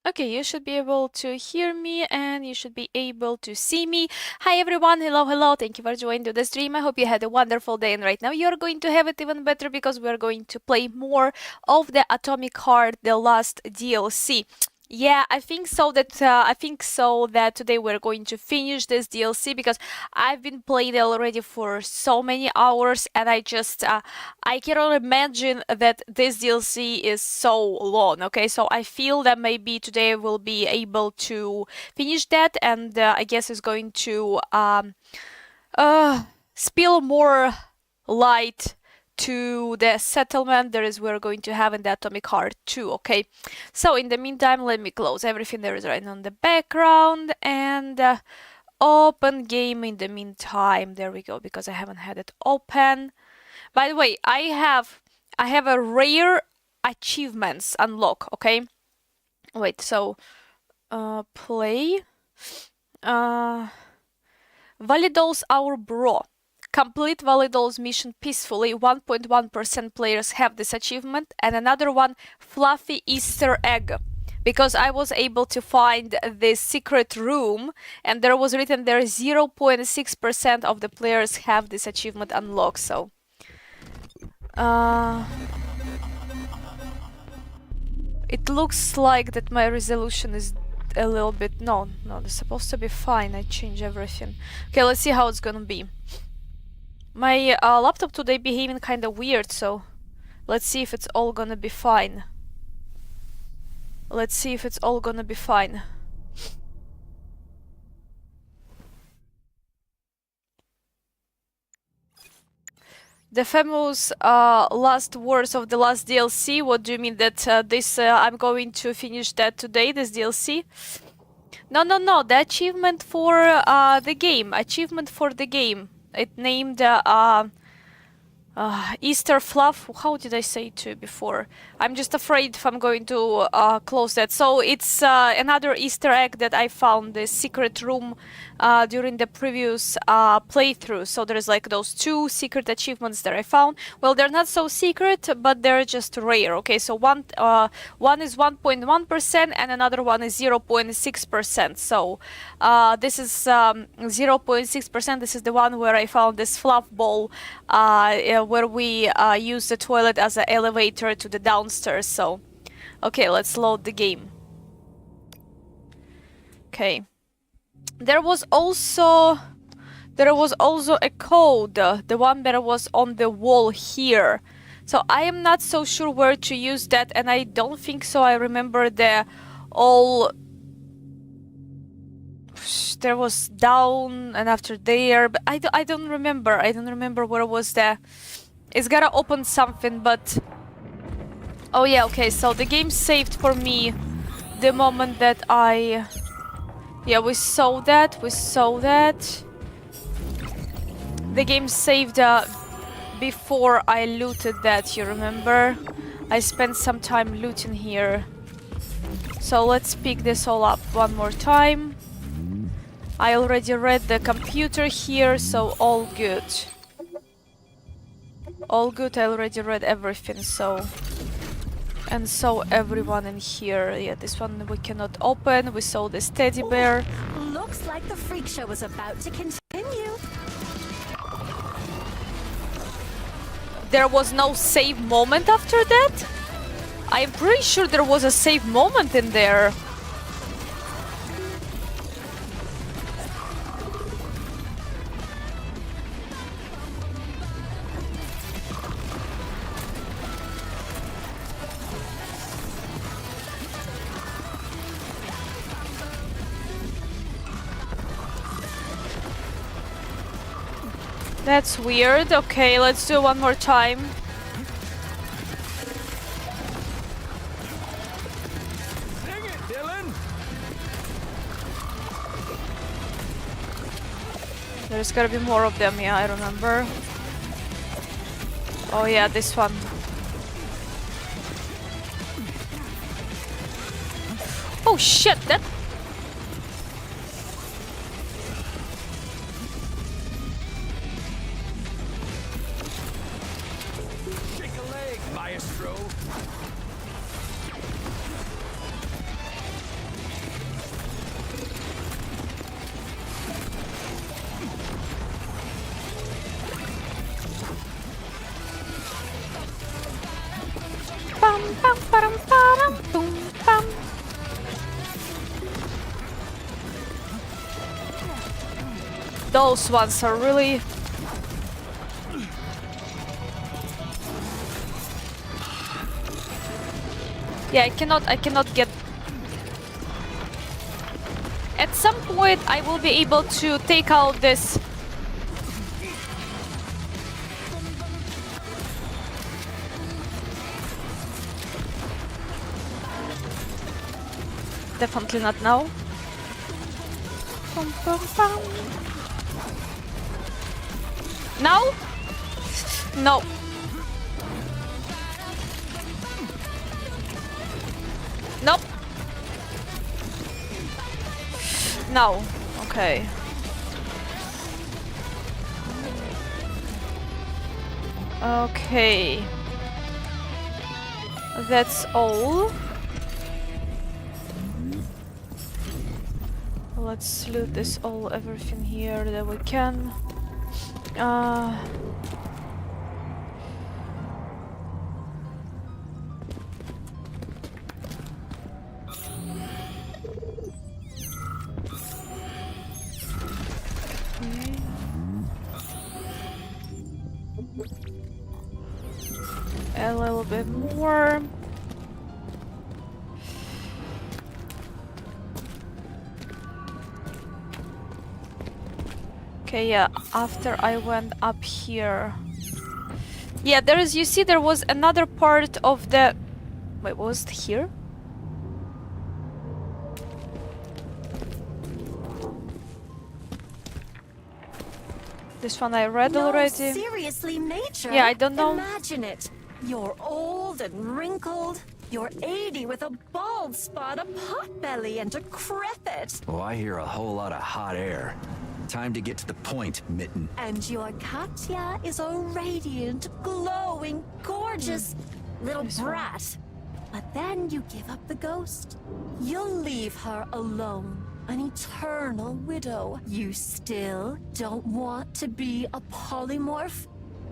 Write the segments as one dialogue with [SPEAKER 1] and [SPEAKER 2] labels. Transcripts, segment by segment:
[SPEAKER 1] Okay, you should be able to hear me and you should be able to see me. Hi everyone, hello. Thank you for joining to the stream. I hope you had a wonderful day and right now you're going to have it even better because we're going to play more of the Atomic Heart, the last DLC. Yeah, I think so that today we're going to finish this DLC because I've been playing it already for so many hours and I cannot imagine that this DLC is so long. Okay, so I feel that maybe today we'll be able to finish that and I guess it's going to spill more light to the settlement there is we're going to have in the Atomic Heart 2, okay? So in the meantime, let me close everything there is right on the background and open game in the meantime. There we go, because I haven't had it open. By the way, I have a rare achievements unlock, okay? Wait, so play Validols our bro. Complete Validol's mission peacefully. 1.1% players have this achievement, and another one, Fluffy Easter Egg. Because I was able to find this secret room, and there was written there 0.6% of the players have this achievement unlocked, so... it looks like that my resolution is a little bit... No, it's supposed to be fine. I change everything. Okay, let's see how it's gonna be. My laptop today behaving kind of weird, so let's see if it's all gonna be fine. Let's see if it's all gonna be fine. The famous last words of the last DLC. What do you mean that I'm going to finish that today, this DLC? No, the achievement for the game. Achievement for the game. It named Easter Fluff. How did I say it to you before? I'm just afraid if I'm going to close that. So it's another Easter egg that I found, the secret room during the previous playthrough. So there's like those two secret achievements that I found. Well, they're not so secret, but they're just rare. Okay, so one is 1.1% and another one is 0.6%. So this is 0.6%. This is the one where I found this fluff ball where we use the toilet as an elevator to the downstairs. So okay, let's load the game. Okay, there was also a code, the one that was on the wall here. So I am not so sure where to use that, and I don't think so I remember the all... There was down and after there, but I don't remember. I don't remember where was the... It's gotta open something, but... Oh yeah, okay, so the game saved for me the moment that I... Yeah, we saw that. The game saved before I looted that, you remember? I spent some time looting here. So let's pick this all up one more time. I already read the computer here, so all good. All good, I already read everything, so... And so everyone in here. Yeah, this one we cannot open. We saw this teddy bear.
[SPEAKER 2] Looks like the freak show is about to continue.
[SPEAKER 1] There was no save moment after that? I'm pretty sure there was a save moment in there. That's weird. Okay, let's do it one more time.
[SPEAKER 3] Dang it, Dylan!
[SPEAKER 1] There's gotta be more of them, yeah, I remember. Oh yeah, this one. Oh shit, that... Param, param, boom, bam. Those ones are really... Yeah, I cannot get... At some point I will be able to take out this... Definitely not now. Pum, pum, pum. Now? No. Nope. No. Okay. Okay. That's all. Let's loot this all, everything here that we can. A little bit more. Okay, yeah, after I went up here. Yeah, there is, you see, there was another part of the... Wait, was it here? This one I read already.
[SPEAKER 2] Seriously, Major.
[SPEAKER 1] Yeah, I don't know.
[SPEAKER 2] Imagine it. You're old and wrinkled. You're 80 with a bald spot, a potbelly, and decrepit.
[SPEAKER 4] Oh, I hear a whole lot of hot air. Time to get to the point, Mitten.
[SPEAKER 2] And your Katya is a radiant, glowing, gorgeous little brat. But then you give up the ghost. You'll leave her alone, an eternal widow. You still don't want to be a polymorph?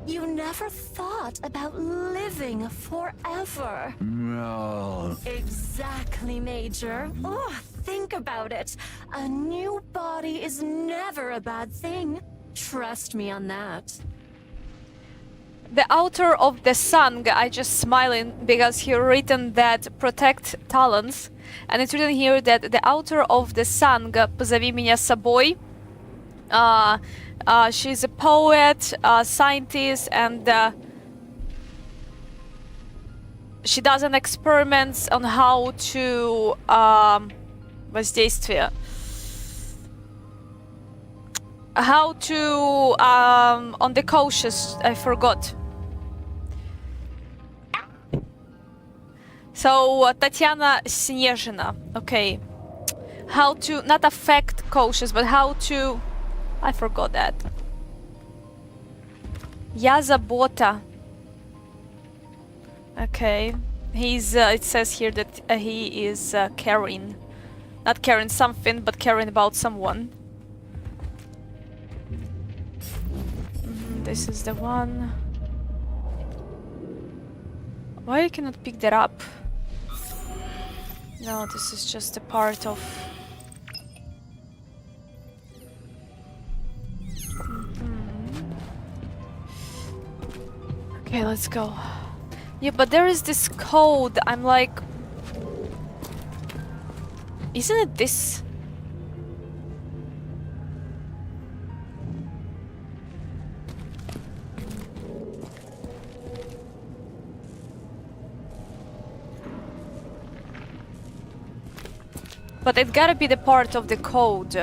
[SPEAKER 2] You never thought about living forever.
[SPEAKER 4] No.
[SPEAKER 2] Exactly, Major. Oh, think about it. A new body is never a bad thing. Trust me on that.
[SPEAKER 1] The author of the song, I just smiling because he written that protect talents, and it's written here that the author of the song "Позови меня с собой." She's a poet, scientist, and she does an experiments on how to воздействие. How to on the cautious, I forgot. So Tatiana Снежина, okay. How to not affect cautious, but how to, I forgot that. Я забота. Okay. He's it says here that he is caring. Not caring something, but caring about someone. This is the one. Why you cannot pick that up? No, this is just a part of... Okay, let's go. Yeah, but there is this code. I'm like... Isn't it this? But it gotta be the part of the code.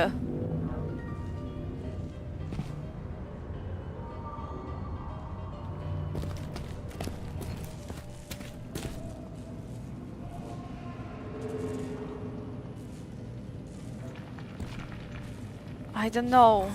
[SPEAKER 1] I don't know.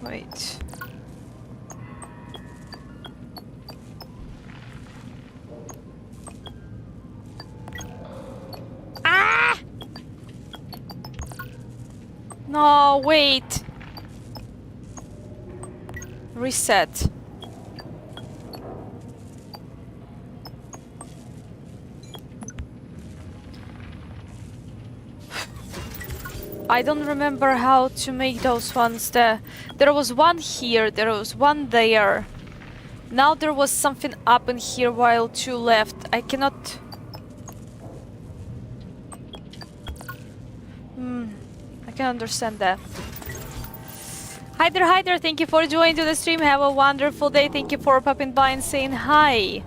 [SPEAKER 1] Wait. No, wait. Reset. I don't remember how to make those ones. There was one here, there was one there. Now there was something up in here while two left. I cannot... I can understand that. Hi there, thank you for joining to the stream. Have a wonderful day. Thank you for popping by and saying hi.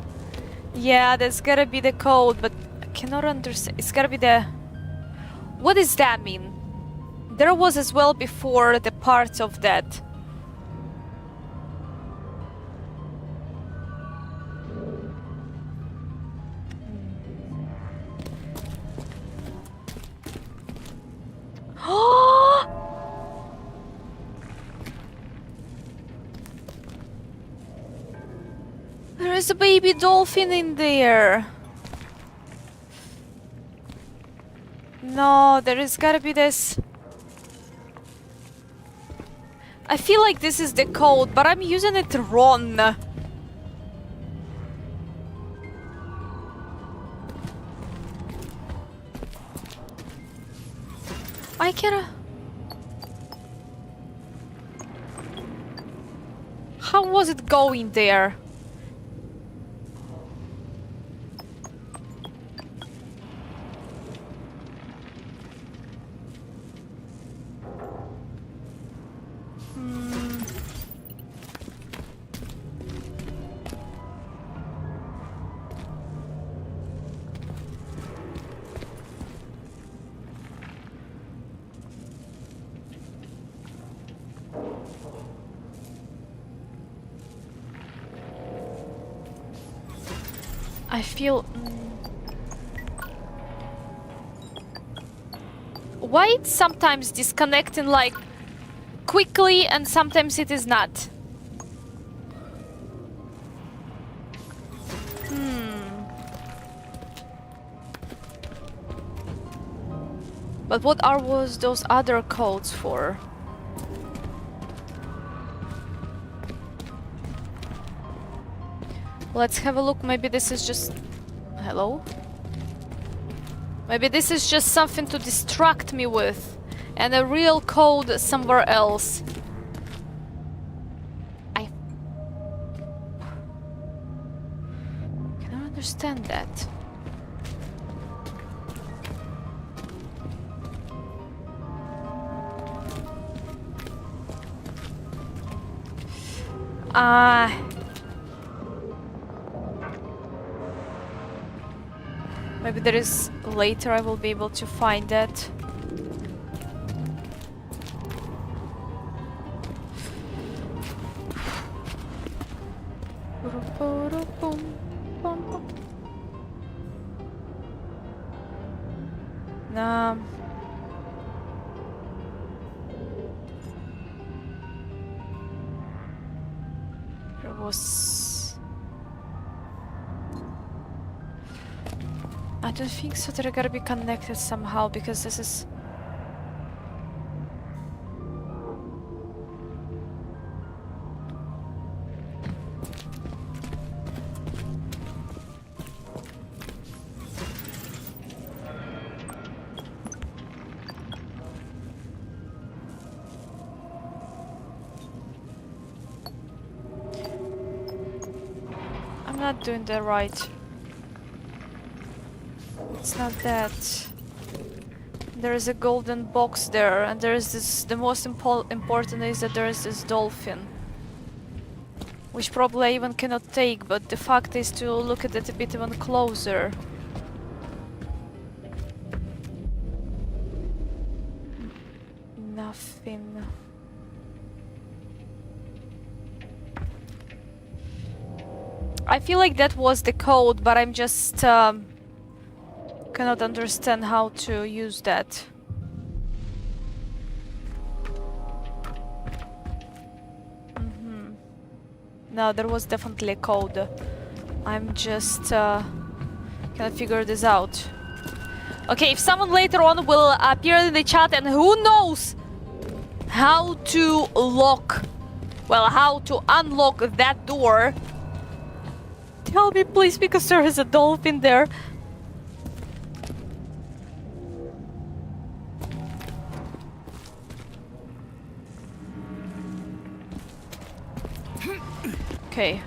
[SPEAKER 1] Yeah, that's gotta be the code, but I cannot understand. It's gotta be the... What does that mean? There was as well before the parts of that. There is a baby dolphin in there. No, there is gotta be this. I feel like this is the code, but I'm using it wrong. I can't... How was it going there? I feel... Why it's sometimes disconnecting like quickly and sometimes it is not? But what was those other codes for? Let's have a look. Maybe this is just... Hello? Maybe this is just something to distract me with. And a real code somewhere else. I cannot understand that. Maybe there is later I will be able to find that. Nah. There was... I don't think so. They're gotta be connected somehow because this is... I'm not doing that right. It's not that. There is a golden box there, and there is this. The most important is that there is this dolphin, which probably I even cannot take. But the fact is to look at it a bit even closer. Nothing. I feel like that was the code, but I'm just. Cannot understand how to use that. No, there was definitely a code. I'm just cannot figure this out. Okay, if someone later on will appear in the chat, and who knows, how to lock... Well, how to unlock that door. Tell me, please, because there is a dolphin there. Okay.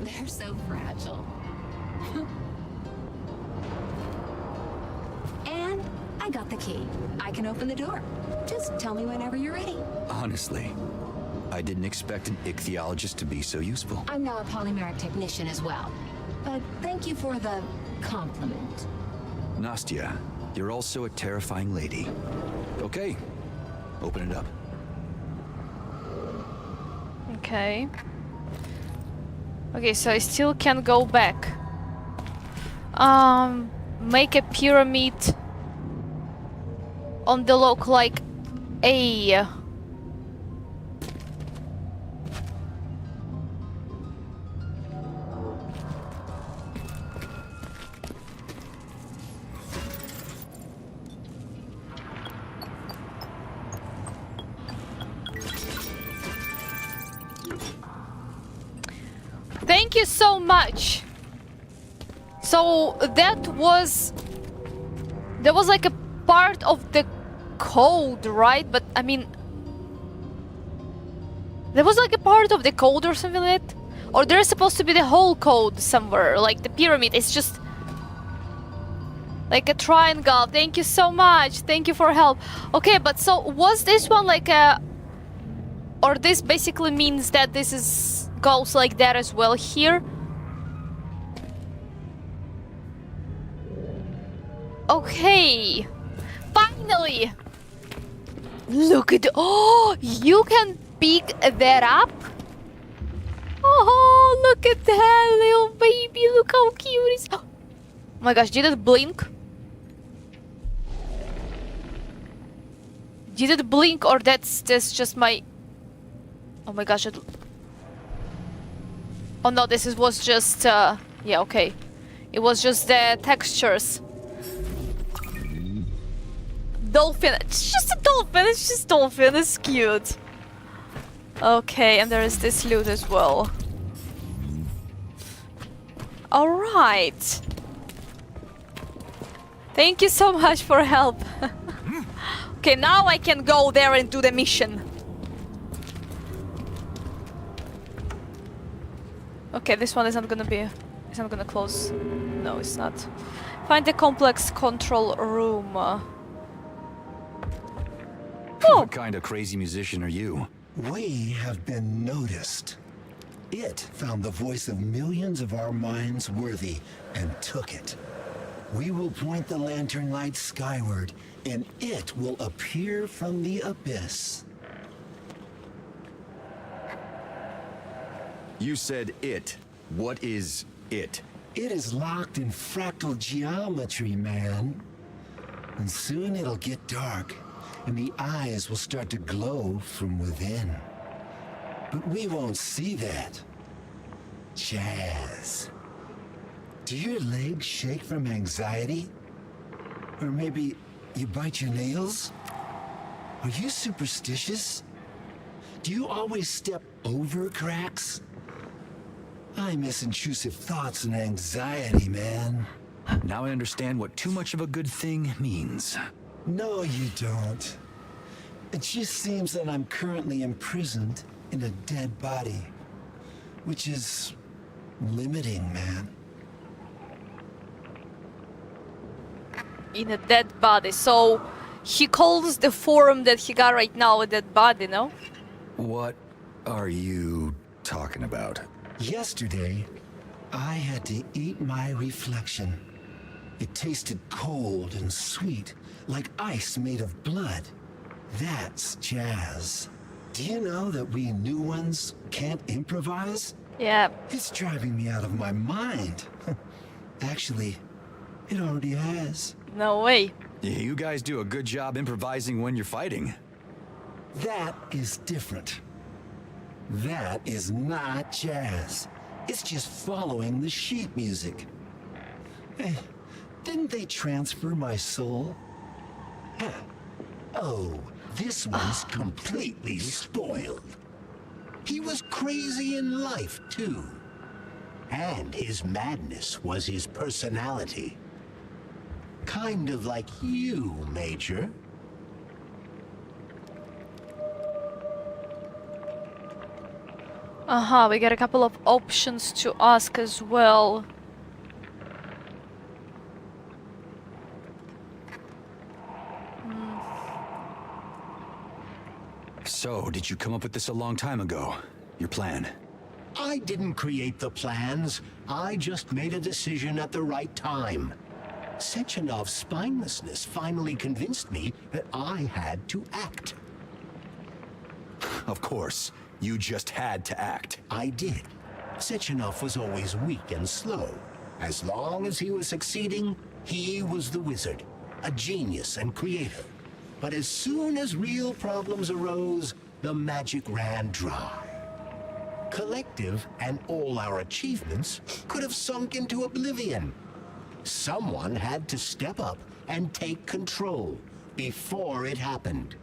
[SPEAKER 2] They're so fragile. And I got the key. I can open the door. Just tell me whenever you're ready.
[SPEAKER 4] Honestly, I didn't expect an ichthyologist to be so useful.
[SPEAKER 2] I'm now a polymeric technician as well. But thank you for the compliment.
[SPEAKER 4] Nastya, you're also a terrifying lady. Okay, open it up.
[SPEAKER 1] Okay. Okay, so I still can go back. Make a pyramid on the look like A. Thank you so much. So that was like a part of the code, right? But I mean, there was like a part of the code or something like that? Or there's supposed to be the whole code somewhere, like the pyramid. It's just like a triangle. Thank you so much. Thank you for help. Okay, but so was this one like a... Or this basically means that this is... goes like that as well here. Okay. Finally. Look at... Oh, you can pick that up? Oh, look at that little baby. Look how cute it is. Oh my gosh, did it blink? Did it blink or that's just my... Oh my gosh, oh no, was just, yeah, okay. It was just the textures. Dolphin, it's just a dolphin, it's just dolphin, it's cute. Okay, and there is this loot as well. Alright. Thank you so much for help. Okay, now I can go there and do the mission. Okay, this one is not gonna be... It's not gonna close. No, it's not. Find the complex control room. Oh!
[SPEAKER 4] What kind of crazy musician are you?
[SPEAKER 5] We have been noticed. It found the voice of millions of our minds worthy and took it. We will point the lantern light skyward, and it will appear from the abyss.
[SPEAKER 4] You said it. What is it?
[SPEAKER 5] It is locked in fractal geometry, man. And soon it'll get dark, and the eyes will start to glow from within. But we won't see that. Jazz. Do your legs shake from anxiety? Or maybe you bite your nails? Are you superstitious? Do you always step over cracks? I miss intrusive thoughts and anxiety, man.
[SPEAKER 4] Now I understand what too much of a good thing means.
[SPEAKER 5] No, you don't. It just seems that I'm currently imprisoned in a dead body, which is limiting, man.
[SPEAKER 1] In a dead body, so he calls the form that he got right now a dead body, no?
[SPEAKER 4] What are you talking about?
[SPEAKER 5] Yesterday, I had to eat my reflection. It tasted cold and sweet, like ice made of blood. That's jazz. Do you know that we new ones can't improvise?
[SPEAKER 1] Yeah.
[SPEAKER 5] It's driving me out of my mind. Actually, it already has.
[SPEAKER 1] No way.
[SPEAKER 4] Yeah, you guys do a good job improvising when you're fighting.
[SPEAKER 5] That is different. That is not jazz. It's just following the sheet music. Hey, didn't they transfer my soul? Huh. Oh, this one's completely spoiled. He was crazy in life, too. And his madness was his personality. Kind of like you, Major.
[SPEAKER 1] We got a couple of options to ask as well.
[SPEAKER 4] So, did you come up with this a long time ago? Your plan?
[SPEAKER 5] I didn't create the plans. I just made a decision at the right time. Sechenov's spinelessness finally convinced me that I had to act.
[SPEAKER 4] Of course. You just had to act.
[SPEAKER 5] I did. Sechenov was always weak and slow. As long as he was succeeding, he was the wizard, a genius and creator. But as soon as real problems arose, the magic ran dry. Collective and all our achievements could have sunk into oblivion. Someone had to step up and take control before it happened.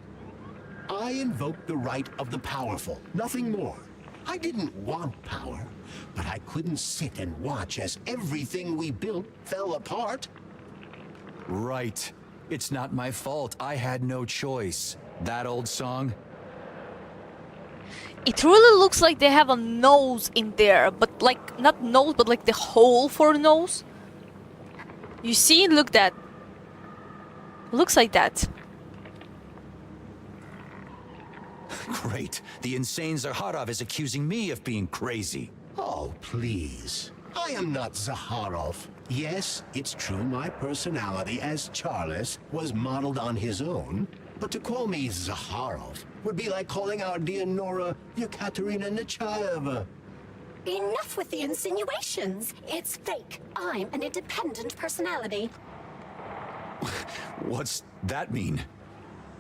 [SPEAKER 5] I invoked the right of the powerful, nothing more. I didn't want power, but I couldn't sit and watch as everything we built fell apart.
[SPEAKER 4] Right. It's not my fault. I had no choice. That old song?
[SPEAKER 1] It really looks like they have a nose in there, but like, not nose, but like the hole for a nose. You see? Look that. Looks like that.
[SPEAKER 4] Great. The Insanes Zakharov is accusing me of being crazy.
[SPEAKER 5] Oh, please. I am not Zakharov. Yes, it's true my personality as Charles was modeled on his own, but to call me Zakharov would be like calling our dear Nora Yekaterina Nechaeva.
[SPEAKER 2] Enough with the insinuations. It's fake. I'm an independent personality.
[SPEAKER 4] What's that mean?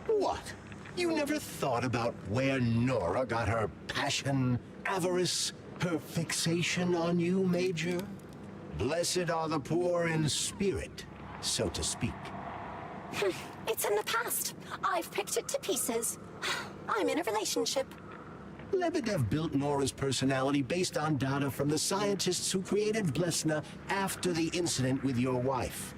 [SPEAKER 5] What? You never thought about where Nora got her passion, avarice, her fixation on you, Major? Blessed are the poor in spirit, so to speak.
[SPEAKER 2] It's in the past. I've picked it to pieces. I'm in a relationship.
[SPEAKER 5] Lebedev built Nora's personality based on data from the scientists who created Blesna after the incident with your wife.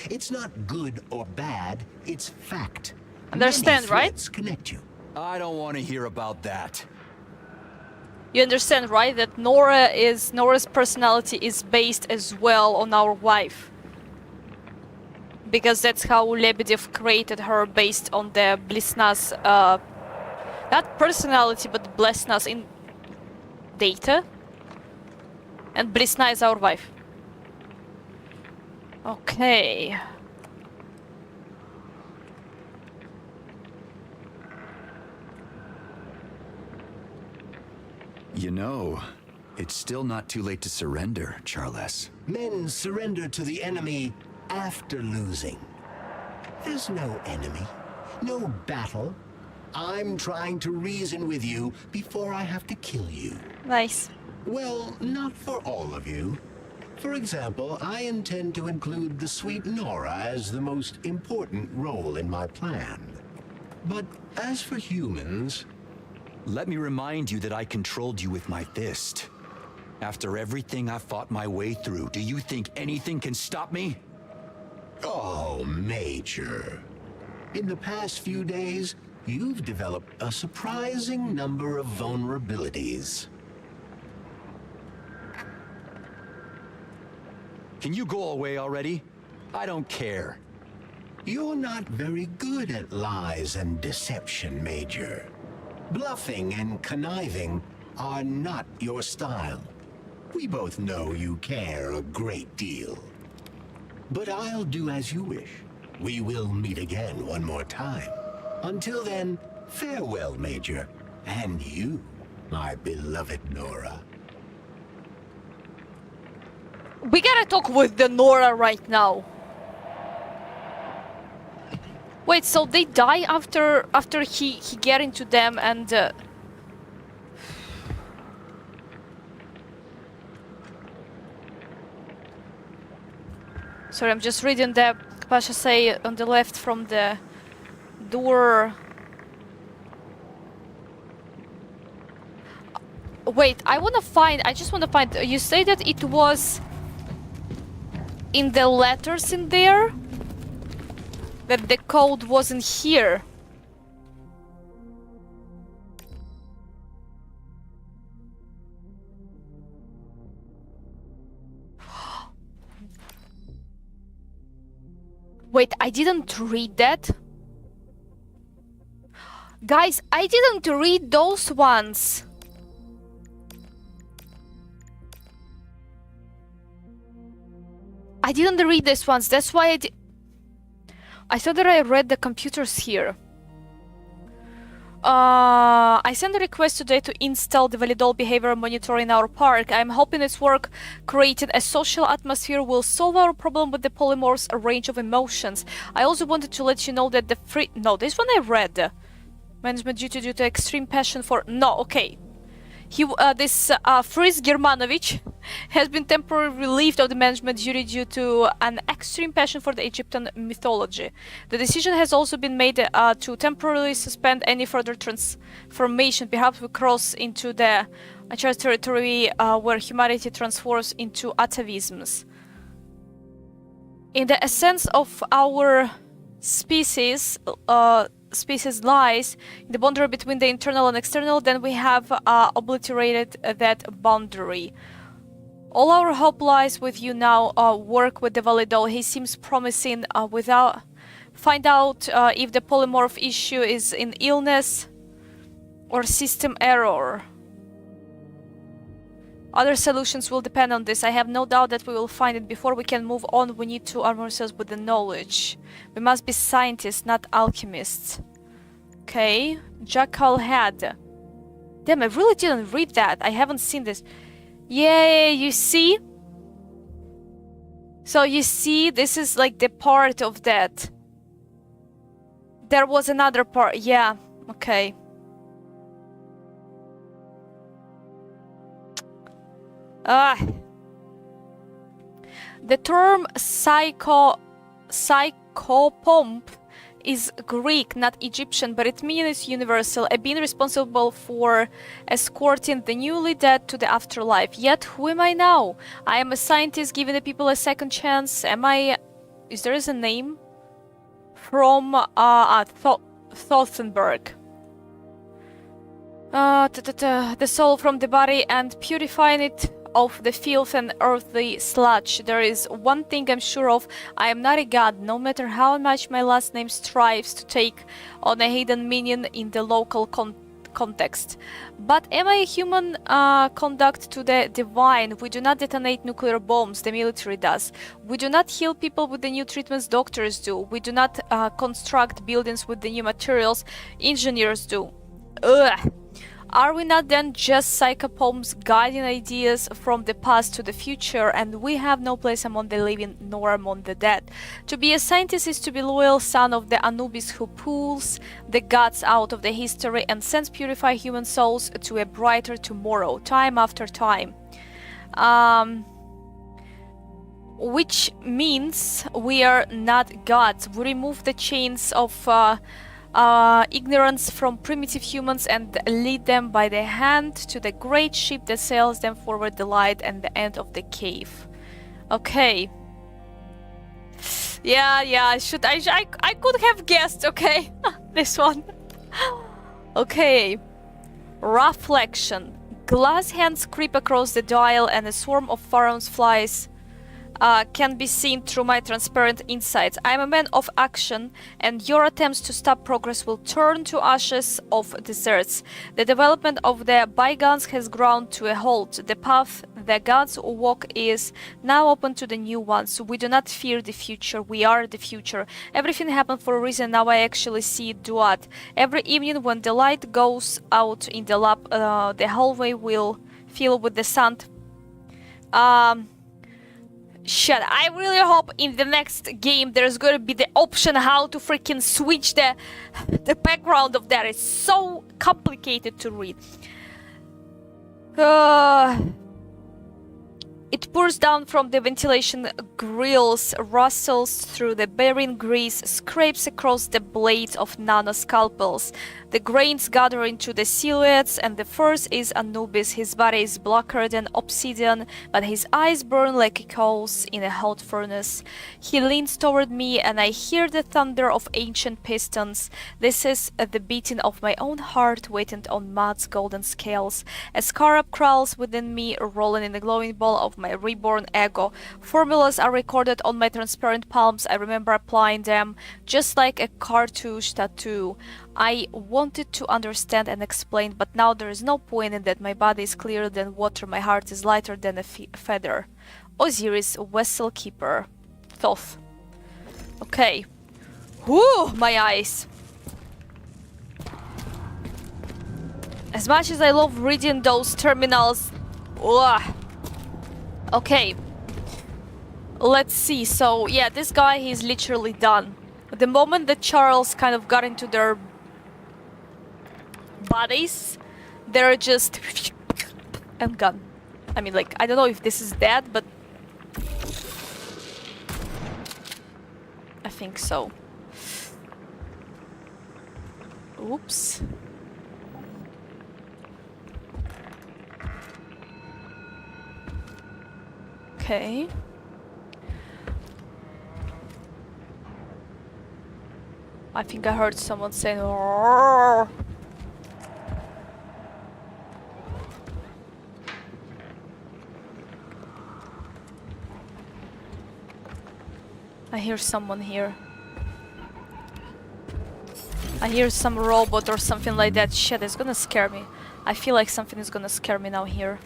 [SPEAKER 5] It's not good or bad, it's fact.
[SPEAKER 1] Understand,
[SPEAKER 5] Many
[SPEAKER 1] right?
[SPEAKER 5] threads connect you.
[SPEAKER 4] I don't want to hear about that.
[SPEAKER 1] You understand, right? That Nora's personality is based as well on our wife. Because that's how Lebedev created her, based on the Blesna's, not personality, but Blesna's in data. And Blesna is our wife. Okay.
[SPEAKER 4] You know, it's still not too late to surrender, Charles.
[SPEAKER 5] Men surrender to the enemy after losing. There's no enemy, no battle. I'm trying to reason with you before I have to kill you.
[SPEAKER 1] Nice.
[SPEAKER 5] Well, not for all of you. For example, I intend to include the sweet Nora as the most important role in my plan. But as for humans...
[SPEAKER 4] Let me remind you that I controlled you with my fist. After everything I fought my way through, do you think anything can stop me?
[SPEAKER 5] Oh, Major. In the past few days, you've developed a surprising number of vulnerabilities.
[SPEAKER 4] Can you go away already? I don't care.
[SPEAKER 5] You're not very good at lies and deception, Major. Bluffing and conniving are not your style. We both know you care a great deal. But I'll do as you wish. We will meet again one more time. Until then, farewell, Major. And you, my beloved Nora.
[SPEAKER 1] We gotta talk with the Nora right now. Wait, so they die after he get into them and sorry, I'm just reading the Pasha say on the left from the door. Wait, I just wanna find, you say that it was in the letters in there? That the code wasn't here. Wait, I didn't read that. Guys, I didn't read those ones. I didn't read these ones. That's why I thought that I read the computers here. I sent a request today to install the Validol behavior monitor in our park. I'm hoping its work creating a social atmosphere will solve our problem with the polymorph's range of emotions. I also wanted to let you know that this one I read. Management due to extreme passion for... No, okay. This Fritz Germanovich has been temporarily relieved of the management duty due to an extreme passion for the Egyptian mythology. The decision has also been made to temporarily suspend any further transformation. Perhaps we cross into the uncharted territory where humanity transforms into atavisms. In the essence of our species lies in the boundary between the internal and external, then we have obliterated that boundary. All our hope lies with you now. Work with the Validol. He seems promising. Find out if the polymorph issue is in illness or system error. Other solutions will depend on this. I have no doubt that we will find it. Before we can move on, we need to arm ourselves with the knowledge. We must be scientists, not alchemists. Okay. Jackal Head. Damn, I really didn't read that. I haven't seen this. Yay, you see? So you see, this is like the part of that. There was another part. Yeah, okay. The term psychopomp is Greek, not Egyptian, but it means universal, a being responsible for escorting the newly dead to the afterlife. Yet, who am I now? I am a scientist giving the people a second chance. Am I... Is there a name? From Thothenberg. The soul from the body and purifying it of the filth and earthly sludge. There is one thing I'm sure of. I am not a god, no matter how much my last name strives to take on a hidden meaning in the local context. But am I a human conduct to the divine? We do not detonate nuclear bombs, the military does. We do not heal people with the new treatments doctors do. We do not construct buildings with the new materials engineers do. Ugh. Are we not then just psychopomps guiding ideas from the past to the future, and we have no place among the living nor among the dead? To be a scientist is to be loyal son of the Anubis who pulls the gods out of the history and sends purify human souls to a brighter tomorrow, time after time. Which means we are not gods. We remove the chains of ignorance from primitive humans and lead them by the hand to the great ship that sails them forward the light and the end of the cave. Okay. Yeah, I could have guessed, okay. This one. Okay. Reflection. Glass hands creep across the dial and a swarm of pharaoh's flies can be seen through my transparent insides. I am a man of action, and your attempts to stop progress will turn to ashes of deserts. The development of the bygones has ground to a halt. The path the gods walk is now open to the new ones. We do not fear the future. We are the future. Everything happened for a reason. Now I actually see it do it. Every evening when the light goes out in the lab, the hallway will fill with the sound. Shit, I really hope in the next game there's gonna be the option how to freaking switch the background of that. It's so complicated to read. It pours down from the ventilation grills, rustles through the bearing grease, scrapes across the blades of nano-scalpels. The grains gather into the silhouettes, and the first is Anubis. His body is blacker than obsidian, but his eyes burn like coals in a hot furnace. He leans toward me, and I hear the thunder of ancient pistons. This is the beating of my own heart, weighted on Matt's golden scales. A scarab crawls within me, rolling in the glowing ball of my reborn ego. Formulas are recorded on my transparent palms. I remember applying them, just like a cartouche tattoo. I wanted to understand and explain, but now there is no point in that. My body is clearer than water, my heart is lighter than a feather. Osiris, vessel keeper. Thoth. Okay. Whew, my eyes. As much as I love reading those terminals... Ugh. Okay. Let's see. So, yeah, this guy, he's literally done. The moment that Charles kind of got into their bodies, they're just... and gone. I mean, like, I don't know if this is dead, but... I think so. Oops. Okay. I think I heard someone saying "Roar." I hear someone here. I hear some robot or something like that. Shit, it's gonna scare me. I feel like something is gonna scare me now here.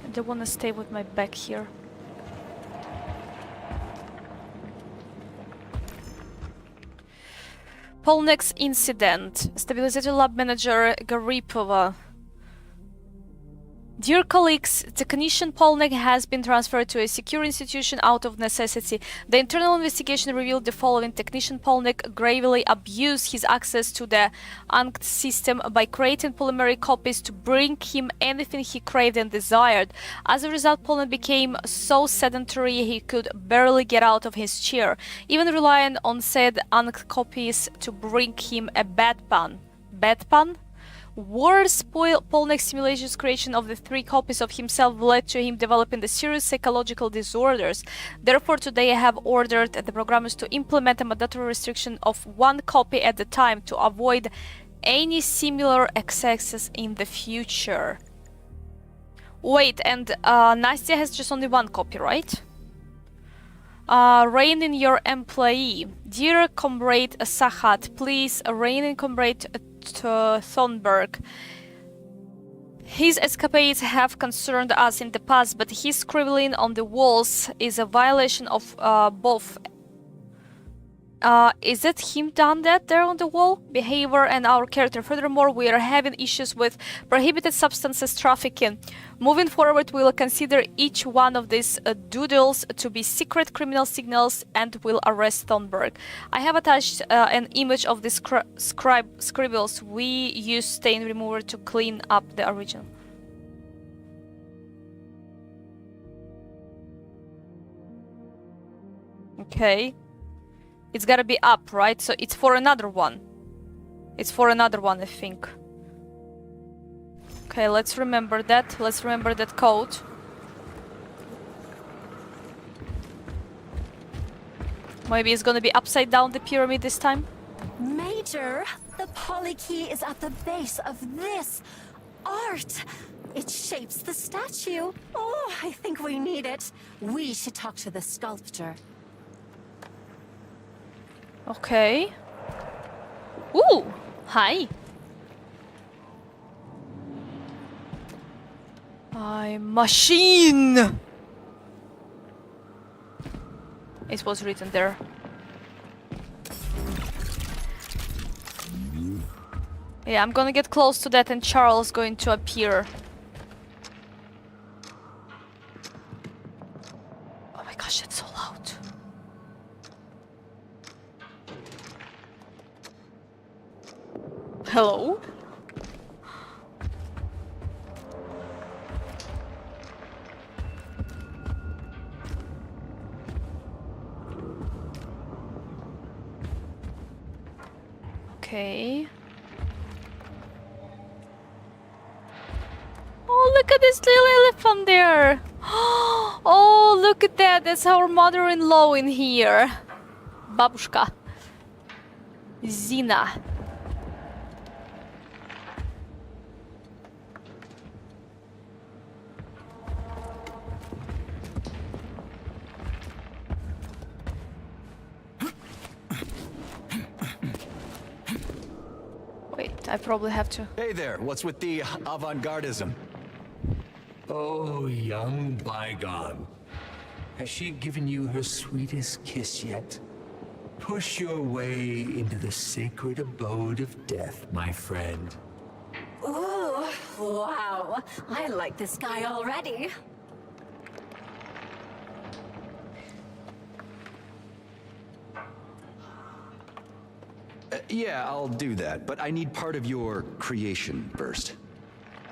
[SPEAKER 1] I don't want to stay with my back here. Polnex incident. Stabilizer lab manager Garipova. Dear colleagues, technician Polnek has been transferred to a secure institution out of necessity. The internal investigation revealed the following. Technician Polnek gravely abused his access to the UNCT system by creating polymeric copies to bring him anything he craved and desired. As a result, Polnek became so sedentary he could barely get out of his chair, even relying on said UNCT copies to bring him a bedpan. Bedpan? Worse, Polnek's simulation's creation of the 3 copies of himself led to him developing the serious psychological disorders. Therefore, today I have ordered the programmers to implement a mandatory restriction of 1 copy at a time to avoid any similar excesses in the future. Wait, and Nastya has just only 1 copy, right? Rein in your employee. Dear comrade Sahat, please rein in comrade Thornburg. His escapades have concerned us in the past, but his scribbling on the walls is a violation of both. Is it him done that there on the wall? Behavior and our character. Furthermore, we are having issues with prohibited substances trafficking. Moving forward, we will consider each one of these doodles to be secret criminal signals and will arrest Thornburg. I have attached an image of the scribbles. We use stain remover to clean up the original. Okay. It's gotta be up, right? So it's for another one. It's for another one, I think. Okay, let's remember that. Let's remember that code. Maybe it's gonna be upside down the pyramid this time.
[SPEAKER 2] Major, the polykey is at the base of this art. It shapes the statue. Oh, I think we need it. We should talk to the sculptor.
[SPEAKER 1] Okay. Ooh! Hi! I'm machine! It was written there. Yeah, I'm gonna get close to that and Charles going to appear. Oh my gosh, it's so loud. Hello? Okay. Oh, look at this little elephant there. Oh, look at that. That's our mother-in-law in here. Babushka. Zina. Wait, I probably have to.
[SPEAKER 4] Hey there, what's with the avant-gardism?
[SPEAKER 5] Oh, young bygone. Has she given you her sweetest kiss yet? Push your way into the sacred abode of death, my friend.
[SPEAKER 2] Ooh, wow. I like this guy already.
[SPEAKER 4] Yeah, I'll do that, but I need part of your creation first.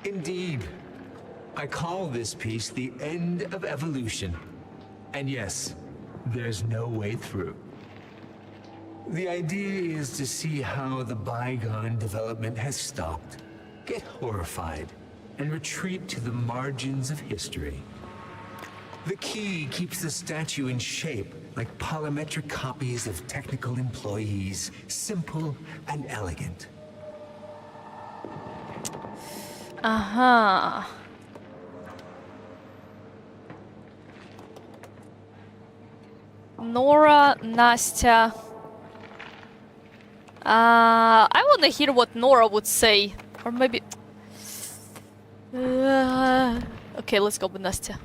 [SPEAKER 5] Indeed. I call this piece the end of evolution. And yes, there's no way through. The idea is to see how the bygone development has stopped, get horrified, and retreat to the margins of history. The key keeps the statue in shape, like polymetric copies of technical employees, simple and elegant.
[SPEAKER 1] Uh-huh. Nora, Nastya. I want to hear what Nora would say. Or maybe... okay, let's go with Nastya.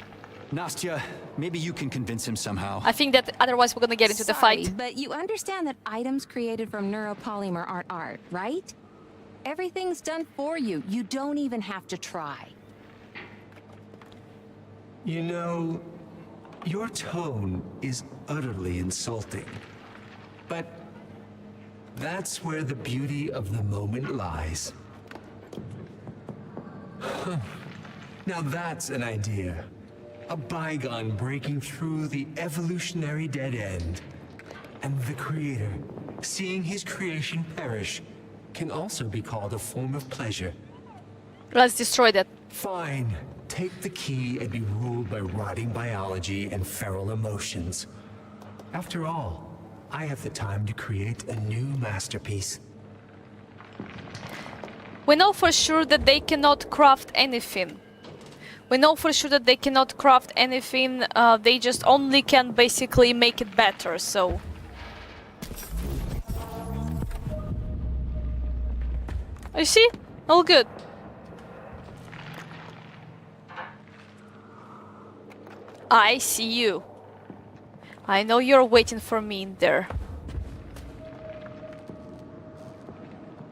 [SPEAKER 4] Nastya, maybe you can convince him somehow.
[SPEAKER 1] I think that otherwise we're gonna get into the
[SPEAKER 6] Sorry,
[SPEAKER 1] fight.
[SPEAKER 6] but you understand that items created from neuropolymer aren't art, right? Everything's done for you. You don't even have to try.
[SPEAKER 5] You know, your tone is utterly insulting. But that's where the beauty of the moment lies. Now that's an idea. A bygone breaking through the evolutionary dead end. And the creator, seeing his creation perish, can also be called a form of pleasure.
[SPEAKER 1] Let's destroy that.
[SPEAKER 5] Fine. Take the key and be ruled by rotting biology and feral emotions. After all, I have the time to create a new masterpiece.
[SPEAKER 1] We know for sure that they cannot craft anything. We know for sure that they cannot craft anything. They just only can basically make it better, so... You see? All good. I see you. I know you're waiting for me in there.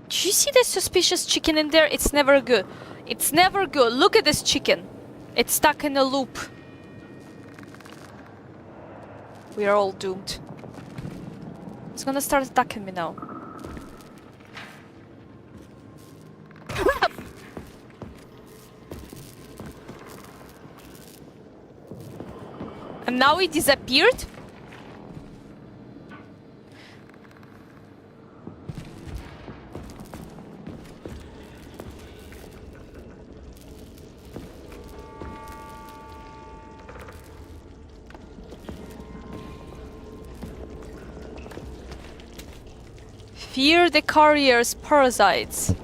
[SPEAKER 1] Do you see this suspicious chicken in there? It's never good. It's never good. Look at this chicken. It's stuck in a loop. We are all doomed. It's gonna start attacking me now. And now it disappeared? Fear the carrier's parasites.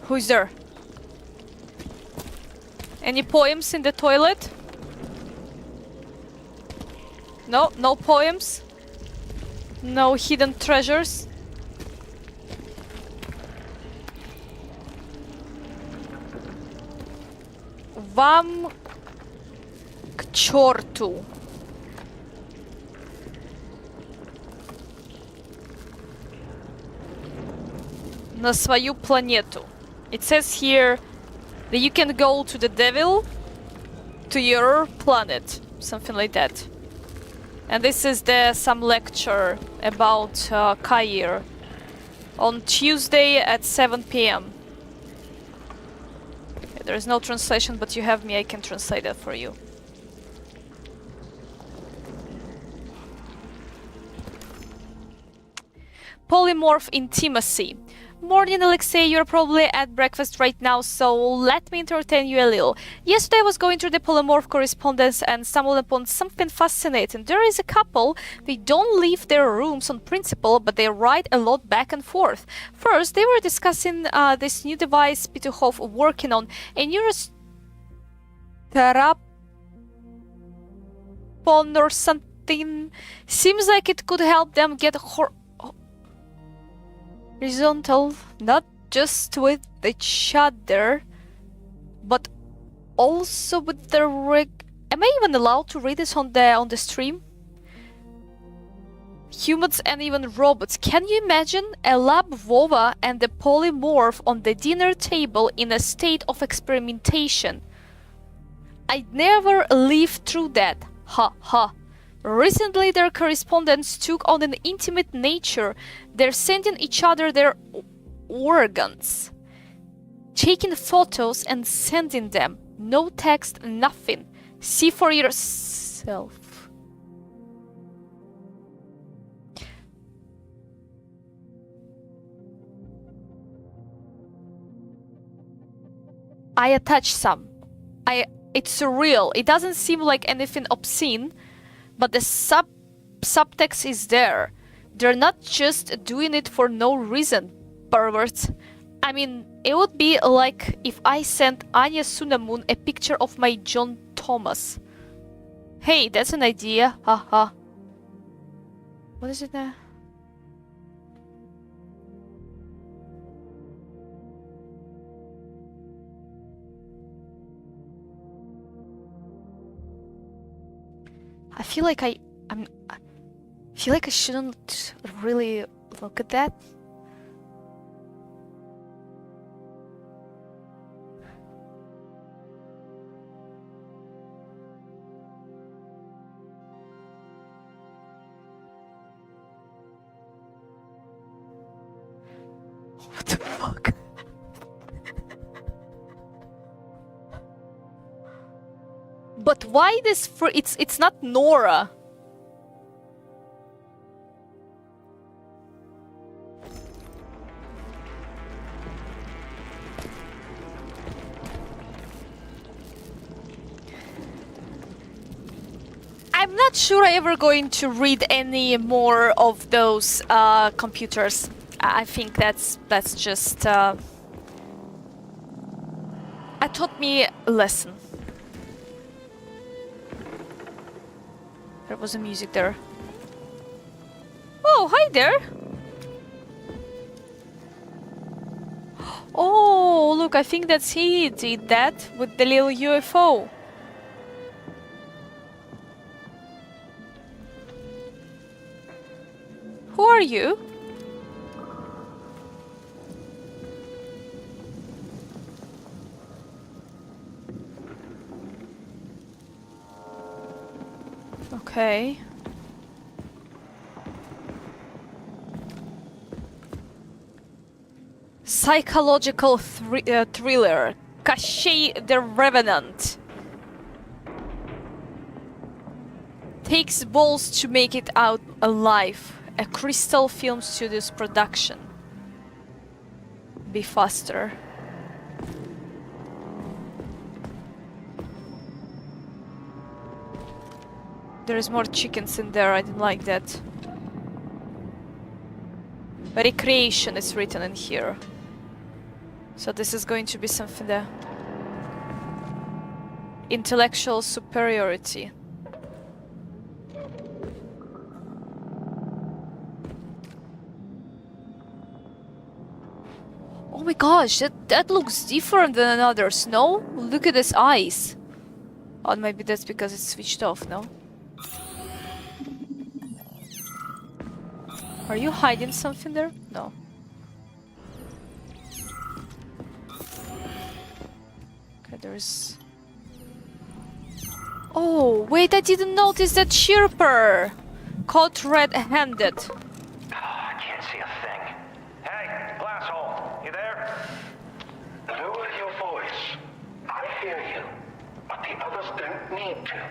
[SPEAKER 1] Who's there? Any poems in the toilet? No, no poems. No hidden treasures. Вам к черту. на свою планету. It says here that you can go to the devil to your planet, something like that. And this is some lecture about Kair on Tuesday at 7 p.m. Okay, there is no translation, but you have me, I can translate that for you. Polymorph intimacy. Morning, Alexei, you're probably at breakfast right now, so let me entertain you a little. Yesterday I was going through the polymorph correspondence and stumbled upon something fascinating. There is a couple, they don't leave their rooms on principle, but they write a lot back and forth. First, they were discussing this new device Pitukhov working on, a neurotherapon or something. Seems like it could help them get horizontal, not just with each other, but also with the rig. Am I even allowed to read this on the stream? Humans and even robots. Can you imagine a lab Vova and the polymorph on the dinner table in a state of experimentation? I'd never lived through that. Ha ha. Recently, their correspondence took on an intimate nature. They're sending each other their organs, taking photos and sending them. No text, nothing. See for yourself. I attached some. It's surreal. It doesn't seem like anything obscene. But the subtext is there. They're not just doing it for no reason, perverts. I mean, it would be like if I sent Anya Sunamun a picture of my John Thomas. Hey, that's an idea, haha. What is it now? I feel like I shouldn't really look at that. What the fuck? But why this it's not Nora. I'm not sure I'm ever going to read any more of those computers. I think that's just it taught me a lesson. There was a music there. Oh, hi there! Oh, look, I think that's he did that with the little UFO. Who are you? Okay. Psychological thriller. Cachet the Revenant. Takes balls to make it out alive. A Crystal Film Studios production. Be faster. There's more chickens in there, I didn't like that. Recreation is written in here. So this is going to be something there. Intellectual superiority. Oh my gosh, that looks different than others, no? Look at his eyes. Oh, maybe that's because it's switched off, no? Are you hiding something there? No. Okay, there's... Oh, wait, I didn't notice that chirper! Caught red-handed.
[SPEAKER 7] I can't see a thing. Hey, glasshole, you there?
[SPEAKER 8] Lower your voice. I hear you, but the others don't need to.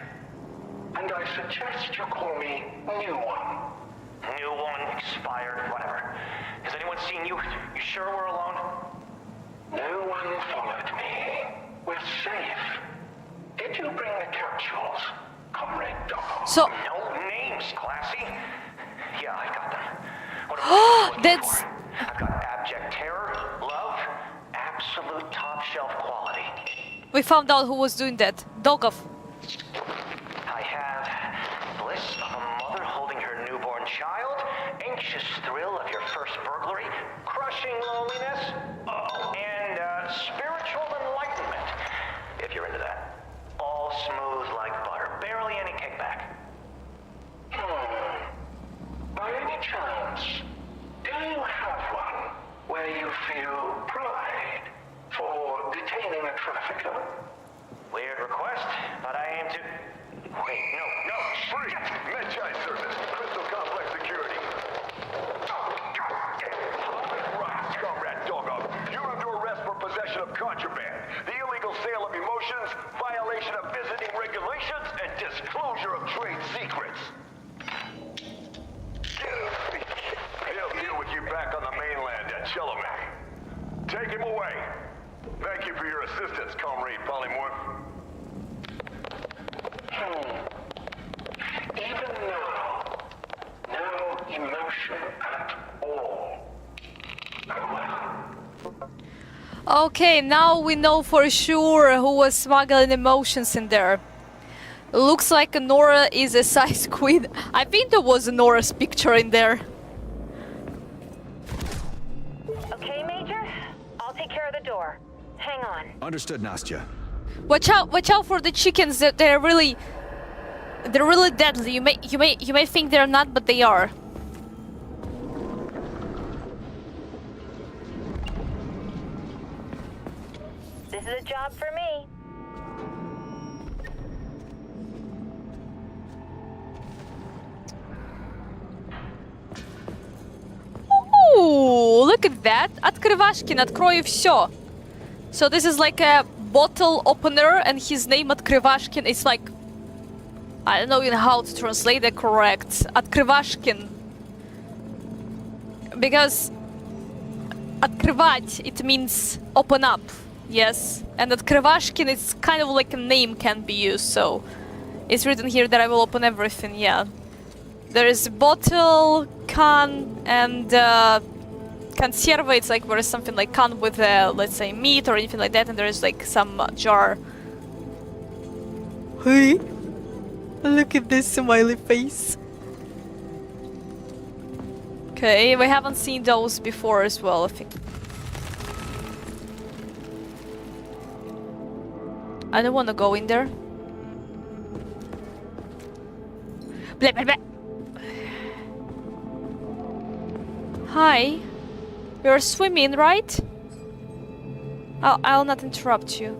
[SPEAKER 8] And I suggest you call me New One.
[SPEAKER 7] New one, expired, whatever. Has anyone seen you? You sure we're alone?
[SPEAKER 8] No one followed me. We're safe. Did you bring the capsules, Comrade Dog?
[SPEAKER 1] So,
[SPEAKER 7] No names, Classy. Yeah, I got them. What am I looking
[SPEAKER 1] that's...
[SPEAKER 7] for? I've got abject terror, love, absolute top shelf quality.
[SPEAKER 1] We found out who was doing that. Dogov.
[SPEAKER 7] I have bliss of a mother holding her newborn child, anxious thrill of your first burglary, crushing loneliness, and spiritual enlightenment, if you're into that. All smooth like butter, barely any kickback.
[SPEAKER 8] By any chance, do you have one where you feel pride for detaining a trafficker?
[SPEAKER 7] Weird request, but I aim to... Wait, no,
[SPEAKER 3] Free! Medchai service. Crystal Complex security. Right, Comrade Doggo. You're under arrest for possession of contraband, the illegal sale of emotions, violation of visiting regulations, and disclosure of trade secrets. He'll deal with you back on the mainland at Chilliwack. Take him away. Thank you for your assistance, Comrade Polymorph.
[SPEAKER 8] Even now, no emotion at all. Oh well.
[SPEAKER 1] Okay, now we know for sure who was smuggling emotions in there. Looks like Nora is a size queen. I think there was a Nora's picture in there.
[SPEAKER 9] Okay, Major? I'll take care of the door. Hang on.
[SPEAKER 4] Understood, Nastya.
[SPEAKER 1] Watch out for the chickens. They're really deadly. You may think they're not, but they are.
[SPEAKER 9] This is a job for me.
[SPEAKER 1] Ooh, look at that. Открывашкин, открою всё. So this is like a bottle opener, and his name Открывашкин is like... I don't know even how to translate that correct. Открывашкин. Because... Открывать, it means open up. Yes. And Открывашкин is kind of like a name can be used, so... It's written here that I will open everything, yeah. There is bottle, can, and conserva. It's like where is something like can with, let's say, meat or anything like that, and there is like some jar. Hey, look at this smiley face. Okay, we haven't seen those before as well, I think. I don't want to go in there. Blah, blah, blah. Hi. You're swimming, right? I'll not interrupt you.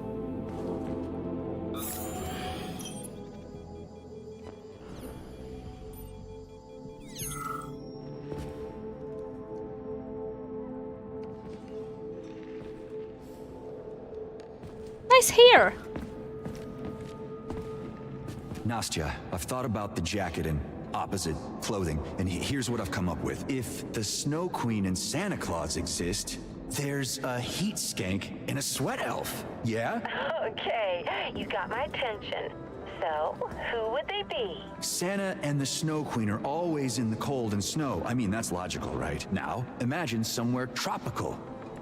[SPEAKER 1] Nice hair.
[SPEAKER 4] Nastya, I've thought about the jacket and opposite clothing, and here's what I've come up with. If the Snow Queen and Santa Claus exist, there's a heat skank and a sweat elf. Yeah?
[SPEAKER 9] Okay, you got my attention. So, who would they be?
[SPEAKER 4] Santa and the Snow Queen are always in the cold and snow. I mean, that's logical, right? Now, imagine somewhere tropical.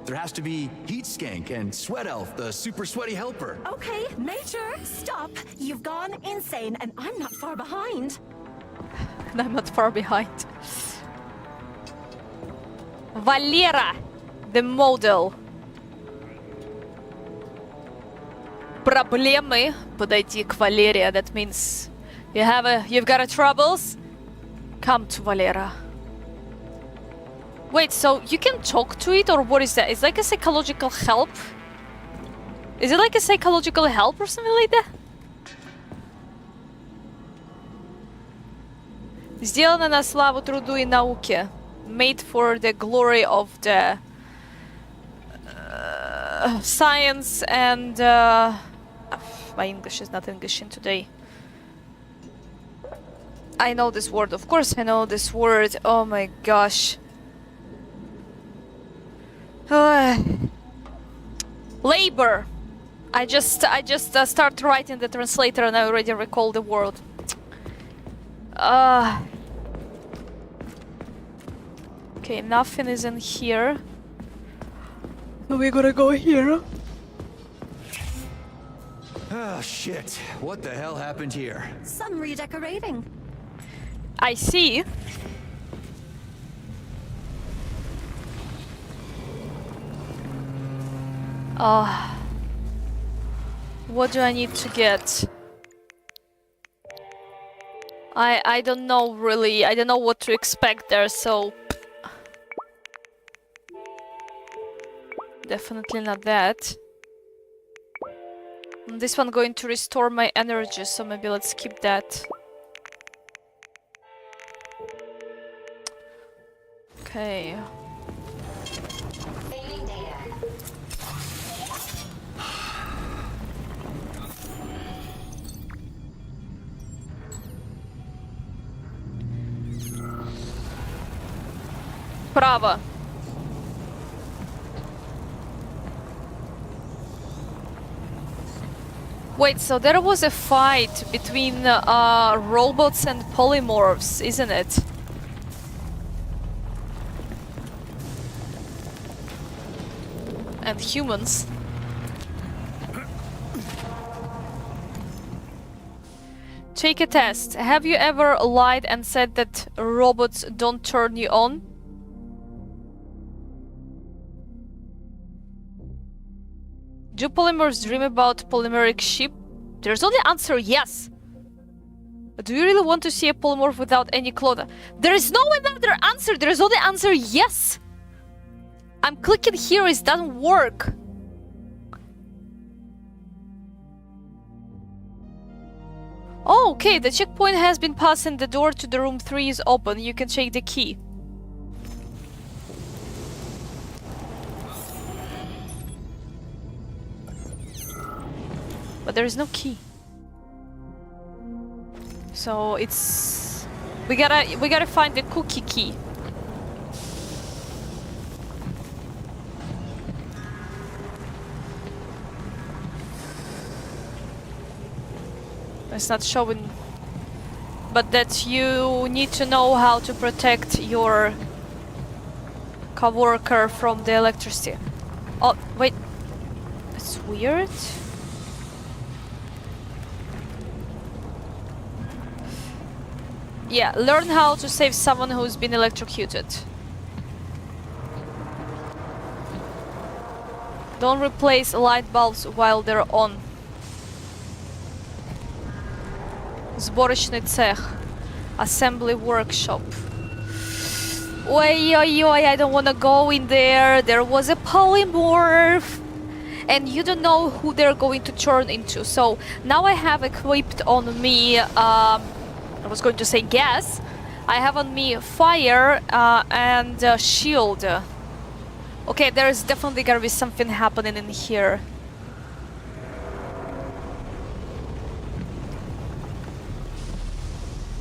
[SPEAKER 4] There has to be heat skank and sweat elf, the super sweaty helper.
[SPEAKER 2] Okay, Major, stop. You've gone insane, and I'm not far behind.
[SPEAKER 1] And I'm not far behind. Valera, the model. Проблемы. Подойди к Валерия. That means you've got a troubles. Come to Valera. Wait, so you can talk to it, or what is that? It's like a psychological help. Is it like a psychological help or something like that? Сделано на славу труду и науке. Made for the glory of the science and my English is not English in today. I know this word, of course I know this word. Oh my gosh. Labor. I just start writing the translator and I already recall the word. Okay, nothing is in here. We're gonna go here.
[SPEAKER 4] Oh shit, what the hell happened here?
[SPEAKER 2] Some redecorating.
[SPEAKER 1] I see. What do I need to get? I don't know really. I don't know what to expect there, so definitely not that. This one going to restore my energy, so maybe let's skip that. Okay. Право. Wait, so there was a fight between robots and polymorphs, isn't it? And humans. Take a test. Have you ever lied and said that robots don't turn you on? Do polymorphs dream about polymeric ship? There's only answer yes. Do you really want to see a polymorph without any clothes? There is no another answer. There is only answer yes. I'm clicking here. It doesn't work. Oh, okay. The checkpoint has been passed and the door to the room 3 is open. You can check the key. But there is no key. So it's we gotta find the cookie key. It's not showing, but that you need to know how to protect your coworker from the electricity. Oh wait, that's weird. Yeah, learn how to save someone who's been electrocuted. Don't replace light bulbs while they're on. Сборочный цех. Assembly workshop. Oi, oi, oi, I don't want to go in there. There was a polymorph. And you don't know who they're going to turn into. So now I have equipped on me I was going to say gas. I have on me fire and shield. Okay, there's definitely gonna be something happening in here.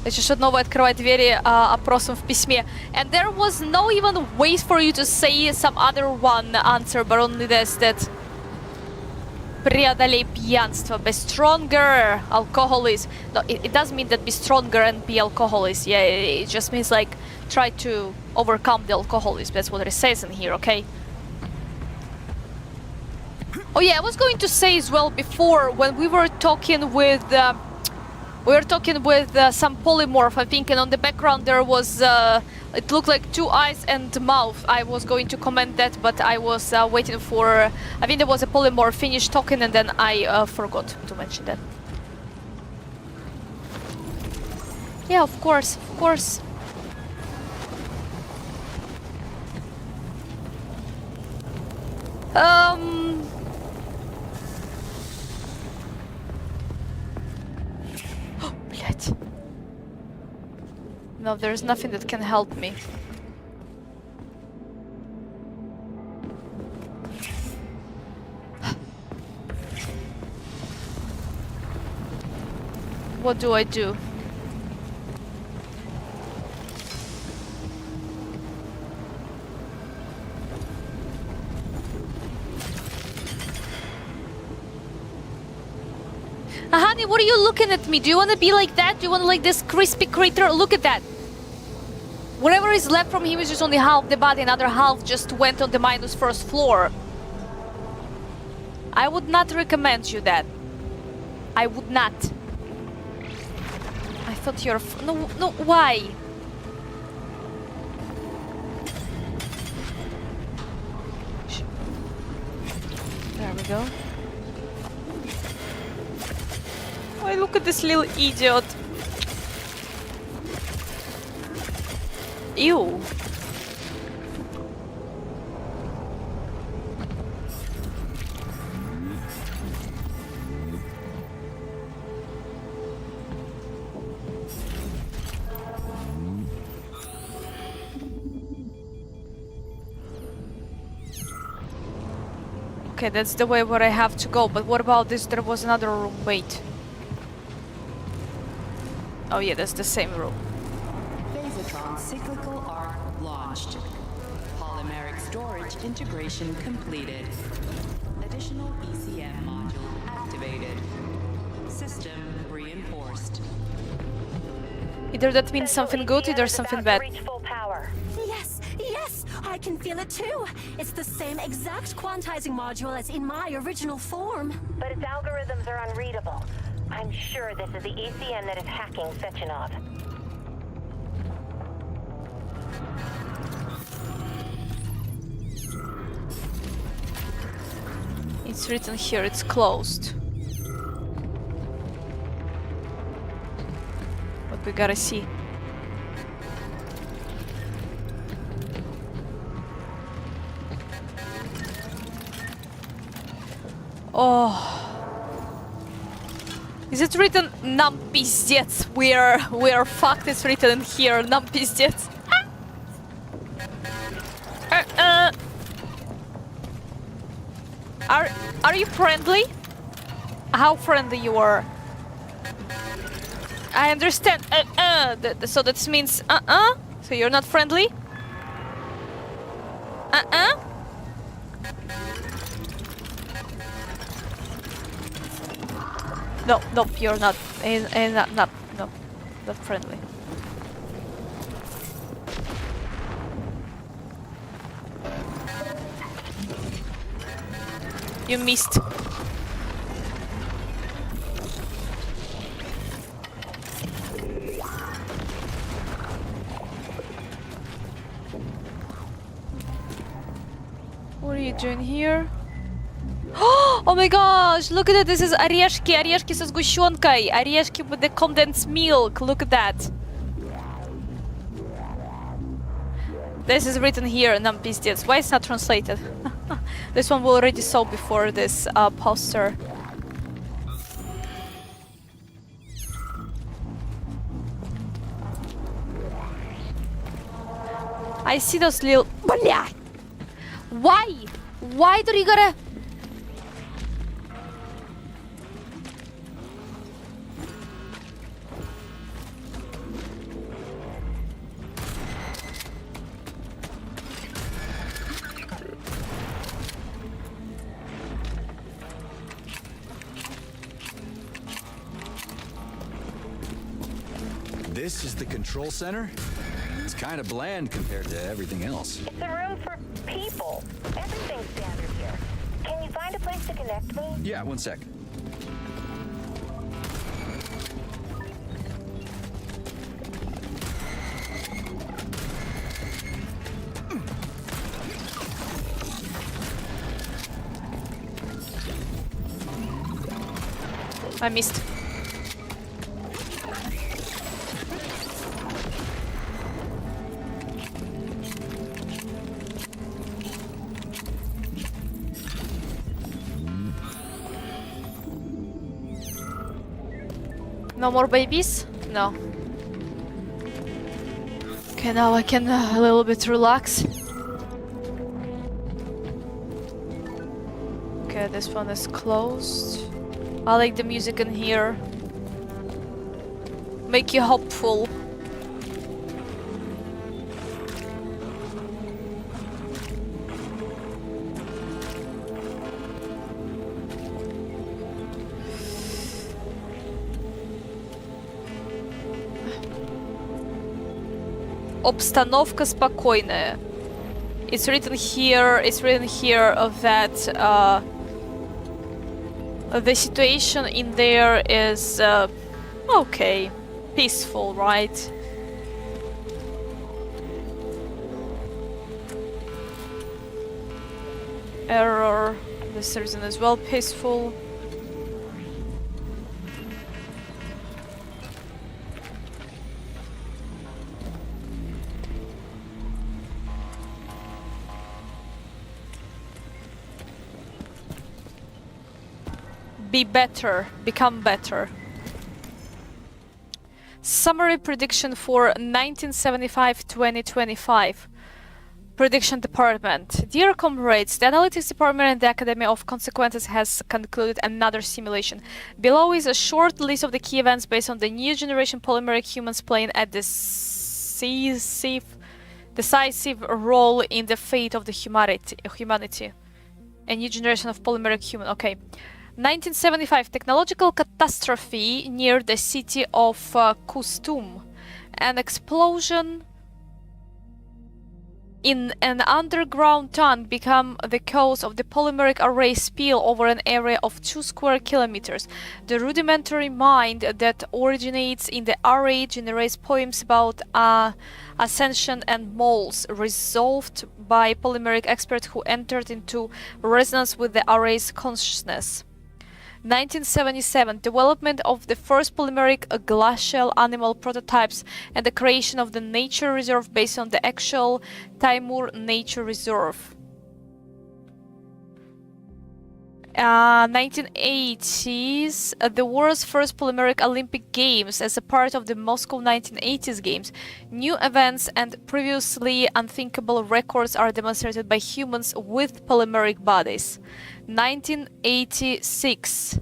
[SPEAKER 1] Значит, что новое открывать двери опросом в письме. And there was no even way for you to say some other one answer, but only this, that преодолей пьянство, be stronger, alcoholism. No, it doesn't mean that be stronger and be alcoholism. Yeah, it just means like try to overcome the alcoholism. That's what it says in here, okay? Oh yeah, I was going to say as well before when we were talking with some polymorph, I think, and on the background there was it looked like 2 eyes and mouth. I was going to comment that, but I was waiting for, I think there was a polymorph finished talking and then I forgot to mention that. Yeah, of course, of course. No, there's nothing that can help me. What do I do? Honey, what are you looking at me? Do you want to be like that? Do you want to like this crispy critter? Look at that. Whatever is left from him is just only half the body, another half just went on the minus first floor. I would not recommend you that. I would not. I thought you're no, no, why? There we go. Oh, look at this little idiot. Ew. Okay, that's the way where I have to go, but what about this? There was another room. Wait. Oh yeah, that's the same room.
[SPEAKER 10] Phasotron cyclical arc launched. Polymeric storage integration completed. Additional ECM module activated. System reinforced.
[SPEAKER 1] Either that means something good, either something bad.
[SPEAKER 9] Reach full power.
[SPEAKER 2] Yes, yes, I can feel it too. It's the same exact quantizing module as in my original form.
[SPEAKER 9] But its algorithms are unreadable. I'm sure this is the ECM that is hacking Sechenov.
[SPEAKER 1] It's written here, it's closed. But we gotta see. Oh. Is it written нам пиздец? We're fucked. It's written in here. Нам пиздец. Are you friendly? How friendly you are? I understand. So that means So you're not friendly? No, nope, you're not. Not friendly. You missed. What are you doing here? Oh my gosh, look at it, this is орешки, орешки со сгущенкой, орешки with the condensed milk, look at that. This is written here, нам пиздец. Why it's not translated? This one we already saw before this poster. I see those little... Бля! Why? Why do you gotta...
[SPEAKER 4] This is the control center? It's kind of bland compared to everything else.
[SPEAKER 9] It's a room for people. Everything's standard here. Can you find a place to connect me?
[SPEAKER 4] Yeah, one sec.
[SPEAKER 1] I missed. No more babies? No. Okay, now I can a little bit relax. Okay, this one is closed. I like the music in here. Make you hopeful. Обстановка спокойная. It's written here that the situation in there is okay, peaceful, right? Error. This reason as well peaceful. Be better, become better. Summary prediction for 1975-2025. Prediction Department. Dear comrades, the Analytics Department and the Academy of Consequences has concluded another simulation. Below is a short list of the key events based on the new generation polymeric humans playing a decisive role in the fate of the humanity. A new generation of polymeric human. Okay. 1975, technological catastrophe near the city of Kustum. An explosion in an underground tank became the cause of the polymeric array spill over an area of 2 square kilometers. The rudimentary mind that originates in the array generates poems about ascension and moles, resolved by polymeric experts who entered into resonance with the array's consciousness. 1977, development of the first polymeric glacial animal prototypes and the creation of the nature reserve based on the actual Timur Nature Reserve. 1980s, the world's first polymeric Olympic Games as a part of the Moscow 1980s Games. New events and previously unthinkable records are demonstrated by humans with polymeric bodies. 1986.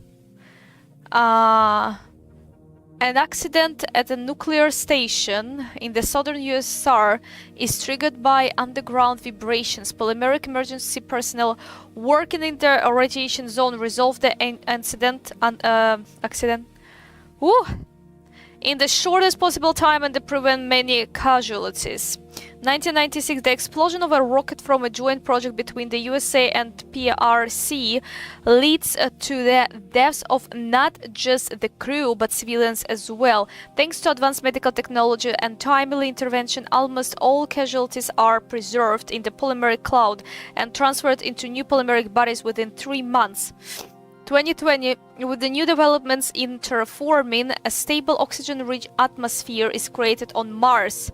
[SPEAKER 1] An accident at a nuclear station in the southern USSR is triggered by underground vibrations. Polymeric emergency personnel working in the radiation zone resolved the accident in the shortest possible time and to prevent many casualties. 1996, the explosion of a rocket from a joint project between the USA and PRC leads to the deaths of not just the crew but civilians as well. Thanks to advanced medical technology and timely intervention, almost all casualties are preserved in the polymeric cloud and transferred into new polymeric bodies within 3 months. 2020, with the new developments in terraforming, a stable oxygen-rich atmosphere is created on Mars.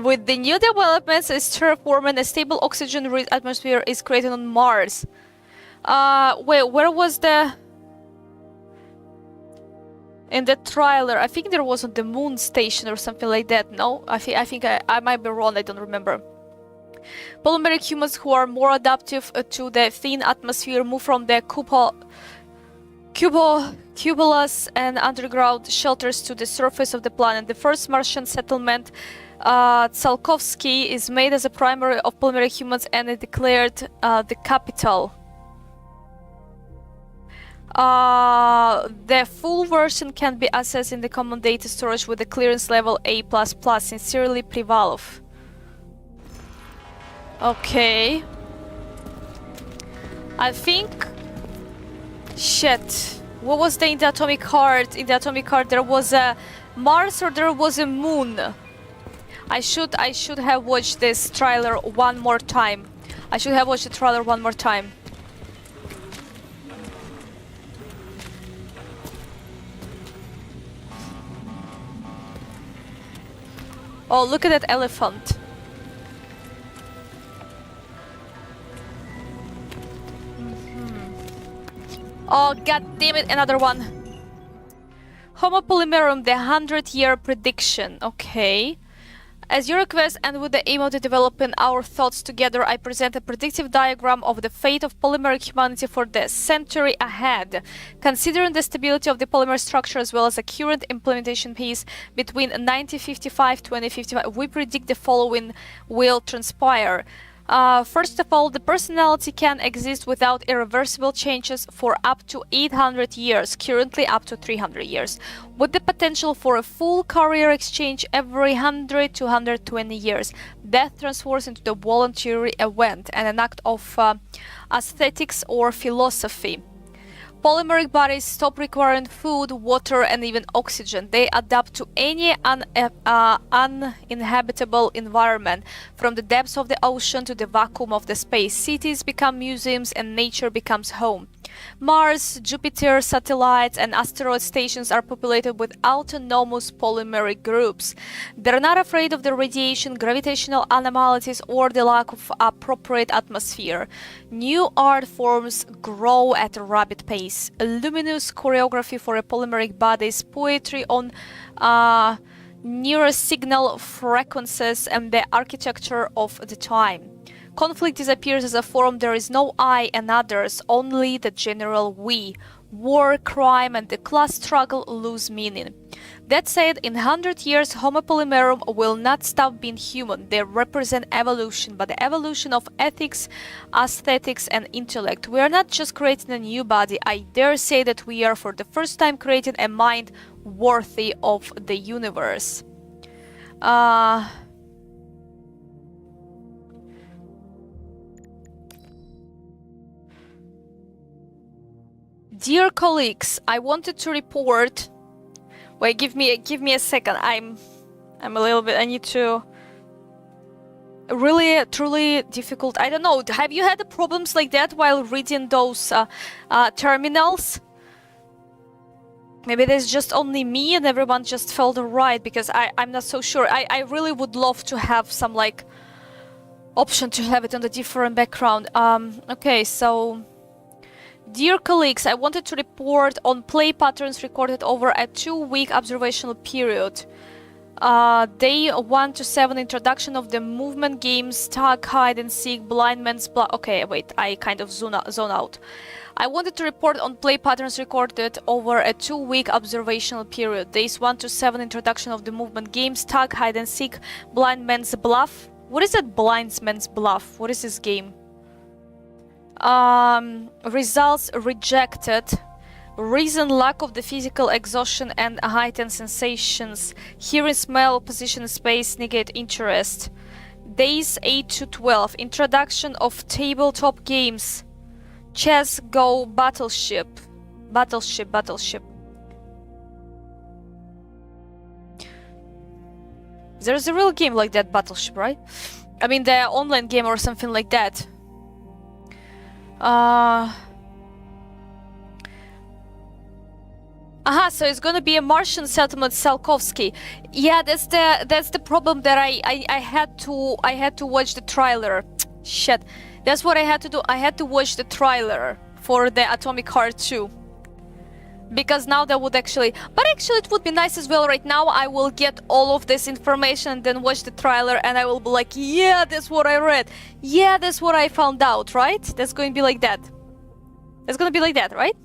[SPEAKER 1] With the new developments in terraforming, a stable oxygen-rich atmosphere is created on Mars. Wait, where was the... In the trailer, I think there was on the moon station or something like that. No, I think I might be wrong, I don't remember. Polymeric humans who are more adaptive to the thin atmosphere move from the cupolas and underground shelters to the surface of the planet. The first Martian settlement, Tsiolkovsky, is made as a primary of polymeric humans and it declared the capital. The full version can be accessed in the common data storage with the clearance level A++. Sincerely, Privalov. Okay. I think... Shit. What was in the atomic heart? In the atomic heart there was a Mars or there was a moon? I should have watched this trailer one more time. I should have watched the trailer one more time. Oh, look at that elephant. Oh, god damn it, another one. Homo polymerum, the 100-year prediction. Okay. As your request, and with the aim of developing our thoughts together, I present a predictive diagram of the fate of polymeric humanity for the century ahead. Considering the stability of the polymer structure as well as the current implementation pace between 1955 to 2055, we predict the following will transpire. First of all, the personality can exist without irreversible changes for up to 800 years, currently up to 300 years, with the potential for a full career exchange every 100 to 120 years. Death transforms into the voluntary event and an act of aesthetics or philosophy. Polymeric bodies stop requiring food, water, and even oxygen. They adapt to any uninhabitable environment, from the depths of the ocean to the vacuum of the space. Cities become museums and nature becomes home. Mars, Jupiter, satellites, and asteroid stations are populated with autonomous polymeric groups. They're not afraid of the radiation, gravitational anomalies, or the lack of appropriate atmosphere. New art forms grow at a rapid pace. A luminous choreography for a polymeric bodies, poetry on neurosignal frequencies, and the architecture of the time. Conflict disappears as a form. There is no I and others, only the general we. War, crime, and the class struggle lose meaning. That said, in 100 years, Homo polymerum will not stop being human. They represent evolution, but the evolution of ethics, aesthetics, and intellect. We are not just creating a new body. I dare say that we are for the first time creating a mind worthy of the universe. Dear colleagues, I wanted to report. Wait, give me a second. I'm a little bit. I need to. Really, truly difficult. I don't know. Have you had problems like that while reading those terminals? Maybe there's just only me and everyone just felt alright, because I'm not so sure. I really would love to have some like option to have it on a different background. Okay, so. Dear colleagues, I wanted to report on play patterns recorded over a 2-week observational period. Day 1 to 7, introduction of the movement games, tag, hide and seek, blind man's block. Okay, wait, I kind of zone out. I wanted to report on play patterns recorded over a 2-week observational period. Days 1 to 7, introduction of the movement games, tag, hide and seek, blind man's bluff. What is that blind man's bluff? What is this game? Results rejected. Reason, lack of the physical exhaustion and heightened sensations. Hearing, smell, position, space, negate interest. Days 8 to 12. Introduction of tabletop games. Chess, Go, Battleship. There's a real game like that, Battleship, right? I mean, the online game or something like that. So it's gonna be a Martian settlement, Salkovsky. Yeah, that's the problem that I had to watch the trailer. Shit, that's what I had to do. I had to watch the trailer for the Atomic Heart 2. Because now that would actually... But actually it would be nice as well. Right now I will get all of this information and then watch the trailer and I will be like, yeah, that's what I read. Yeah, that's what I found out, right? That's going to be like that. It's going to be like that, right?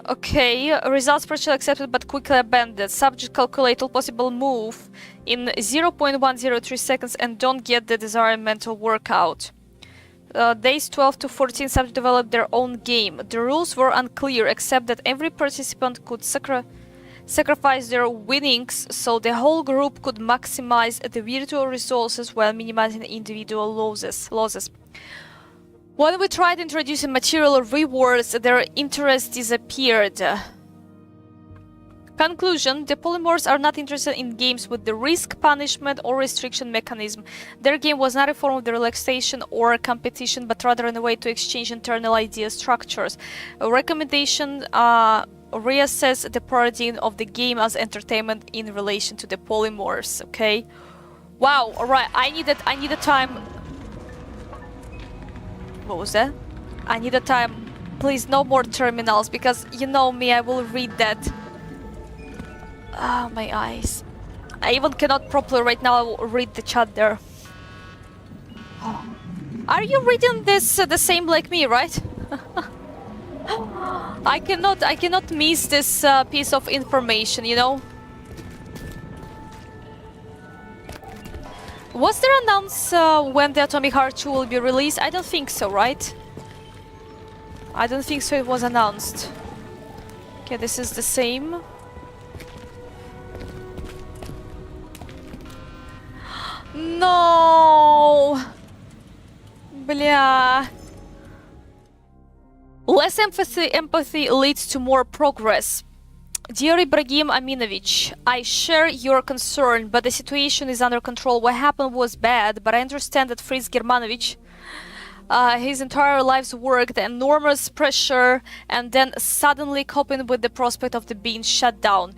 [SPEAKER 1] Okay, results partially accepted but quickly abandoned. Subject calculate all possible move in 0.103 seconds and don't get the desired mental workout. Days 12 to 14, subjects developed their own game. The rules were unclear, except that every participant could sacrifice their winnings so the whole group could maximize the virtual resources while minimizing individual losses. When we tried introducing material rewards, their interest disappeared. Conclusion: the polymorphs are not interested in games with the risk, punishment, or restriction mechanism. Their game was not a form of the relaxation or competition, but rather in a way to exchange internal idea structures. A recommendation: reassess the paradigm of the game as entertainment in relation to the polymorphs. Okay. Wow. All right. I need a time. What was that? I need a time Please, no more terminals, because you know me, I will read that. Ah, my eyes. I even cannot properly right now read the chat there. Oh. Are you reading this the same like me, right? I cannot miss this piece of information, you know? Was there announced when the Atomic Heart 2 will be released? I don't think so, right? I don't think so, it was announced. Okay, this is the same. No! Bля. Less empathy leads to more progress. Dear Ibrahim Aminovich, I share your concern, but the situation is under control. What happened was bad, but I understand that Fritz Germanovich, his entire life's work, the enormous pressure, and then suddenly coping with the prospect of the being shut down.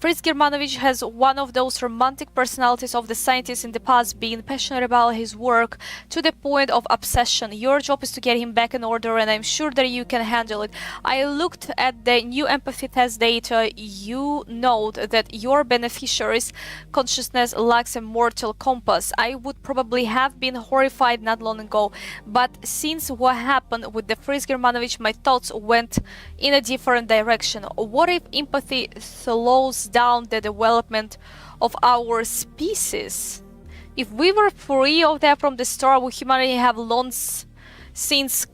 [SPEAKER 1] Fritz Germanovich has one of those romantic personalities of the scientists in the past, being passionate about his work to the point of obsession. Your job is to get him back in order, and I'm sure that you can handle it. I looked at the new empathy test data. You note that your beneficiary's consciousness lacks a mortal compass. I would probably have been horrified not long ago, but since what happened with the Fritz Germanovich, my thoughts went in a different direction. What if empathy slows down the development of our species? If we were free of that from the start, would humanity have long since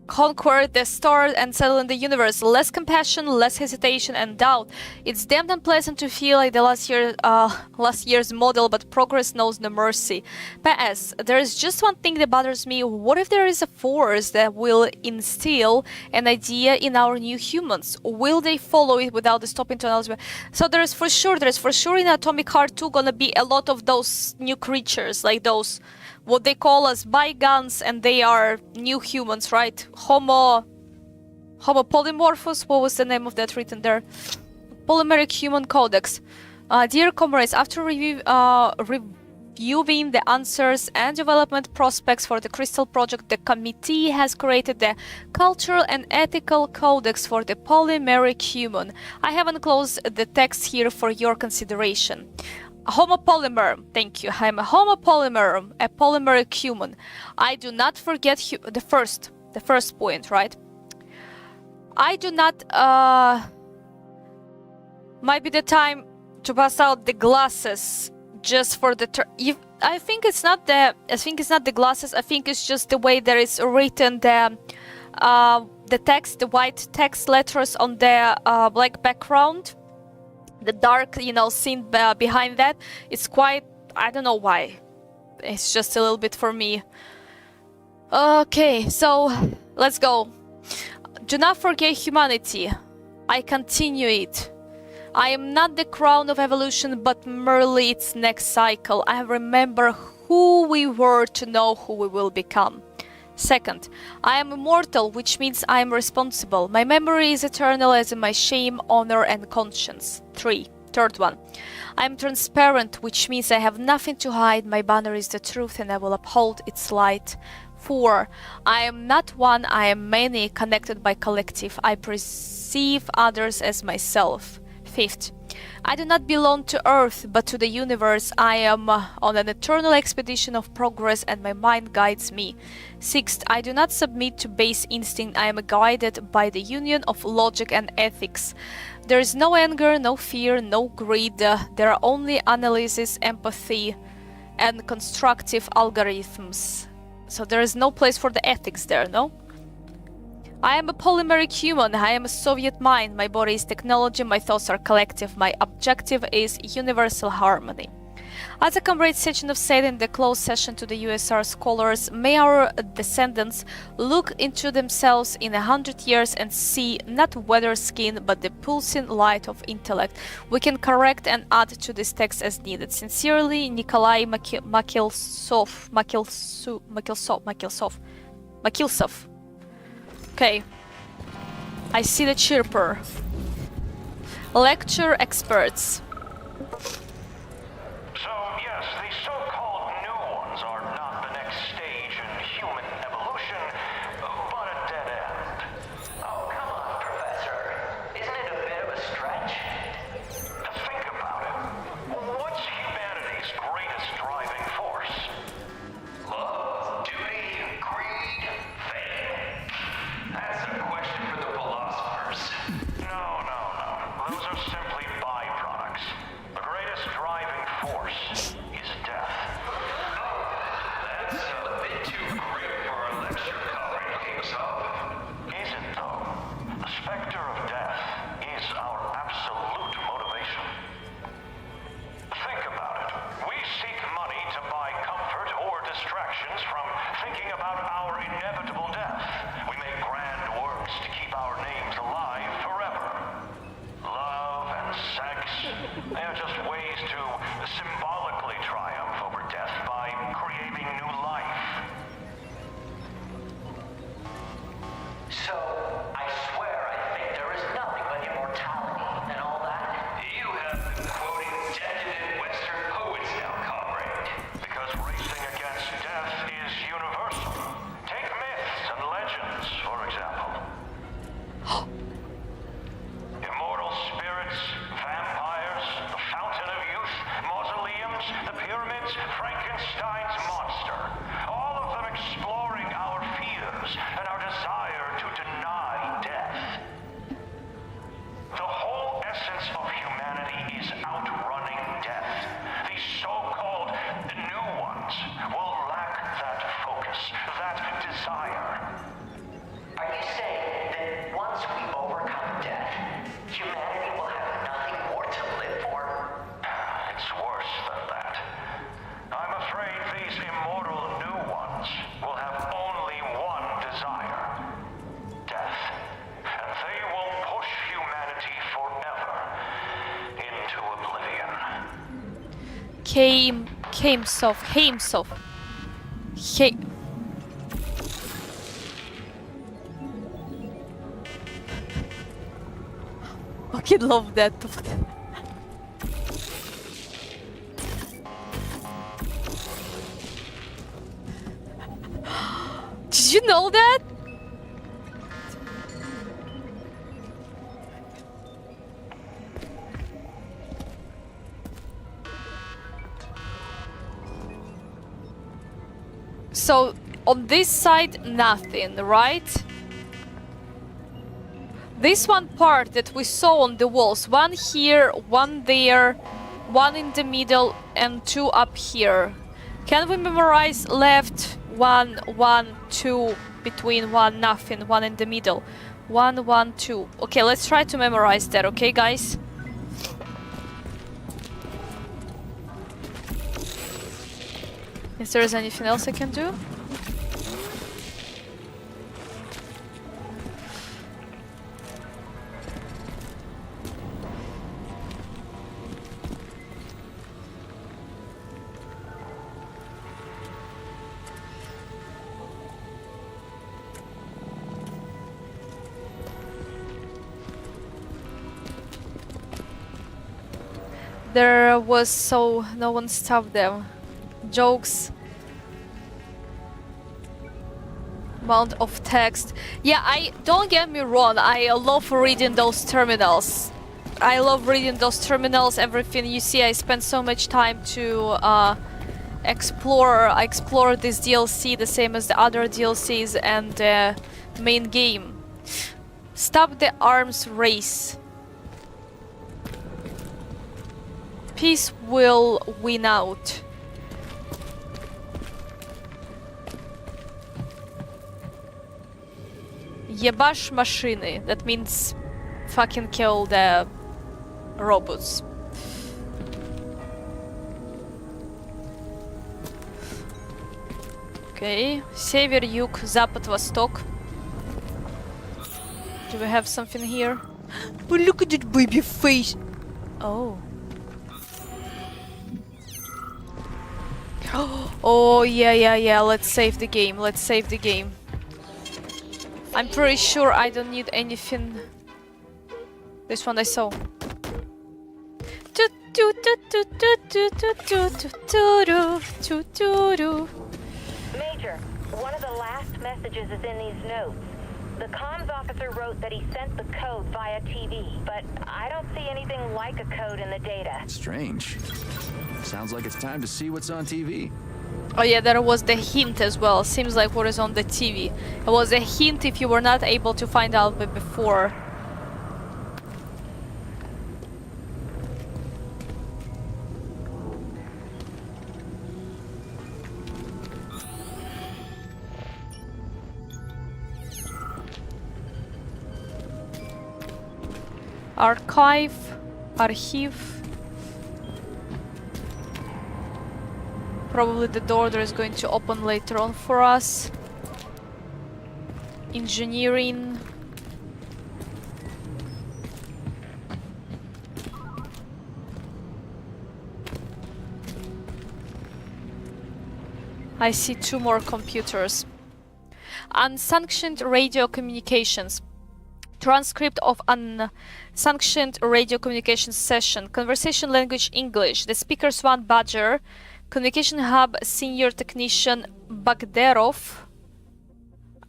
[SPEAKER 1] conquered the stars and settled in the universe? Less compassion, less hesitation and doubt. It's damned unpleasant to feel like the last year's model, but progress knows no mercy. P.S. There is just one thing that bothers me. What if there is a force that will instill an idea in our new humans? Will they follow it without stopping to analyze? So there's for sure in Atomic Heart 2 gonna be a lot of those new creatures, like those what they call as bygones, and they are new humans, right? Homo polymorphous. What was the name of that written there? Polymeric human codex. Dear comrades, after reviewing the answers and development prospects for the Crystal Project, the committee has created the cultural and ethical codex for the polymeric human. I have enclosed the text here for your consideration. Homopolymer, thank you. I'm a homopolymer, a polymeric human. I do not forget the first point, right? I do not. Might be the time to pass out the glasses just for the. I think it's not the. I think it's not the glasses. I think it's just the way there is written the text, the white text letters on the black background. The dark, scene behind that, it's quite, I don't know why. It's just a little bit for me. Okay, so let's go. Do not forget humanity. I continue it. I am not the crown of evolution, but merely its next cycle. I remember who we were to know who we will become. Second, I am immortal, which means I am responsible. My memory is eternal, as in my shame, honor, and conscience. Third one, I am transparent, which means I have nothing to hide. My banner is the truth, and I will uphold its light. 4, I am not one, I am many, connected by collective. I perceive others as myself. 5th, I do not belong to Earth, but to the universe. I am on an eternal expedition of progress, and my mind guides me. 6th, I do not submit to base instinct. I am guided by the union of logic and ethics. There is no anger, no fear, no greed. There are only analysis, empathy, and constructive algorithms. So there is no place for the ethics there, no? I am a polymeric human. I am a Soviet mind. My body is technology. My thoughts are collective. My objective is universal harmony. As a comrade Sechenov said in the closed session to the USR scholars, may our descendants look into themselves in 100 years and see not weather skin, but the pulsing light of intellect. We can correct and add to this text as needed. Sincerely, Nikolai Makilsov. Okay. I see the chirper. Lecture experts.
[SPEAKER 7] So, yes, the so-called new ones are not the next stage in human evolution, but a
[SPEAKER 1] Heimsof. Fucking love that. Did you know that? So, on this side, nothing, right? This one part that we saw on the walls, one here, one there, one in the middle, and two up here. Can we memorize left, 1, 1, 2, between 1, nothing, 1 in the middle, 1, 1, 2. Okay, let's try to memorize that, okay, guys? Is there anything else I can do? There was so no one stopped them. Jokes. Amount of text. Yeah, don't get me wrong, I love reading those terminals. I love reading those terminals, everything you see. I spend so much time to explore this DLC the same as the other DLCs and the main game. Stop the arms race. Peace will win out. Ебаш машины. That means fucking kill the robots. Okay. Север, юг, запад, восток. Do we have something here? Oh, look at that baby face. Oh. Oh, yeah. Let's save the game. I'm pretty sure I don't need anything. This one I saw.
[SPEAKER 9] Major, one of the last messages is in these notes. The comms officer wrote that he sent the code via TV, but I don't see anything like a code in the data.
[SPEAKER 4] Strange. Sounds like it's time to see what's on TV.
[SPEAKER 1] Oh yeah, there was the hint as well. Seems like what is on the TV. It was a hint if you were not able to find out before. Archive. Probably the door there is going to open later on for us. Engineering. I see 2 more computers. Unsanctioned radio communications. Transcript of unsanctioned radio communications session. Conversation language English. The speakers 1 Badger. Communication Hub Senior Technician Bagderov.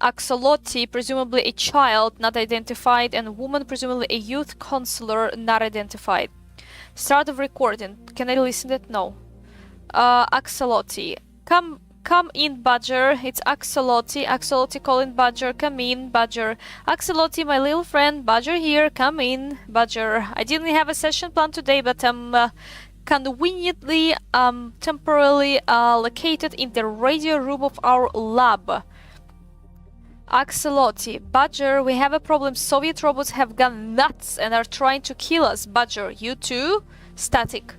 [SPEAKER 1] Axolotl, presumably a child, not identified, and woman, presumably a youth counselor, not identified. Start of recording. Can I listen to it? No. Axolotl. Come in, Badger. It's Axolotl. Axolotl calling Badger. Come in, Badger. Axolotl, my little friend. Badger here. Come in, Badger. I didn't have a session planned today, but I'm conveniently temporarily located in the radio room of our lab. Axolotl. Badger, we have a problem. Soviet robots have gone nuts and are trying to kill us. Badger, you too? Static.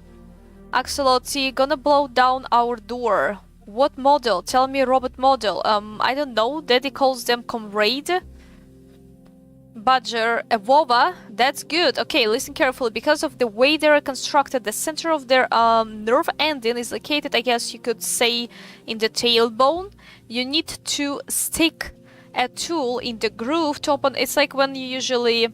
[SPEAKER 1] Axolotl, gonna blow down our door. What model? Tell me robot model. I don't know. Daddy calls them Comrade. Badger, a Vova, that's good. Okay, listen carefully. Because of the way they're constructed, the center of their nerve ending is located, I guess you could say, in the tailbone. You need to stick a tool in the groove to open. It's like when you usually...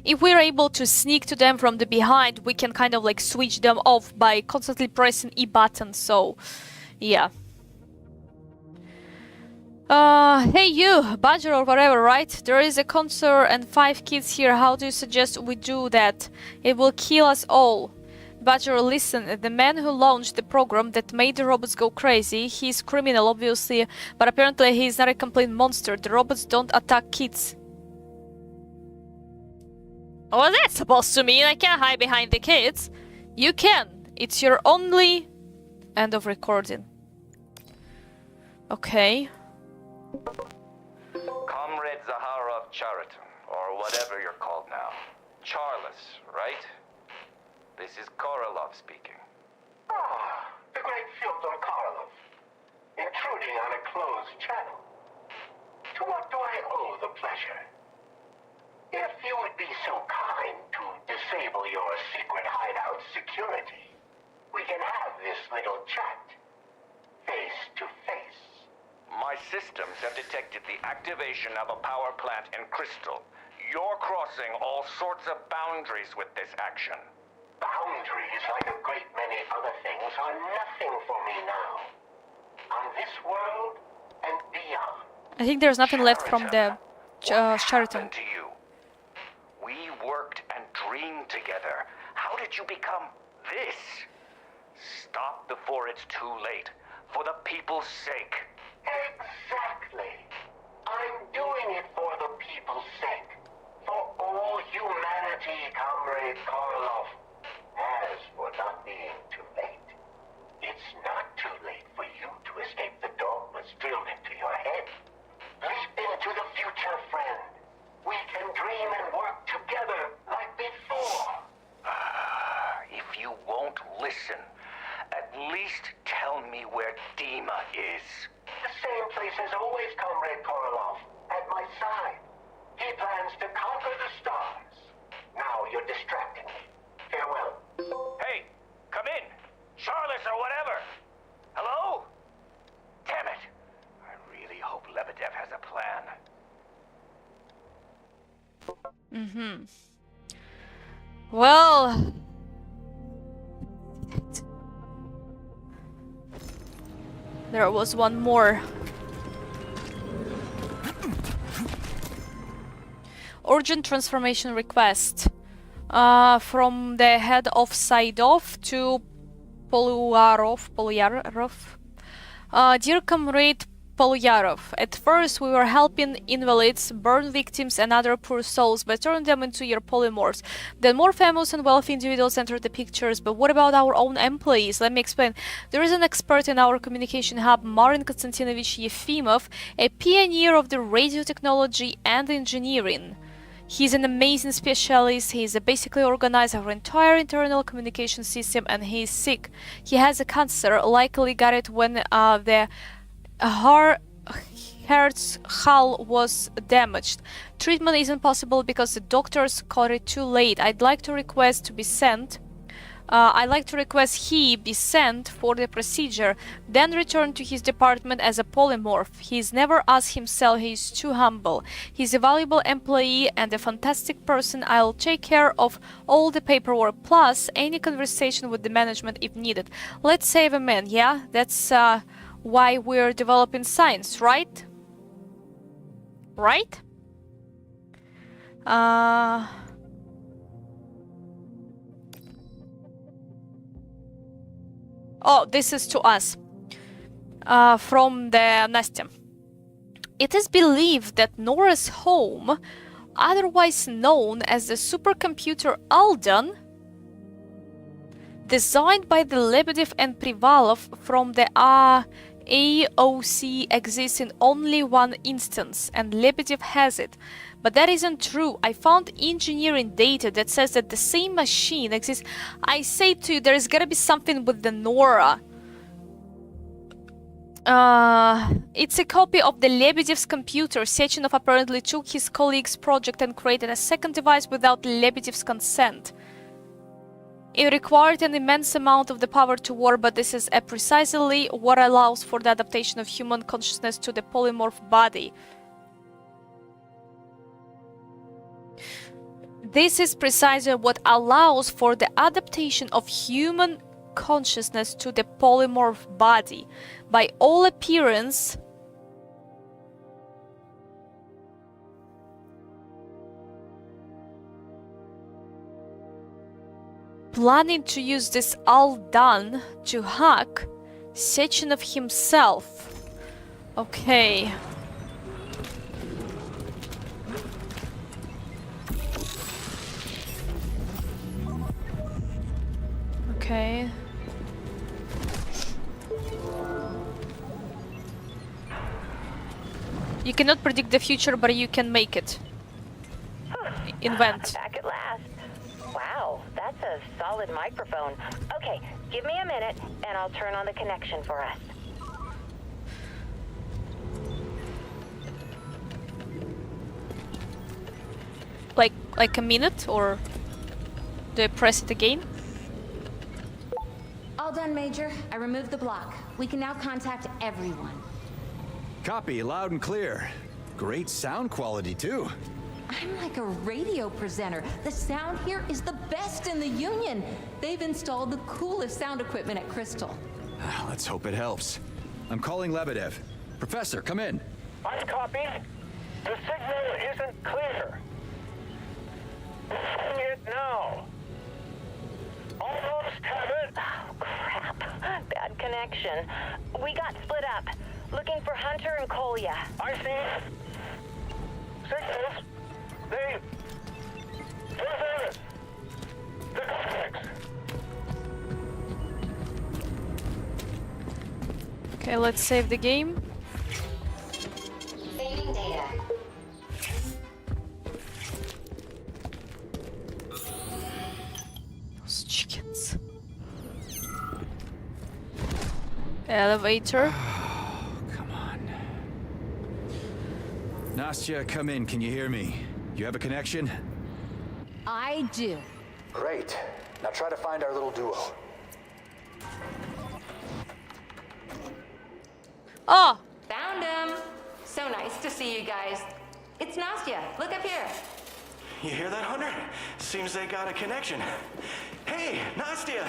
[SPEAKER 1] if we're able to sneak to them from the behind, we can kind of like switch them off by constantly pressing E button, so... yeah. Hey you, Badger or whatever, right? There is a concert and 5 kids here. How do you suggest we do that? It will kill us all. Badger, listen, the man who launched the program that made the robots go crazy, he's criminal obviously, but apparently he's not a complete monster. The robots don't attack kids. What was that supposed to mean? I can't hide behind the kids. You can. It's your only... End of recording. Okay.
[SPEAKER 7] Comrade Zaharov Chariton, or whatever you're called now. Charles, right? This is Korolov speaking.
[SPEAKER 8] Ah, the great Fyodor Korolov. Intruding on a closed channel. To what do I owe the pleasure? If you would be so kind to disable your secret hideout security, we can have this little chat. Face to face.
[SPEAKER 7] My systems have detected the activation of a power plant in Crystal. You're crossing all sorts of boundaries with this action.
[SPEAKER 8] Boundaries, like a great many other things, are nothing for me now. On this world and beyond.
[SPEAKER 1] I think there's nothing left from the
[SPEAKER 7] What
[SPEAKER 1] Sheraton.
[SPEAKER 7] happened to you? We worked and dreamed together. How did you become this? Stop before it's too late. For the people's sake.
[SPEAKER 8] Exactly. I'm doing it for the people's sake. For all humanity, Comrade Korolov. As for not being too late, it's not too late for you to escape the dogmas drilled into your head. Leap into the future, friend. We can dream and work together like before.
[SPEAKER 7] If you won't listen, at least tell me where Dima is.
[SPEAKER 8] The same place as always, Comrade Korolov. At my side. He plans to conquer the stars. Now you're distracting me. Farewell.
[SPEAKER 7] Hey, come in. Charles or whatever. Hello? Damn it. I really hope Lebedev has a plan.
[SPEAKER 1] Well... There was one more. Urgent transformation request. From the head of Saidov to Polyarov. Dear Comrade Polyarov, at first we were helping invalids, burn victims and other poor souls by turning them into your polymorphs. Then more famous and wealthy individuals entered the pictures, but what about our own employees? Let me explain. There is an expert in our communication hub, Marin Konstantinovich Yefimov, a pioneer of the radio technology and engineering. He's an amazing specialist. He's basically organized our entire internal communication system and he's sick. He has a cancer, likely got it when the Hertz hull was damaged. Treatment isn't possible because the doctors caught it too late. I'd like to request he be sent for the procedure, then return to his department as a polymorph. He's never asked himself, he's too humble. He's a valuable employee and a fantastic person. I'll take care of all the paperwork, plus any conversation with the management if needed. Let's save a man, yeah? That's why we're developing science, right? Right? Oh, this is to us. From the Nastya. It is believed that Nora's home, otherwise known as the supercomputer Aldan, designed by the Lebedev and Privalov from the AOC, exists in only one instance, and Lebedev has it. But that isn't true. I found engineering data that says that the same machine exists. I say to you, there's gotta be something with the Nora. It's a copy of the Lebedev's computer. Sechenov apparently took his colleague's project and created a second device without Lebedev's consent. It required an immense amount of the power to work, but this is precisely what allows for the adaptation of human consciousness to the polymorph body. This is precisely what allows for the adaptation of human consciousness to the polymorph body. By all appearance, planning to use this all done to hack Sechenov himself. Okay. Okay. You cannot predict the future, but you can make it. Invent.
[SPEAKER 9] Back at last. Wow, that's a solid microphone. Okay, give me a minute and I'll turn on the connection for us.
[SPEAKER 1] Like a minute, or do I press it again?
[SPEAKER 6] All done, Major. I removed the block. We can now contact everyone.
[SPEAKER 4] Copy, loud and clear. Great sound quality, too.
[SPEAKER 6] I'm like a radio presenter. The sound here is the best in the Union. They've installed the coolest sound equipment at Crystal.
[SPEAKER 4] Let's hope it helps. I'm calling Lebedev. Professor, come in.
[SPEAKER 8] I'm copying. The signal isn't clear. Sing it now. Almost have it.
[SPEAKER 9] Oh, crap. Bad connection. We got split up. Looking for Hunter and Kolya.
[SPEAKER 8] I see. Signals. They... There. The codeex.
[SPEAKER 1] Okay, let's save the game.
[SPEAKER 6] Saving data.
[SPEAKER 1] Those chickens. Elevator.
[SPEAKER 4] Come on. Nastya, come in. Can you hear me? You have a connection?
[SPEAKER 6] I do.
[SPEAKER 4] Great. Now try to find our little duo.
[SPEAKER 1] Oh!
[SPEAKER 6] Found him. So nice to see you guys. It's Nastya. Look up here.
[SPEAKER 7] You hear that, Hunter? Seems they got a connection. Hey, Nastya!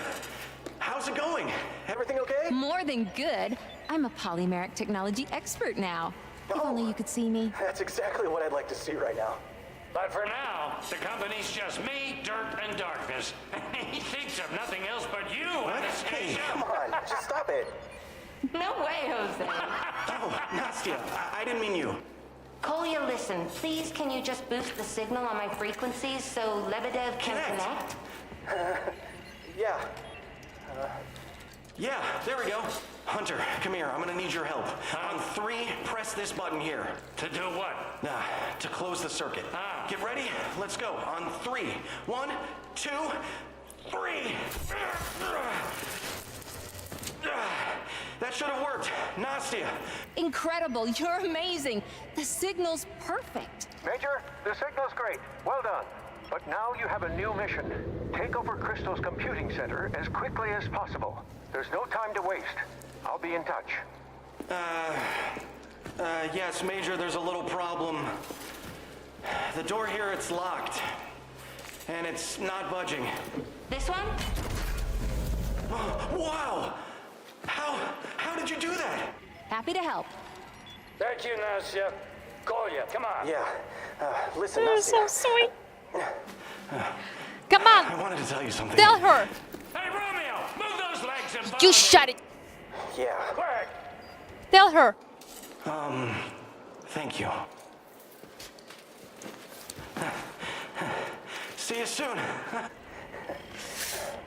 [SPEAKER 7] How's it going? Everything okay?
[SPEAKER 6] More than good. I'm a polymeric technology expert now. If only you could see me.
[SPEAKER 7] That's exactly what I'd like to see right now.
[SPEAKER 11] But for now, the company's just me, dirt, and darkness. He thinks of nothing else but you.
[SPEAKER 7] What? Hey, come on, just stop it.
[SPEAKER 6] No way, Jose.
[SPEAKER 7] Oh, Nastya, I didn't mean you.
[SPEAKER 6] Kolya, listen. Please, can you just boost the signal on my frequencies so Lebedev can connect?
[SPEAKER 7] Yeah. Yeah, there we go. Hunter, come here. I'm gonna need your help. On 3, press this button here.
[SPEAKER 11] To do what?
[SPEAKER 7] To close the circuit. Get ready? Let's go. On 3. 1, 2, 3. That should have worked. Nastya.
[SPEAKER 6] Incredible. You're amazing. The signal's perfect.
[SPEAKER 8] Major, the signal's great. Well done. But now you have a new mission. Take over Crystal's computing center as quickly as possible. There's no time to waste. I'll be in touch.
[SPEAKER 7] Yes, Major, there's a little problem. The door here, it's locked. And it's not budging.
[SPEAKER 6] This one?
[SPEAKER 7] Wow! How did you do that?
[SPEAKER 6] Happy to help.
[SPEAKER 11] Thank you, Nastya. Kolya, come on.
[SPEAKER 7] Yeah. Listen,
[SPEAKER 1] You're
[SPEAKER 7] Nastya.
[SPEAKER 1] so sweet. Come on!
[SPEAKER 7] I wanted to tell you something.
[SPEAKER 1] Tell her!
[SPEAKER 11] Hey, Romeo, move those legs and follow
[SPEAKER 1] You
[SPEAKER 11] me.
[SPEAKER 1] shut it!
[SPEAKER 7] Yeah.
[SPEAKER 11] Quick!
[SPEAKER 1] Tell her!
[SPEAKER 7] Thank you. See you soon.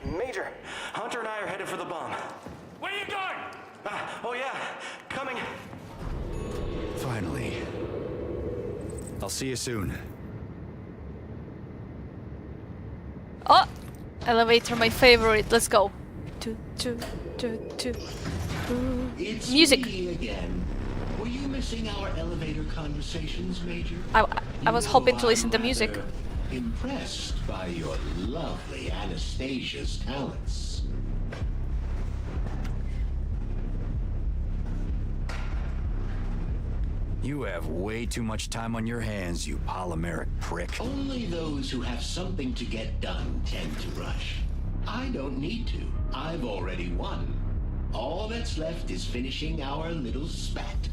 [SPEAKER 7] Major, Hunter and I are headed for the bomb.
[SPEAKER 11] Where you going?
[SPEAKER 7] Oh yeah, coming.
[SPEAKER 4] Finally. I'll see you soon.
[SPEAKER 1] Oh! Elevator, my favorite. Let's go. Two.
[SPEAKER 8] It's
[SPEAKER 1] Music.
[SPEAKER 8] me again. Were you missing our elevator conversations, Major?
[SPEAKER 1] I was hoping to listen to music.
[SPEAKER 8] rather impressed by your lovely Anastasia's talents.
[SPEAKER 4] You have way too much time on your hands, you polymeric prick.
[SPEAKER 8] Only those who have something to get done tend to rush. I don't need to. I've already won. All that's left is finishing our little spat.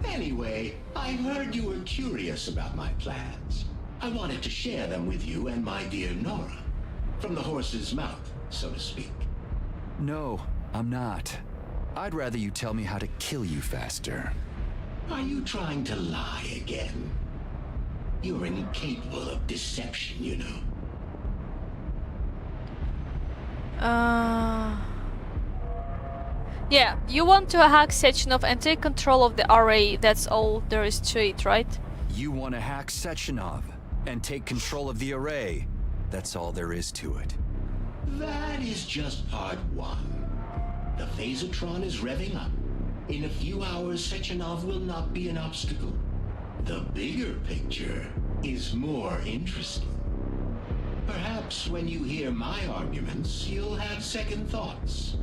[SPEAKER 8] Anyway, I heard you were curious about my plans. I wanted to share them with you and my dear Nora. From the horse's mouth, so to speak.
[SPEAKER 4] No, I'm not. I'd rather you tell me how to kill you faster.
[SPEAKER 8] Are you trying to lie again? You're incapable of deception, you know.
[SPEAKER 1] Yeah, you want to hack Sechenov and take control of the array. That's all there is to it, right?
[SPEAKER 4] You want to hack Sechenov and take control of the array. That's all there is to it.
[SPEAKER 8] That is just part one. The phasotron is revving up. In a few hours, Sechenov will not be an obstacle. The bigger picture is more interesting. Perhaps when you hear my arguments, you'll have second thoughts.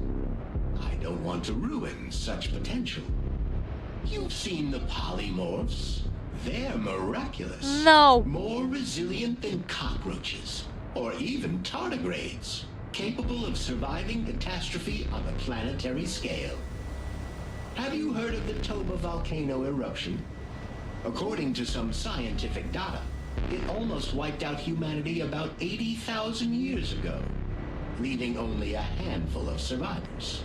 [SPEAKER 8] I don't want to ruin such potential. You've seen the polymorphs. They're miraculous.
[SPEAKER 1] No.
[SPEAKER 8] More resilient than cockroaches, or even tardigrades, capable of surviving catastrophe on a planetary scale. Have you heard of the Toba volcano eruption? According to some scientific data, it almost wiped out humanity about 80,000 years ago, leaving only a handful of survivors.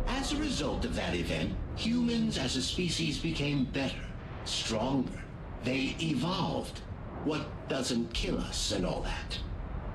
[SPEAKER 8] As a result of that event, humans as a species became better, stronger. They evolved. What doesn't kill us and all that.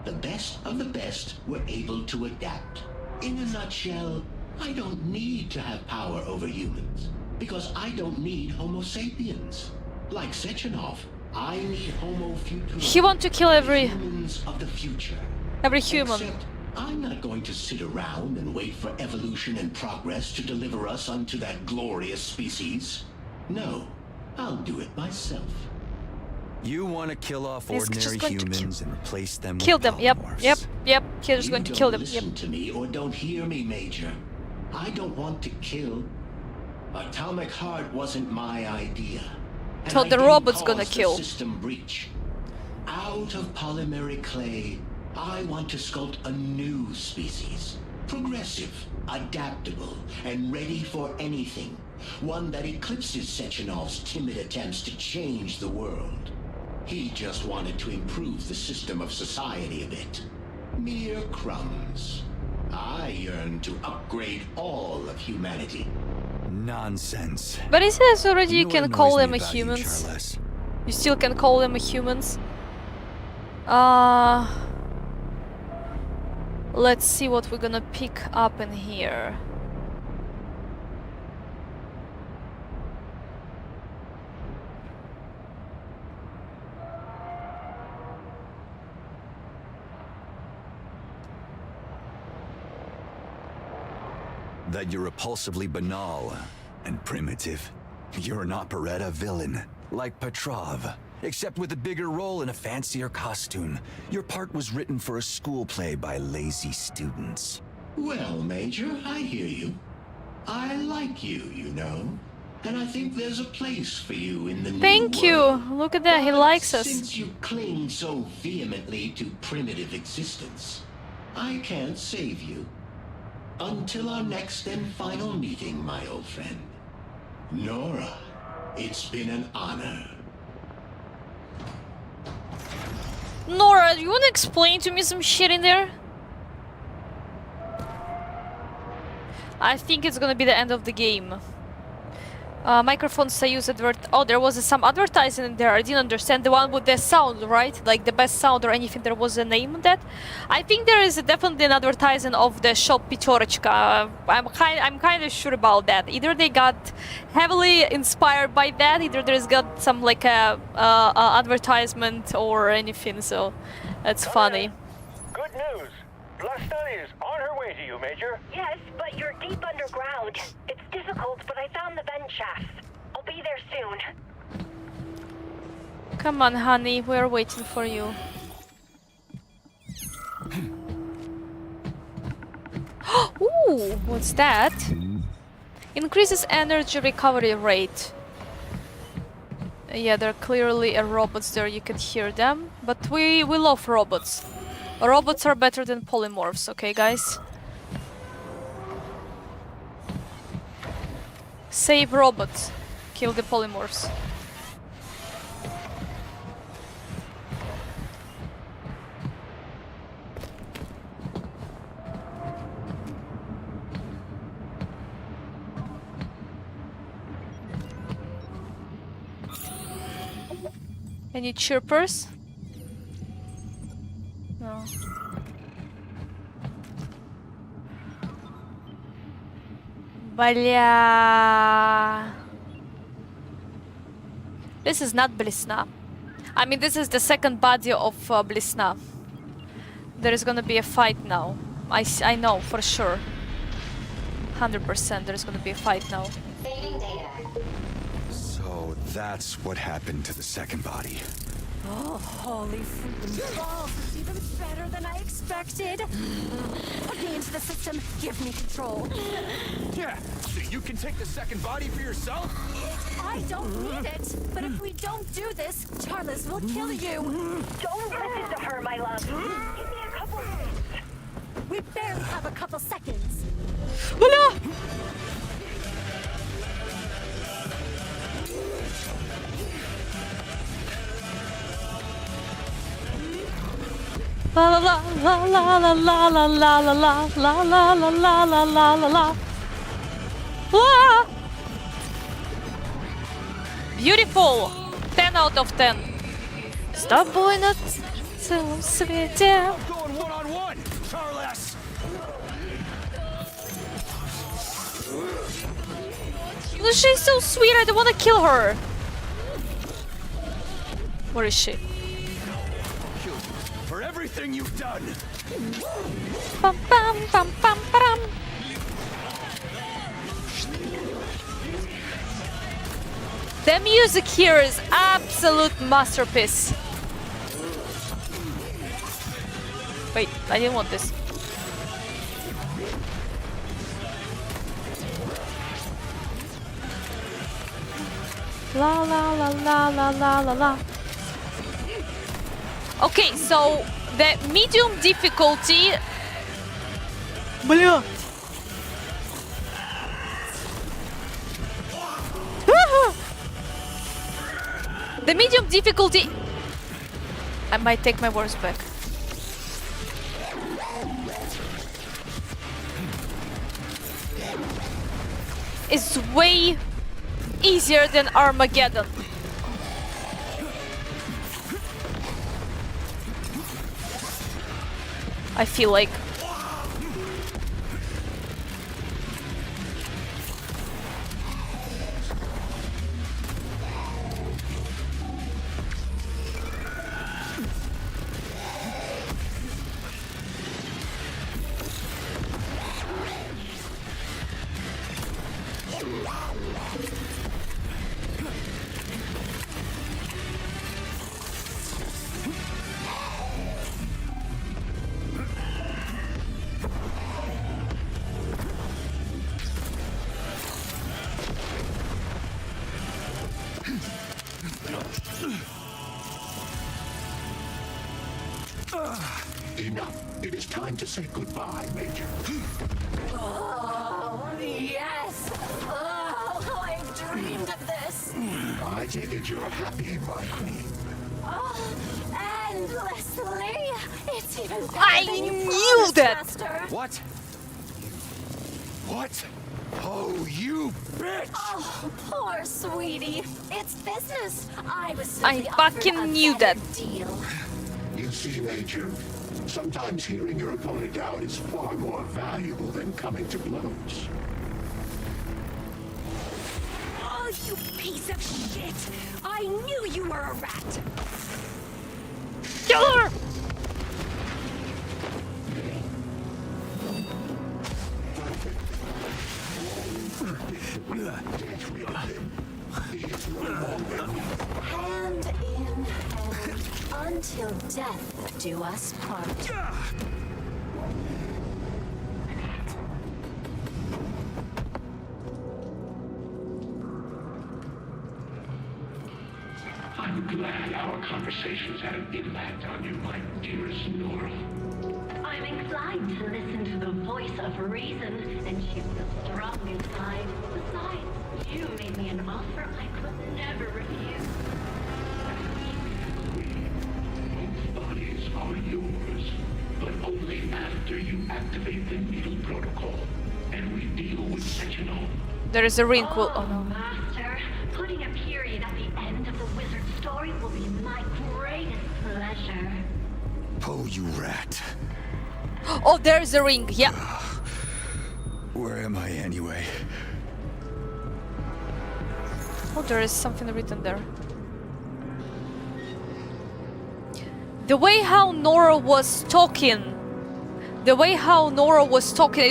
[SPEAKER 8] The best of the best were able to adapt. In a nutshell, I don't need to have power over humans, because I don't need Homo sapiens. Like Sechenov, I need Homo futura.
[SPEAKER 1] He want to kill every
[SPEAKER 8] humans of the future.
[SPEAKER 1] human.
[SPEAKER 8] Except I'm not going to sit around and wait for evolution and progress to deliver us unto that glorious species. No, I'll do it myself.
[SPEAKER 4] You want to kill off
[SPEAKER 1] He's
[SPEAKER 4] ordinary
[SPEAKER 1] just going to
[SPEAKER 4] humans and replace them
[SPEAKER 1] Kill
[SPEAKER 4] with
[SPEAKER 1] them. Yep.
[SPEAKER 4] polymorphs.
[SPEAKER 1] Yep. He's just going to kill them.
[SPEAKER 8] You
[SPEAKER 1] Yep.
[SPEAKER 8] don't listen to me or don't hear me, Major. I don't want to kill. Atomic heart wasn't my idea. And
[SPEAKER 1] So
[SPEAKER 8] I
[SPEAKER 1] the
[SPEAKER 8] didn't
[SPEAKER 1] robot's
[SPEAKER 8] cause
[SPEAKER 1] gonna
[SPEAKER 8] the
[SPEAKER 1] kill.
[SPEAKER 8] system breach. Out of polymeric clay, I want to sculpt a new species. Progressive, adaptable, and ready for anything. One that eclipses Sechenov's timid attempts to change the world. He just wanted to improve the system of society a bit. Mere crumbs. I yearn to upgrade all of humanity.
[SPEAKER 4] Nonsense.
[SPEAKER 1] But it says already you
[SPEAKER 4] know
[SPEAKER 1] can
[SPEAKER 4] what
[SPEAKER 1] call
[SPEAKER 4] annoys
[SPEAKER 1] them
[SPEAKER 4] me
[SPEAKER 1] a
[SPEAKER 4] about you,
[SPEAKER 1] humans.
[SPEAKER 4] Charles?
[SPEAKER 1] You still can call them a humans. Let's see what we're gonna pick up in here.
[SPEAKER 4] That you're repulsively banal and primitive. You're an operetta villain, like Petrov, except with a bigger role in a fancier costume. Your part was written for a school play by lazy students.
[SPEAKER 8] Well, Major, I hear you. I like you, you know. And I think there's a place for you in the new
[SPEAKER 1] Thank you.
[SPEAKER 8] world.
[SPEAKER 1] Look at that. He
[SPEAKER 8] But
[SPEAKER 1] likes us.
[SPEAKER 8] Since you cling so vehemently to primitive existence, I can't save you. Until our next and final meeting, my old friend. Nora, it's been an honor.
[SPEAKER 1] Nora, do you want to explain to me some shit in there? I think it's gonna be the end of the game. Microphone Soyuz advert. Oh, there was some advertising in there. I didn't understand the one with the sound, right? Like the best sound or anything. There was a name on that. I think there is definitely an advertising of the shop Pichorechka. I'm kind of sure about that. Either they got heavily inspired by that. Either there's got some like a advertisement or anything. So That's funny.
[SPEAKER 3] Good news. Blastani is on her way to you, Major.
[SPEAKER 9] Yes, but you're deep underground. It's difficult, but I found the vent shaft. I'll be there soon.
[SPEAKER 1] Come on, honey, we're waiting for you. Ooh, what's that? Increases energy recovery rate. Yeah, there are clearly robots there, you can hear them. But we love robots. Robots are better than polymorphs, okay guys? Save robots. Kill the polymorphs. Any chirpers? No. Бля. This is not Blesna. I mean, this is the second body of Blesna. There is gonna be a fight now. I know for sure. 100% there's gonna be a fight now.
[SPEAKER 4] So that's what happened to the second body.
[SPEAKER 2] Oh, holy freaking balls. It's even better than I expected. Put me into the system. Give me control.
[SPEAKER 4] Yeah, so you can take the second body for yourself?
[SPEAKER 2] I don't need it. But if we don't do this, Charles will kill you.
[SPEAKER 9] Don't listen to her, my love. Give me a couple minutes.
[SPEAKER 2] We barely have a couple seconds.
[SPEAKER 1] Бля! La la la la la la la la la la la la la la la la la la. Ah! Beautiful! 10 out of 10. С тобой на целом свете.
[SPEAKER 4] Going one-on-one, Charles!
[SPEAKER 1] She's so sweet, I don't want to kill her. Where is she?
[SPEAKER 4] For everything you've done!
[SPEAKER 1] Pam pam pam pam pam. The music here is absolute masterpiece. Wait, I didn't want this. La la la la la la la la. Okay, so the medium difficulty. Бля. The medium difficulty. I might take my words back. Is way easier than Armageddon. I feel like.
[SPEAKER 8] Enough. It is time to say goodbye, Major.
[SPEAKER 2] Oh, yes. Oh, I've dreamed of this.
[SPEAKER 8] I take it you're happy, my queen.
[SPEAKER 2] Oh, endlessly. It's even better
[SPEAKER 1] I
[SPEAKER 2] than you
[SPEAKER 1] knew
[SPEAKER 2] promised,
[SPEAKER 1] that.
[SPEAKER 2] Master.
[SPEAKER 4] What? What? Oh, you bitch!
[SPEAKER 2] Oh, poor sweetie. It's business. I was
[SPEAKER 1] I
[SPEAKER 2] simply offered
[SPEAKER 1] fucking
[SPEAKER 2] a
[SPEAKER 1] knew
[SPEAKER 2] better
[SPEAKER 1] that.
[SPEAKER 2] deal.
[SPEAKER 8] You see, Major, sometimes hearing your opponent out is far more valuable than coming to blows.
[SPEAKER 2] Oh, you piece of shit! I knew you were a rat!
[SPEAKER 1] Kill her!
[SPEAKER 2] Hand in hand until death do us part.
[SPEAKER 12] I'm glad our conversations had an impact on you, my dearest Nora.
[SPEAKER 13] I'm inclined to listen to the voice of reason and choose the strong side. Besides, you made me an offer I could never refuse.
[SPEAKER 12] Both bodies are yours, but only after you activate the needle protocol and we deal with Sentinel.
[SPEAKER 1] There is a ring. Oh no.
[SPEAKER 13] Master, putting a period at the end of the wizard's story will be my greatest pleasure.
[SPEAKER 4] Oh, you rat.
[SPEAKER 1] Oh, there's a ring. Yeah.
[SPEAKER 4] Where am I anyway?
[SPEAKER 1] Oh, there is something written there. The way how Nora was talking. It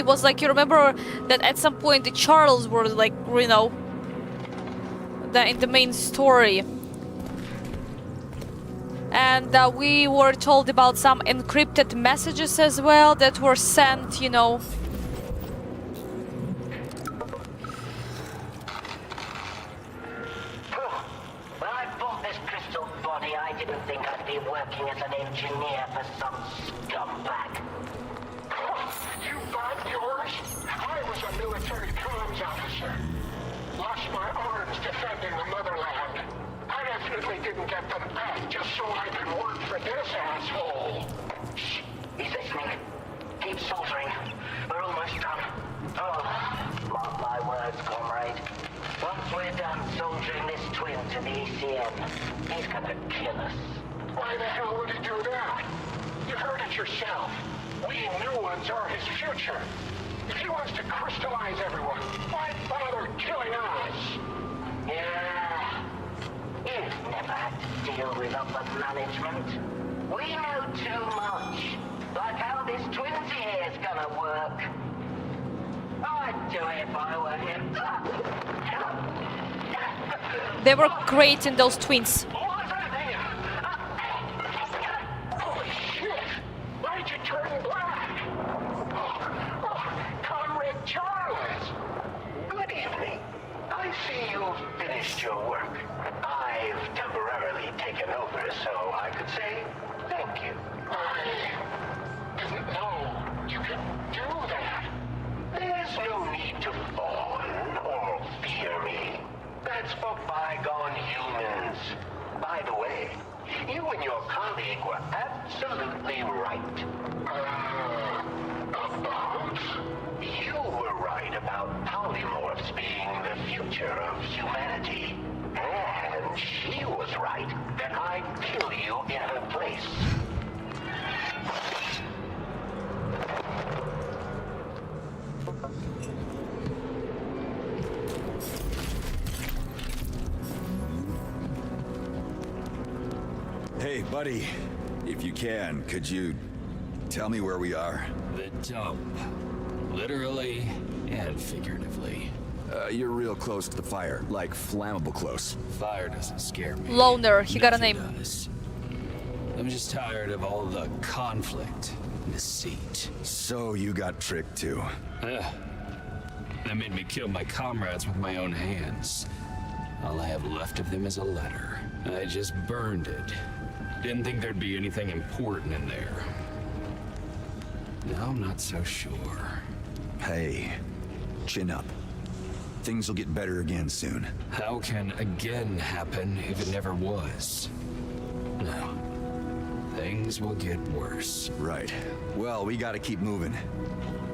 [SPEAKER 1] was like, you remember that at some point the Charles were like, you know, in the main story. And we were told about some encrypted messages as well that were sent, you know.
[SPEAKER 8] When I bought this crystal body, I didn't think I'd be working as an engineer for some scumbag.
[SPEAKER 12] You bought yours? I was a military comms officer. Lost my arms defending the motherland. I definitely didn't get them back just so I could work for this asshole.
[SPEAKER 8] Shh, he's listening. Keep soldiering. We're almost done. Oh, mark my words, comrade. Once we're done soldiering this twin to the ECM, he's gonna kill us.
[SPEAKER 12] Why the hell would he do that? You heard it yourself. We new ones are his future. If he wants to crystallize everyone, why bother killing us?
[SPEAKER 8] Yeah. You've never had to deal with upper management. We know too much. Like how this twinsy here's gonna work. I'd do it if I were him.
[SPEAKER 1] They were great in those twins.
[SPEAKER 12] Holy shit! Why'd you turn black? Comrade Charles!
[SPEAKER 8] Good evening. I see you've finished your work. I've temporarily taken over, so I could say thank you.
[SPEAKER 12] I didn't know you could do that.
[SPEAKER 8] There's no need to fawn or fear me. That's for bygone humans. By the way, you and your colleague were absolutely right.
[SPEAKER 12] About?
[SPEAKER 8] You were right about polymorphs being the future of humanity. And she was right that I'd kill you in her place.
[SPEAKER 4] Hey, buddy. If you can, could you tell me where we are?
[SPEAKER 14] The dump. Literally and figuratively.
[SPEAKER 4] You're real close to the fire, like flammable close.
[SPEAKER 14] Fire doesn't scare me.
[SPEAKER 1] Loner, he got a name.
[SPEAKER 14] Does. I'm just tired of all the conflict and deceit.
[SPEAKER 4] So you got tricked too.
[SPEAKER 14] That made me kill my comrades with my own hands. All I have left of them is a letter. I just burned it. Didn't think there'd be anything important in there. Now I'm not so sure.
[SPEAKER 4] Hey, chin up. Things will get better again soon.
[SPEAKER 14] How can again happen if it never was? No. Things will get worse.
[SPEAKER 4] Right. Well, we gotta keep moving.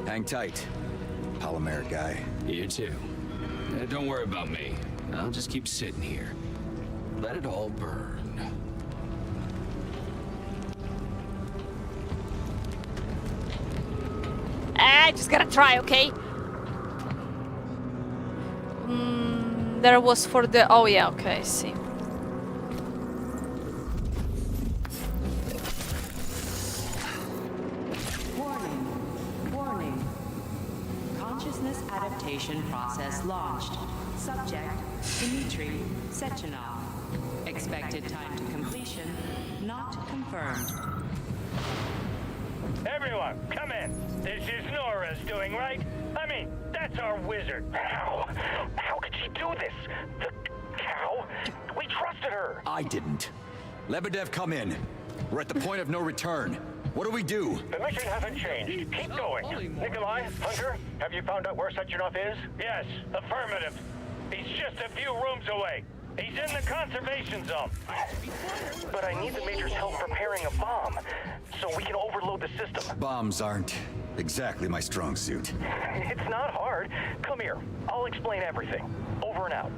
[SPEAKER 4] Hang tight, polymeric guy.
[SPEAKER 14] You too. Don't worry about me. I'll just keep sitting here. Let it all burn.
[SPEAKER 1] I just gotta try, okay? There was for the... Oh yeah, okay, I see.
[SPEAKER 10] Warning. Warning. Consciousness Adaptation process launched. Subject, Dmitry Sechenov. Expected time to completion, not confirmed.
[SPEAKER 11] Everyone, come in. This is Nora's doing, right? I mean, that's our wizard.
[SPEAKER 7] How could she do this? The cow? We trusted her.
[SPEAKER 4] I didn't. Lebedev, come in. We're at the point of no return. What do we do?
[SPEAKER 11] The mission hasn't changed. Keep going. Nikolai, Hunter, have you found out where Sechenov is? Yes, affirmative. He's just a few rooms away. He's in the conservation zone.
[SPEAKER 7] But I need the Major's help preparing a bomb, so we can overload the system.
[SPEAKER 4] Bombs aren't exactly my strong suit.
[SPEAKER 7] It's not hard. Come here. I'll explain everything. Over and out.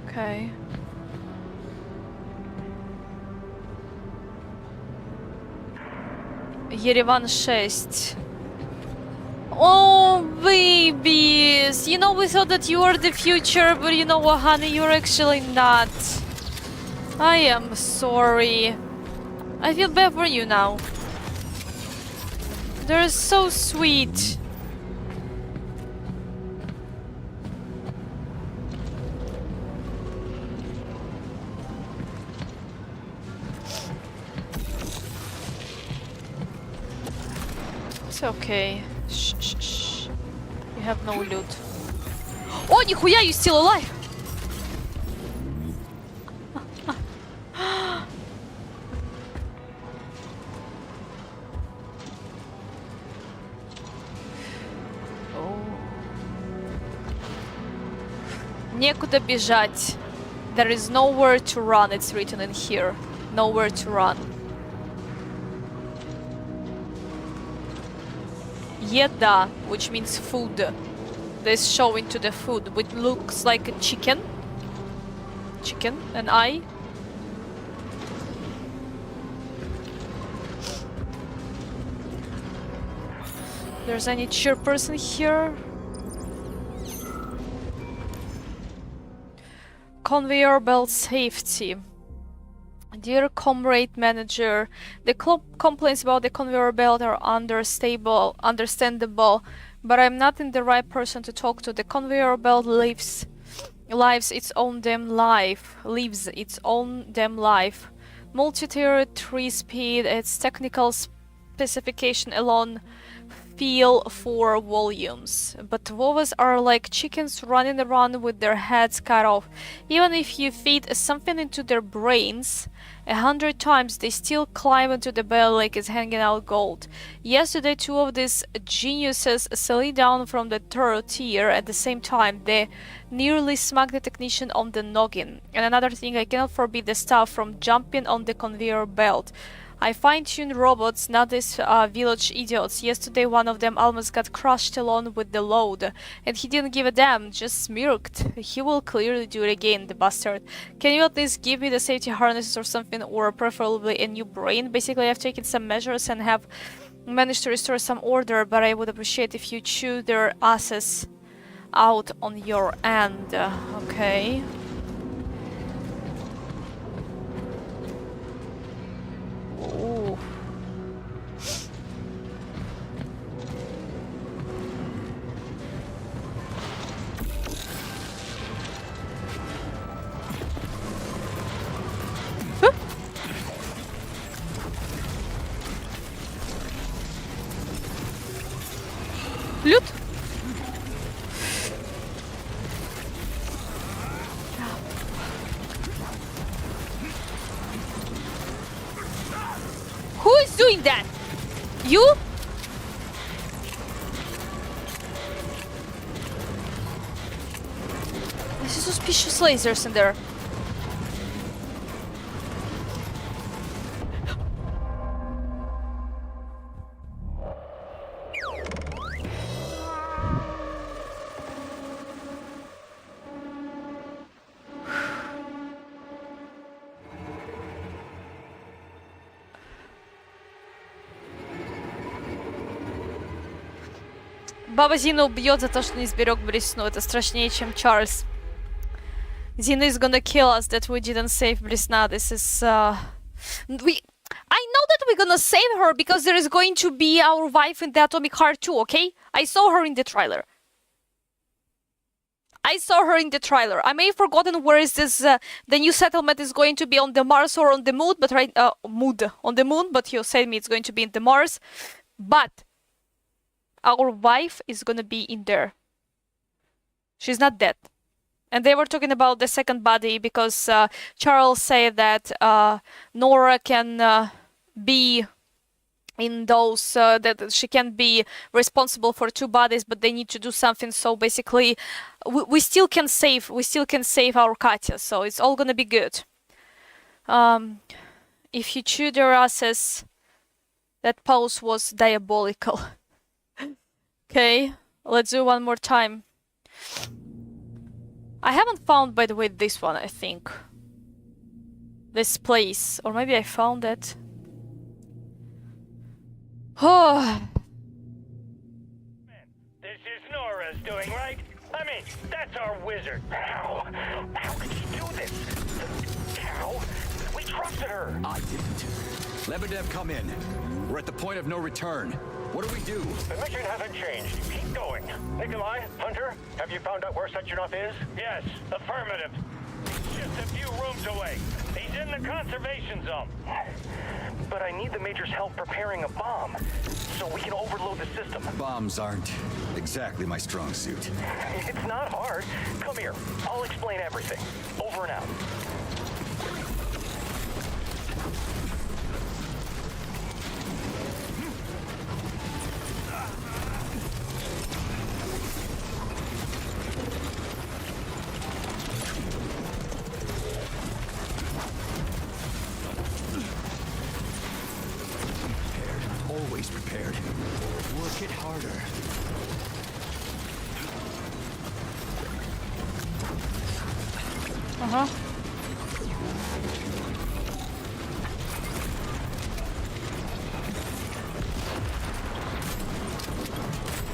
[SPEAKER 1] Okay. Yerevan 6. Oh, babies! You know, we thought that you were the future, but you know what, honey? You're actually not. I am sorry. I feel bad for you now. They're so sweet. It's okay. Shh, shh, shh. You have no loot. Oh, нихуя, you still alive! Некуда бежать. There is nowhere to run, it's written in here. Nowhere to run. Еда, which means food. This showing to the food, which looks like a chicken. Chicken, an eye. There's any cheerperson here? Conveyor belt safety. Dear comrade manager, the complaints about the conveyor belt are understandable, but I'm not in the right person to talk to. The conveyor belt lives its own damn life. Multi-tier 3-speed, its technical specification alone feel 4 volumes. But Vovas are like chickens running around with their heads cut off. Even if you feed something into their brains 100 times, they still climb into the bell like it's hanging out gold. Yesterday, 2 of these geniuses slid down from the 3rd tier at the same time. They nearly smacked the technician on the noggin. And another thing, I cannot forbid the staff from jumping on the conveyor belt. I fine-tune robots, not these village idiots. Yesterday one of them almost got crushed along with the load. And he didn't give a damn, just smirked. He will clearly do it again, the bastard. Can you at least give me the safety harnesses or something, or preferably a new brain? Basically, I've taken some measures and have managed to restore some order, but I would appreciate if you chew their asses out on your end. Okay. Ooh. Huh? Loot? Who is doing that? You? I see suspicious lasers in there. Баба Зина убьет за то, что не сберег Блесну. Это страшнее, чем Чарльз. Zina is gonna kill us that we didn't save Blesna. This is I know that we're gonna save her because there is going to be our wife in the Atomic Heart too, okay? I saw her in the trailer. I saw her in the trailer. I may have forgotten where is this. The new settlement is going to be on the Mars or on the moon, but on the moon. But you said me it's going to be in the Mars. But our wife is gonna be in there. She's not dead. And they were talking about the second body because Charles said that Nora can be in those, that she can be responsible for two bodies, but they need to do something. So basically, we still can save our Katya. So it's all gonna be good. If you chew their asses, that pose was diabolical. Okay, let's do one more time. I haven't found, by the way, this one, I think. This place. Or maybe I found it. Oh.
[SPEAKER 11] This is Nora's doing, right? I mean, that's our wizard. How could she do this? How? We trusted her.
[SPEAKER 4] I didn't. Lebedev, come in. We're at the point of no return. What do we do?
[SPEAKER 11] The mission hasn't changed. Keep going. Nikolai, Hunter, have you found out where Sechenov is? Yes, affirmative. He's just a few rooms away. He's in the conservation zone. But I need the Major's help preparing a bomb, so we can overload the system.
[SPEAKER 4] Bombs aren't exactly my strong suit.
[SPEAKER 11] It's not hard. Come here. I'll explain everything. Over and out.
[SPEAKER 4] Always prepared. Work it harder.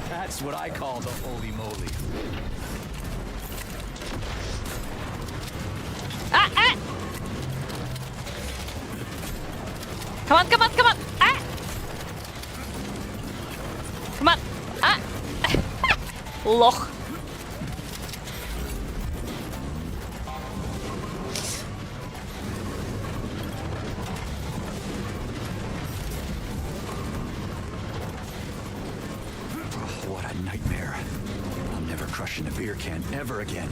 [SPEAKER 4] That's what I call the holy moly.
[SPEAKER 1] Come on, come on, come on! Ah! Come on! Ah! Loch.
[SPEAKER 4] What a nightmare. I'm never crushing a beer can ever again.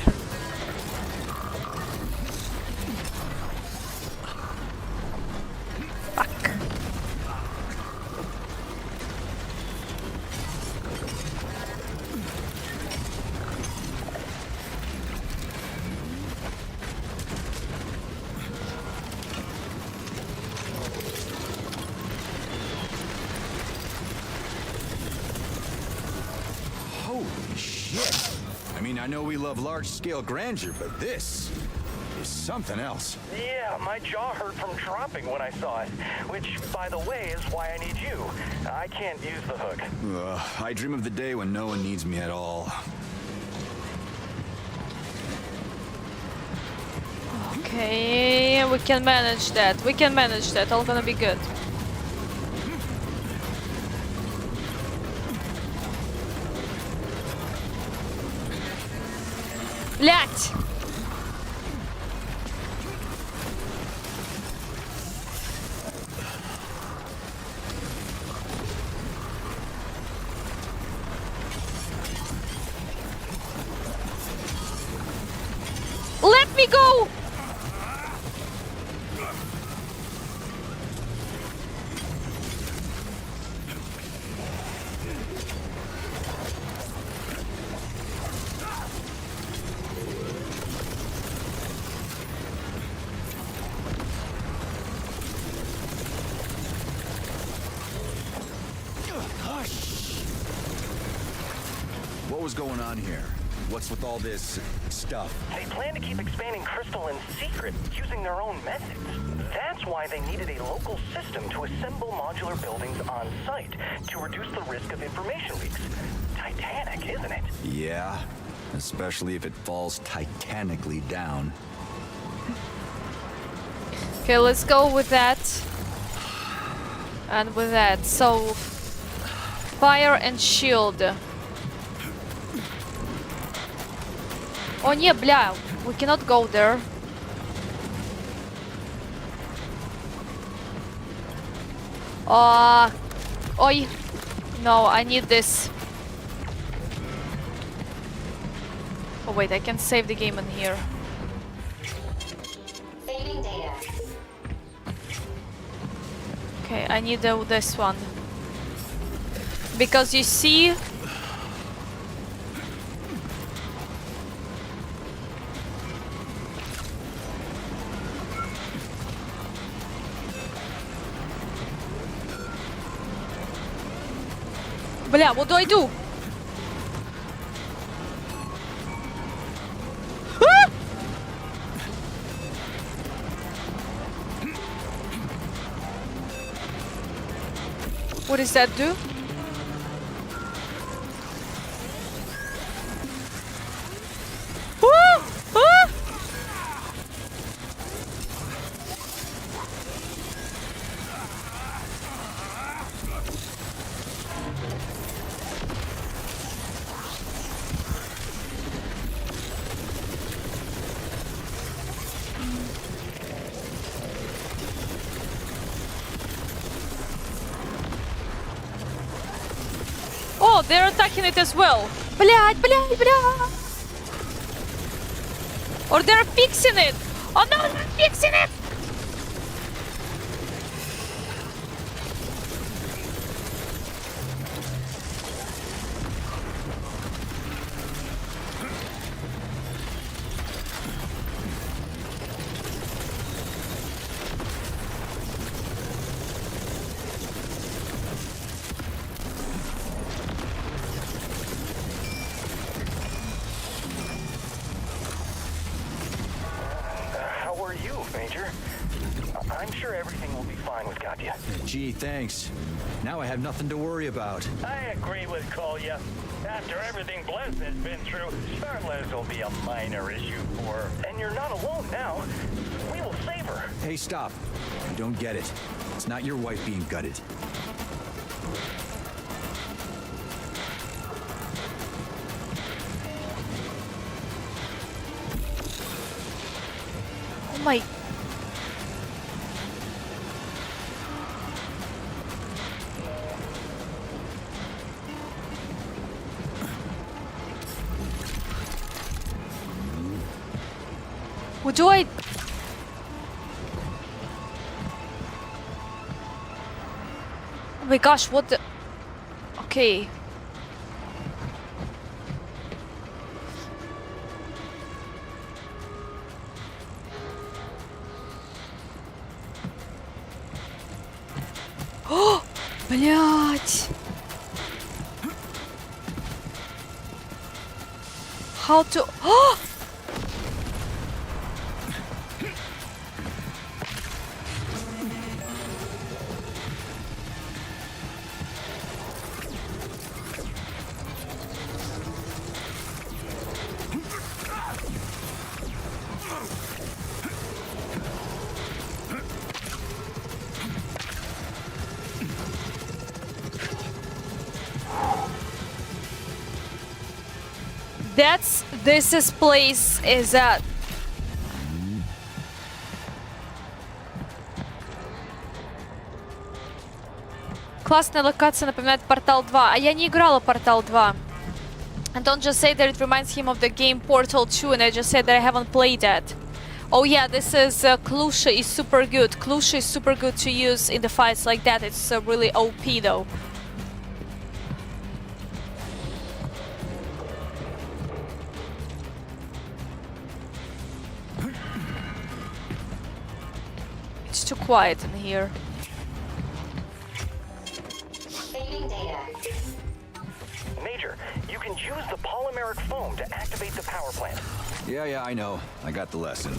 [SPEAKER 4] I know we love large-scale grandeur, but this is something else.
[SPEAKER 11] Yeah, my jaw hurt from dropping when I saw it. Which, by the way, is why I need you. I can't use the hook.
[SPEAKER 4] I dream of the day when no one needs me at all.
[SPEAKER 1] Okay, we can manage that. We can manage that. All gonna be good. Блять! Let me go!
[SPEAKER 4] What was going on here? What's with all this stuff?
[SPEAKER 11] They plan to keep expanding Crystal in secret, using their own methods. That's why they needed a local system to assemble modular buildings on site to reduce the risk of information leaks. Titanic, isn't it?
[SPEAKER 4] Yeah, especially if it falls titanically down.
[SPEAKER 1] Okay, let's go with that. And with that. So, fire and shield. О, не, бля, we cannot go there. Ой. No, I need this. Oh wait, I can save the game in here.
[SPEAKER 13] Saving data.
[SPEAKER 1] Okay, I need this one. Because you see... Бля, what do I do? Ah! What does that do? Ah! Ah! Oh, they're attacking it as well. Блядь, блядь, блядь. Or they're fixing it. Oh no, they're fixing it.
[SPEAKER 11] Major. I'm sure everything will be fine with Katya.
[SPEAKER 4] Gee, thanks. Now I have nothing to worry about.
[SPEAKER 11] I agree with Kolya. After everything Bliss has been through, Charles will be a minor issue for her. And you're not alone now. We will save her.
[SPEAKER 4] Hey, stop. You don't get it. It's not your wife being gutted.
[SPEAKER 1] Oh my... What do I... Oh my gosh, what the... Okay. О, блядь. How to... Oh! This place is at... Классная локация, напоминает Портал 2. А я не играла Портал 2. And don't just say that it reminds him of the game Portal 2, and I just said that I haven't played that. Oh yeah, this is... Klusha is super good. Klusha is super good to use in the fights like that. It's really OP though. It's too quiet in here.
[SPEAKER 13] Saving data.
[SPEAKER 11] Major, you can use the polymeric foam to activate the power plant.
[SPEAKER 4] Yeah, I know. I got the lesson.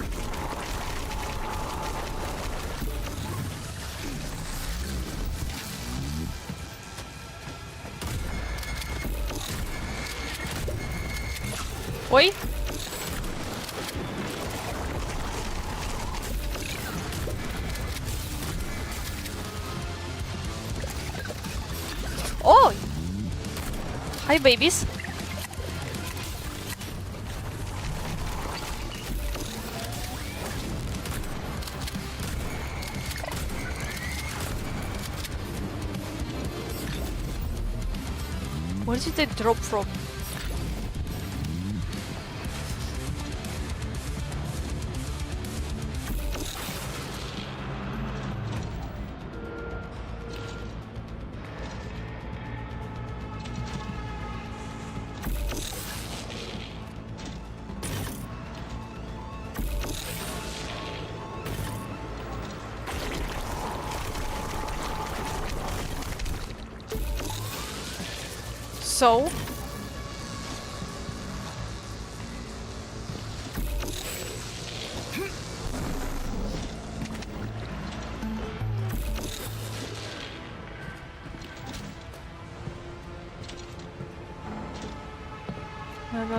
[SPEAKER 1] Ой. Oh! Hi, babies. Where did they drop from? So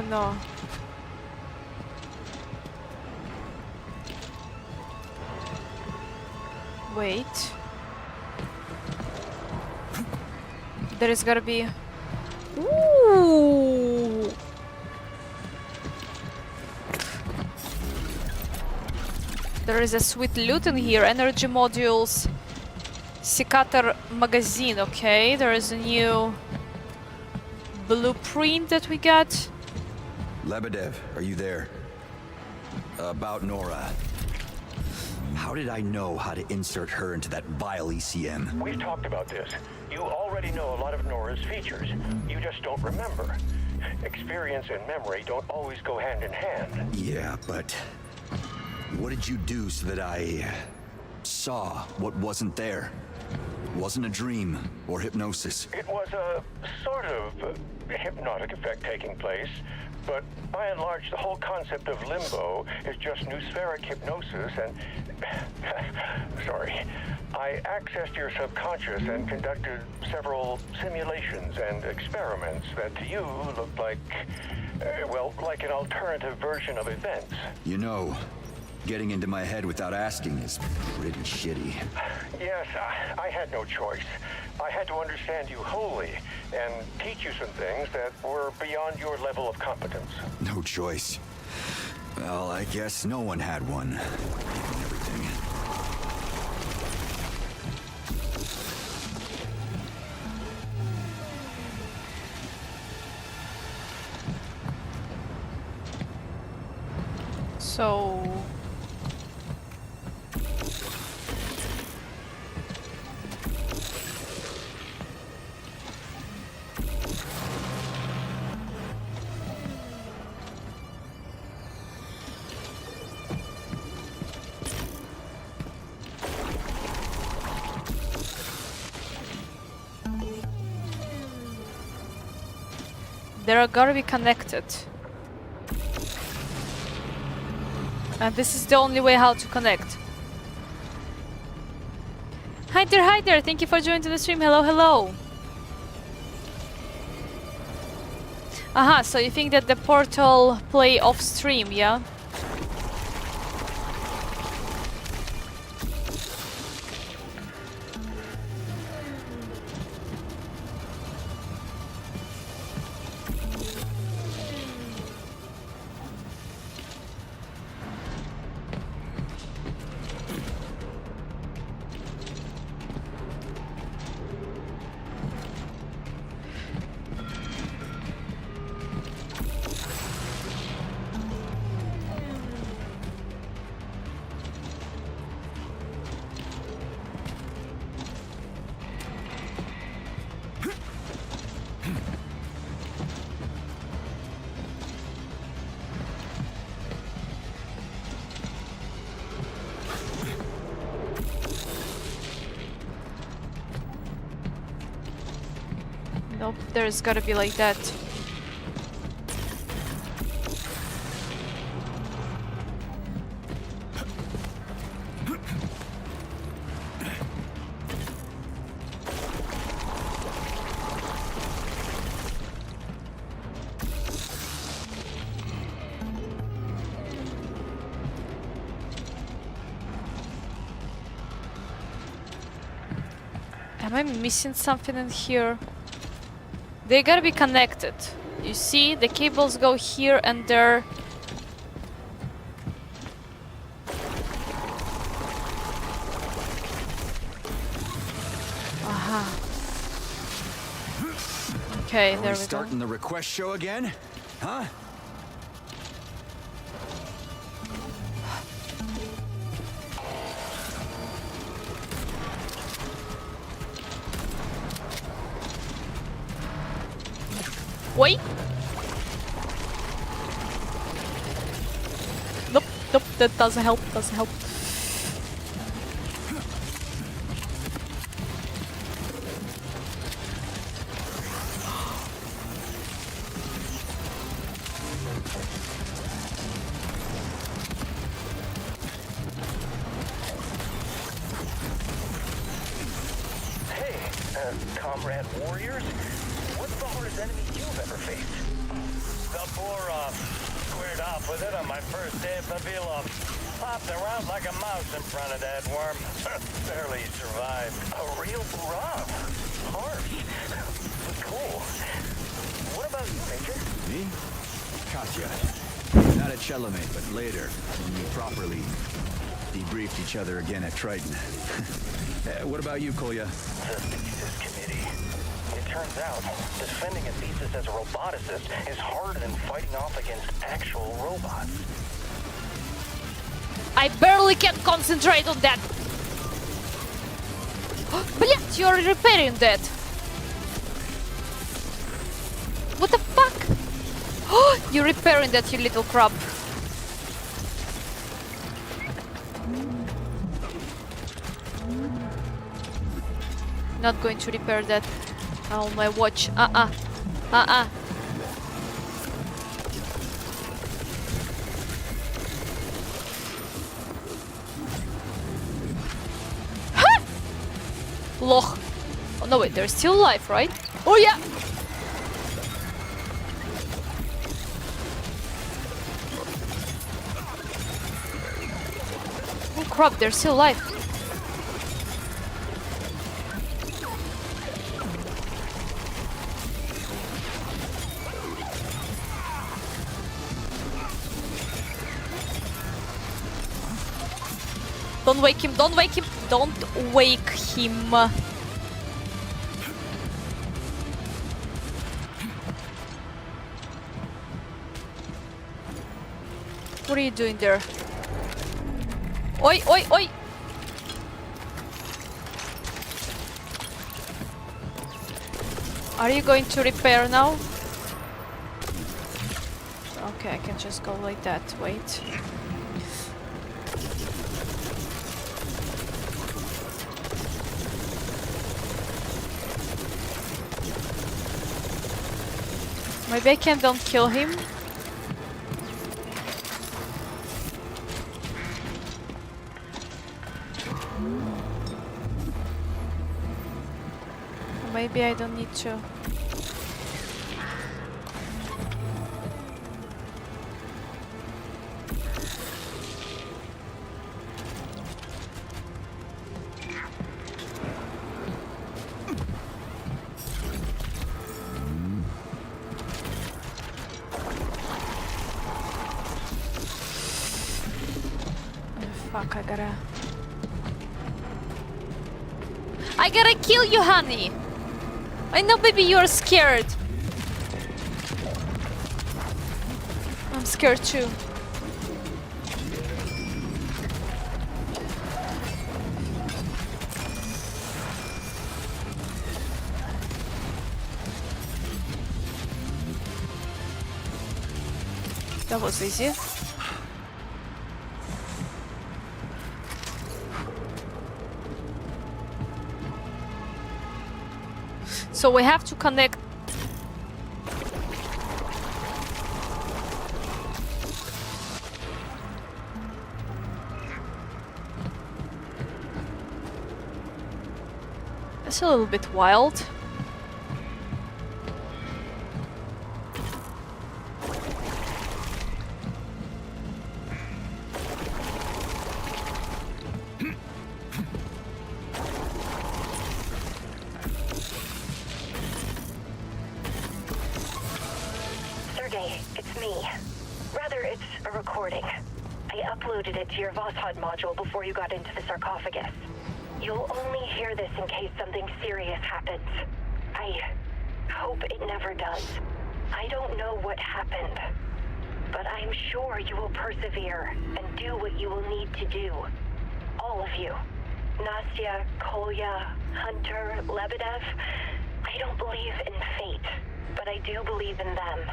[SPEAKER 1] no. Wait. There is gotta be. Ooh. There is a sweet loot in here. Energy modules. Cicator magazine. Okay, there is a new blueprint that we got.
[SPEAKER 4] Lebedev, are you there? About Nora. How did I know how to insert her into that vile ECM?
[SPEAKER 11] We've talked about this. You already know a lot of Nora's features. You just don't remember. Experience and memory don't always go hand in hand.
[SPEAKER 4] Yeah, but what did you do so that I saw what wasn't there? Wasn't a dream or hypnosis.
[SPEAKER 11] It was a sort of hypnotic effect taking place, but by and large, the whole concept of limbo is just noospheric hypnosis and... Sorry. I accessed your subconscious and conducted several simulations and experiments that to you looked like, well, like an alternative version of events.
[SPEAKER 4] You know, getting into my head without asking is pretty shitty.
[SPEAKER 11] Yes, I had no choice. I had to understand you wholly and teach you some things that were beyond your level of competence.
[SPEAKER 4] No choice. Well, I guess no one had one. Everything.
[SPEAKER 1] So they're gotta be connected. And this is the only way how to connect. Hi there, thank you for joining the stream. Hello, hello. Aha, so you think that the portal play off stream, yeah? Nope, there's gotta be like that. Am I missing something in here? They gotta be connected. You see, the cables go here and there. Aha. Okay,
[SPEAKER 4] Are
[SPEAKER 1] there
[SPEAKER 4] we
[SPEAKER 1] we
[SPEAKER 4] starting
[SPEAKER 1] go.
[SPEAKER 4] the request show again? Huh?
[SPEAKER 1] Wait. Nope, nope, that doesn't help, doesn't help.
[SPEAKER 11] Hey, comrade warriors, what's the hardest enemy you've ever faced? The Borov. Squared off with it on my first day of Vavilov. Popped around like a mouse in front of that worm. Barely survived. A real Borov. Harsh. But cool. What about you, Major?
[SPEAKER 4] Me? Katya. Not at Chelamate, but later, when we properly debriefed each other again at Triton. What about you, Kolya?
[SPEAKER 11] The thesis committee. It turns out, defending a thesis as a roboticist is harder than fighting off against actual robots.
[SPEAKER 1] I barely can concentrate on that. Блять, you're repairing that. What the fuck? You're repairing that, you little crap. Not going to repair that on my watch. Loch. Oh no, wait, they're still alive, right? Oh yeah! Oh crap, they're still alive. Don't wake him, don't wake him, don't wake him. What are you doing there? Oi, oi, oi! Are you going to repair now? Okay, I can just go like that, wait. Maybe I can don't kill him. Maybe I don't need to. Fuck, I gotta kill you, honey! I know, baby, you're scared. I'm scared too. That was easy. So we have to connect. It's a little bit wild.
[SPEAKER 9] It's me. Rather, it's a recording. I uploaded it to your Vosshod module before you got into the sarcophagus. You'll only hear this in case something serious happens. Hope it never does. I don't know what happened, but I'm sure you will persevere and do what you will need to do. All of you. Nastya, Kolya, Hunter, Lebedev. I don't believe in fate, but I do believe in them.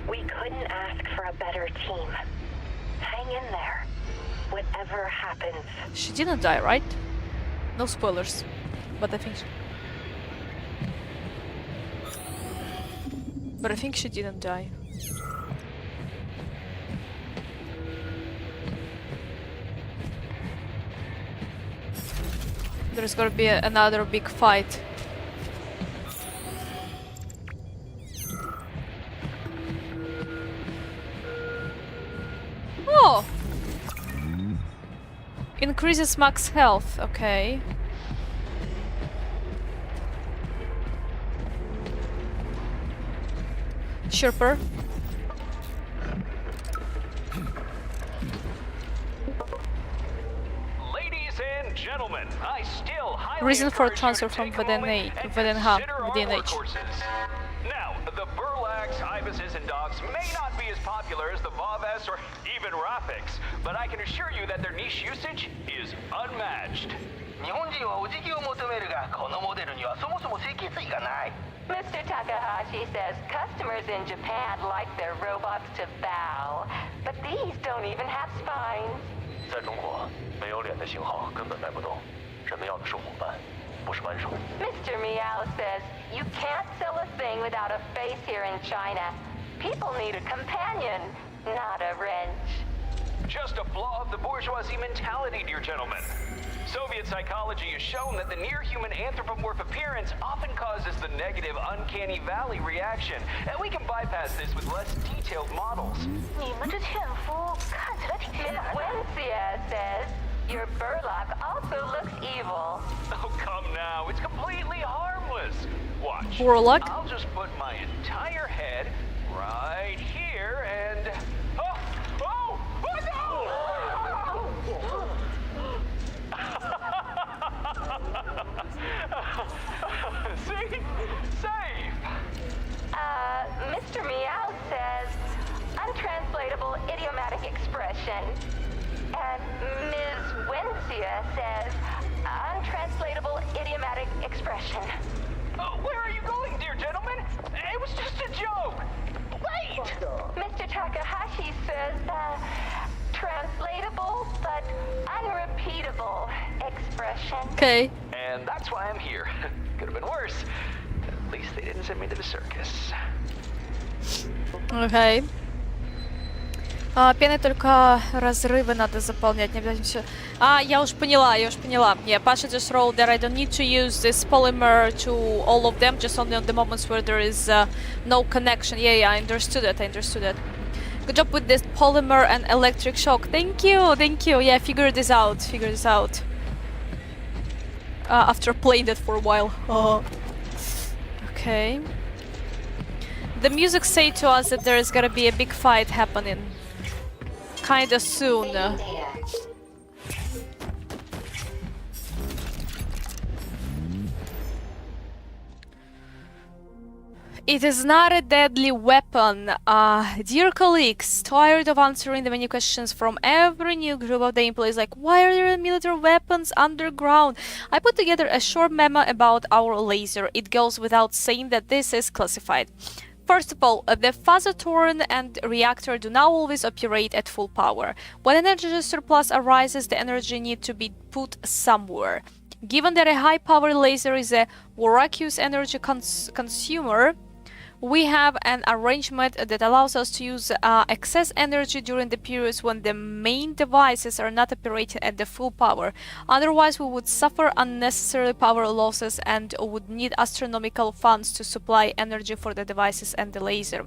[SPEAKER 9] We couldn't ask for a better team. Hang in there. Whatever happens.
[SPEAKER 1] She didn't die, right? No spoilers. But I think she didn't die. There's gonna be another big fight. Oh! Increases max health, okay. Chirper.
[SPEAKER 7] Ladies and gentlemen, I still highly
[SPEAKER 1] Reason for
[SPEAKER 7] encourage you
[SPEAKER 1] transfer
[SPEAKER 7] to
[SPEAKER 1] from
[SPEAKER 7] take a moment
[SPEAKER 1] VDNA,
[SPEAKER 7] and
[SPEAKER 1] VDNH,
[SPEAKER 7] consider our
[SPEAKER 1] VDNH.
[SPEAKER 7] workhorses. Now, the Burlax, Ibises, and Dogs may not be as popular as the Vaves or even Rafix, but I can assure you that their niche usage is unmatched.
[SPEAKER 9] Mr. Takahashi says customers in Japan like their robots to bow, but these don't even have spines.
[SPEAKER 11] 在中国，没有脸的型号根本卖不动，人们要的是伙伴，不是扳手。
[SPEAKER 9] Mr. Meow says you can't sell a thing without a face here in China. People need a companion, not a wrench.
[SPEAKER 7] Just a flaw of the bourgeoisie mentality, dear gentlemen. Soviet psychology has shown that the near-human anthropomorph appearance often causes the negative uncanny valley reaction, and we can bypass this with less detailed models.
[SPEAKER 9] Miss Wencia says your burlock also looks evil.
[SPEAKER 7] Oh, come now. It's completely harmless. Watch.
[SPEAKER 1] Burlock?
[SPEAKER 7] I'll just put my entire head right here and... Oh! Oh! Oh, no! See? Safe!
[SPEAKER 9] Mr. Meow says untranslatable idiomatic expression. And Ms. Wencia says untranslatable idiomatic expression.
[SPEAKER 7] Where are you going, dear gentlemen? It was just a joke! Wait!
[SPEAKER 9] Mr. Takahashi says translatable but unrepeatable expression.
[SPEAKER 1] Okay.
[SPEAKER 7] And that's why I'm here. Could have been worse. At least they didn't send me to the circus.
[SPEAKER 1] Okay. Пеной только разрывы надо заполнять, не обязательно все. Я уж поняла. Yeah, passengers roll that I don't need to use this polymer to all of them, just only on the moments where there is no connection. Yeah, I understood it. Good job with this polymer and electric shock. Thank you. Yeah, figure this out. After playing it for a while. Okay. The music say to us that there is gonna be a big fight happening kinda soon. It is not a deadly weapon. Dear colleagues, tired of answering the many questions from every new group of gameplays like why are there military weapons underground? I put together a short memo about our laser. It goes without saying that this is classified. First of all, the Phasotorn and reactor do not always operate at full power. When energy surplus arises, the energy needs to be put somewhere. Given that a high-power laser is a voracious energy consumer, we have an arrangement that allows us to use excess energy during the periods when the main devices are not operating at the full power. Otherwise, we would suffer unnecessary power losses and would need astronomical funds to supply energy for the devices and the laser.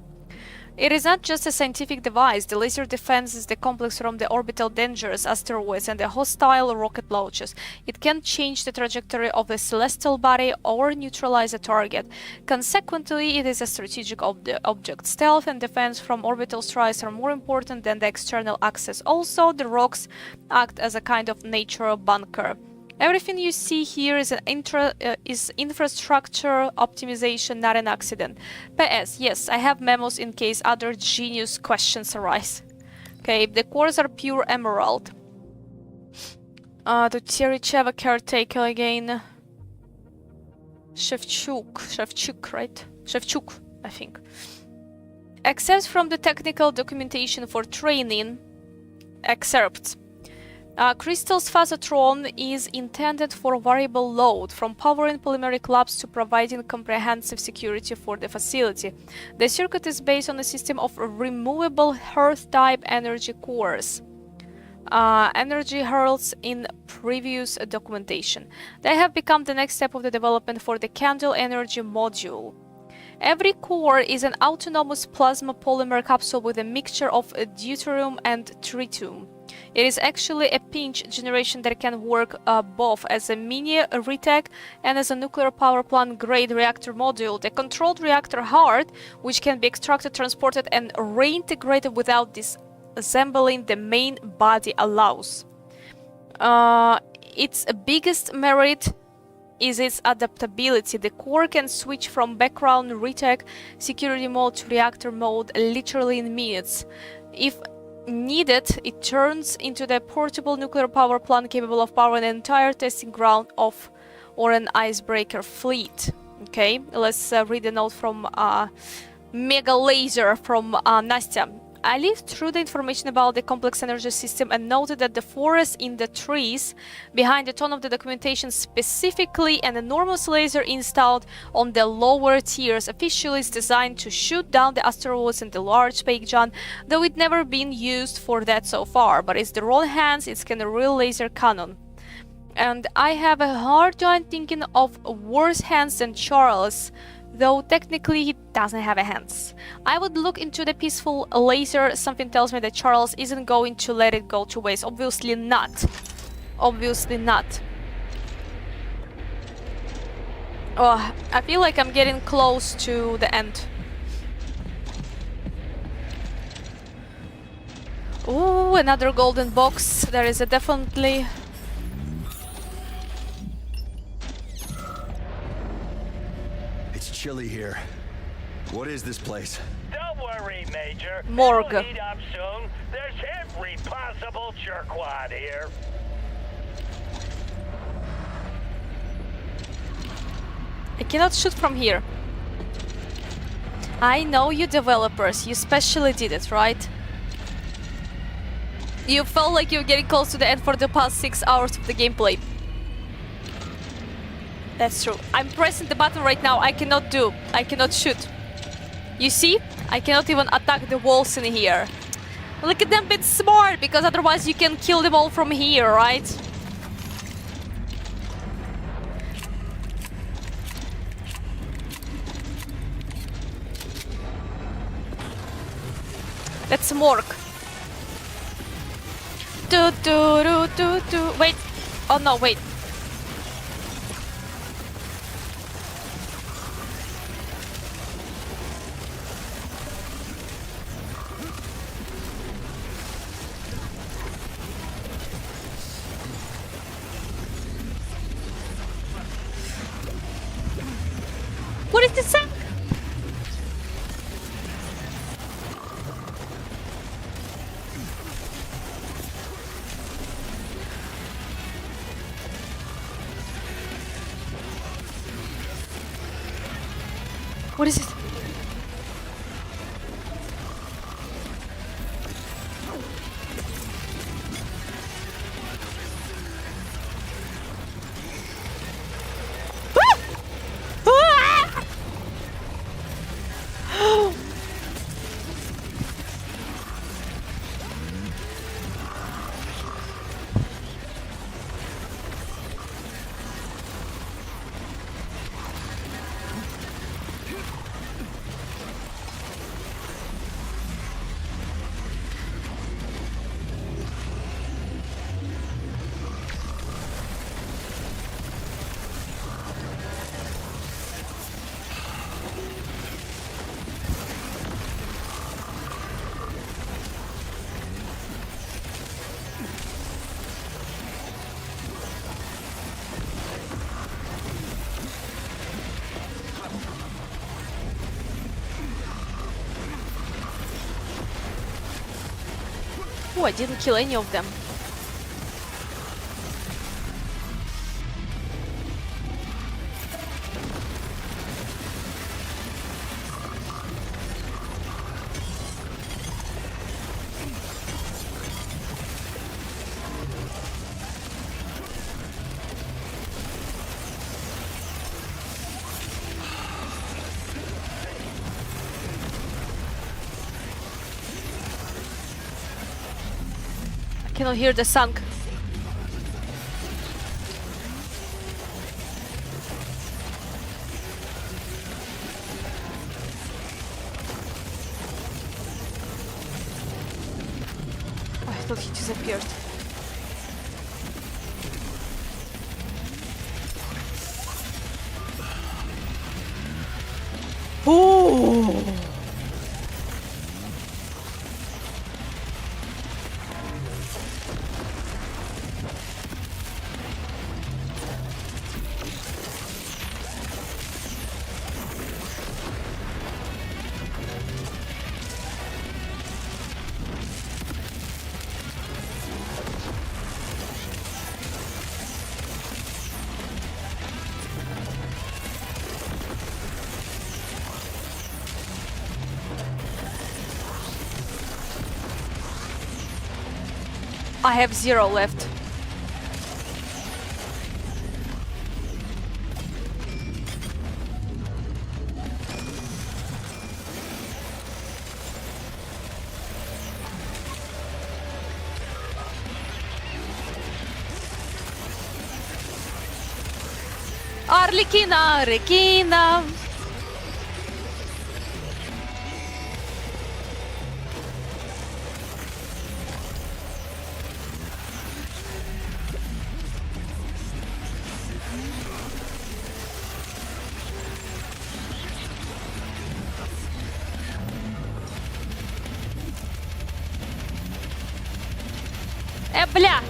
[SPEAKER 1] It is not just a scientific device. The laser defends the complex from the orbital dangers, asteroids, and the hostile rocket launches. It can change the trajectory of a celestial body or neutralize a target. Consequently, it is a strategic object. Stealth and defense from orbital strikes are more important than the external access. Also, the rocks act as a kind of natural bunker. Everything you see here is is infrastructure optimization, not an accident. PS, yes, I have memos in case other genius questions arise. Okay, the cores are pure emerald. To Tericheva caretaker again. Shevchuk, right? Shevchuk, I think. Excerpts from the technical documentation for training. Excerpts. Crystal's Phasotron is intended for variable load, from powering polymeric labs to providing comprehensive security for the facility. The circuit is based on a system of removable Earth-type energy cores. Energy hurls in previous documentation. They have become the next step of the development for the Candle Energy Module. Every core is an autonomous plasma polymer capsule with a mixture of deuterium and tritium. It is actually a pinch generation that can work both as a mini retec and as a nuclear power plant grade reactor module. The controlled reactor heart, which can be extracted, transported, and reintegrated without disassembling the main body, allows. Its biggest merit is its adaptability. The core can switch from background retec security mode to reactor mode literally in minutes. If needed, it turns into the portable nuclear power plant capable of powering an entire testing ground of or an icebreaker fleet. Okay, let's read a note from Mega Laser from Nastya. I lived through the information about the complex energy system and noted that the forest in the trees behind the ton of the documentation, specifically an enormous laser installed on the lower tiers, officially is designed to shoot down the asteroids and the large space gun, though it never been used for that so far, but it's the wrong hands, it's kind of a real laser cannon. And I have a hard time thinking of worse hands than Charles, though technically he doesn't have a hands. I would look into the peaceful laser. Something tells me that Charles isn't going to let it go to waste. Obviously not. Obviously not. Oh, I feel like I'm getting close to the end. Ooh, another golden box. There is a definitely...
[SPEAKER 4] Chilly here. What is this place?
[SPEAKER 11] Don't worry, Major.
[SPEAKER 1] Morgue.
[SPEAKER 11] It'll heat up soon. There's every possible jerkwad here.
[SPEAKER 1] I cannot shoot from here. I know you developers. You specially did it, right? You felt like you were getting close to the end for the past 6 hours of the gameplay. That's true. I'm pressing the button right now. I cannot shoot. You see? I cannot even attack the walls in here. Look at them being smart, because otherwise you can kill them all from here, right? That's morgue. Wait. Oh no, wait. What is this? What is it? Oh, I didn't kill any of them. I cannot hear the sunk. Oh, I thought he disappeared. Oh! I have 0 left. Arlequina, Arlequina. Бля!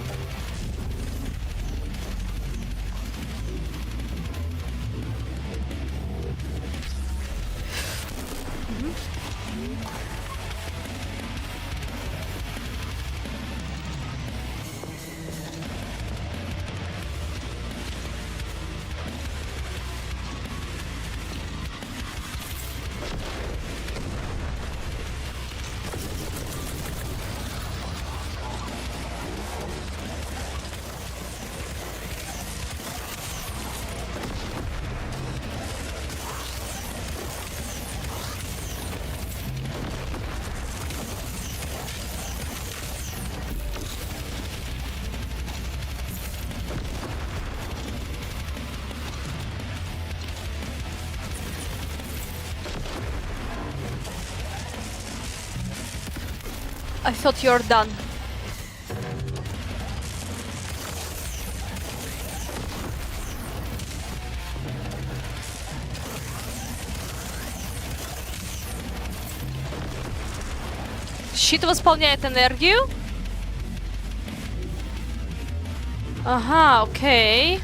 [SPEAKER 1] I thought you're done. Щит восполняет энергию. Ага, okay.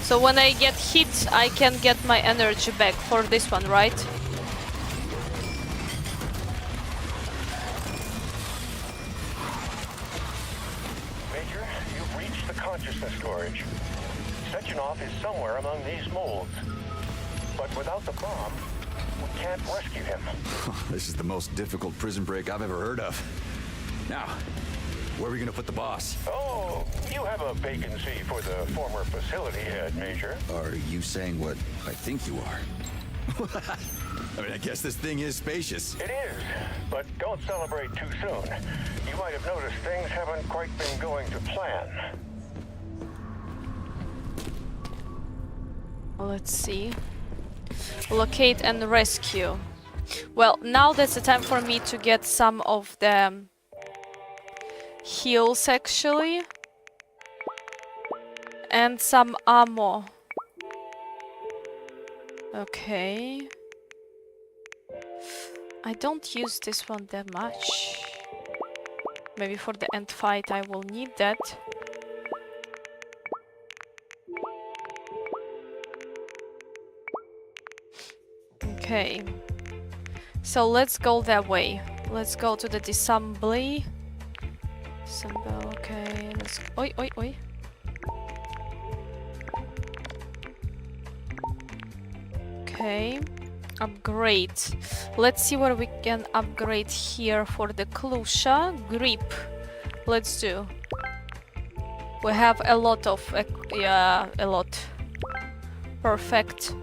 [SPEAKER 1] So when I get hit, I can get my energy back for this one, right?
[SPEAKER 11] Major, you've reached the consciousness storage. Sechenov is somewhere among these molds. But without the bomb, we can't rescue him.
[SPEAKER 4] This is the most difficult prison break I've ever heard of. Now, where are we gonna put the boss?
[SPEAKER 11] Oh, you have a vacancy for the former facility head, Major.
[SPEAKER 4] Are you saying what I think you are? I mean, I guess this thing is spacious.
[SPEAKER 11] It is, but don't celebrate too soon. You might have noticed things haven't quite been going to plan.
[SPEAKER 1] Let's see. Locate and rescue. Well, now that's the time for me to get some of the heals actually. And some ammo. Okay. I don't use this one that much. Maybe for the end fight I will need that. Okay. So let's go that way. Let's go to the disassembly. Symbol, okay, let's... Oi, oi, oi. Okay. Upgrade. Let's see what we can upgrade here for the Klusha. Grip. Let's do. We have a lot of... yeah, a lot. Perfect.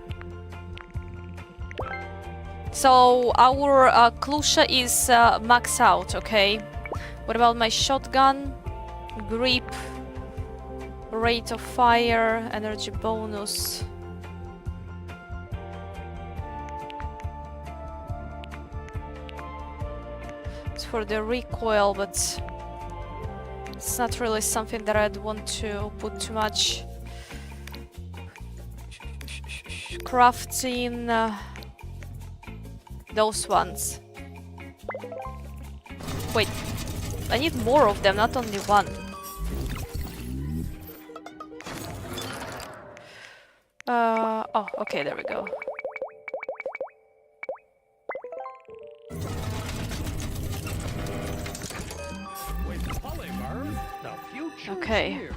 [SPEAKER 1] So our Klusha is max out, okay? What about my shotgun? Grip. Rate of fire. Energy bonus. It's for the recoil, but it's not really something that I'd want to put too much. Crafting. Those ones. Wait, I need more of them, not only one. Oh, okay, there we go.
[SPEAKER 11] With polymer, the future
[SPEAKER 1] Okay.
[SPEAKER 11] is here.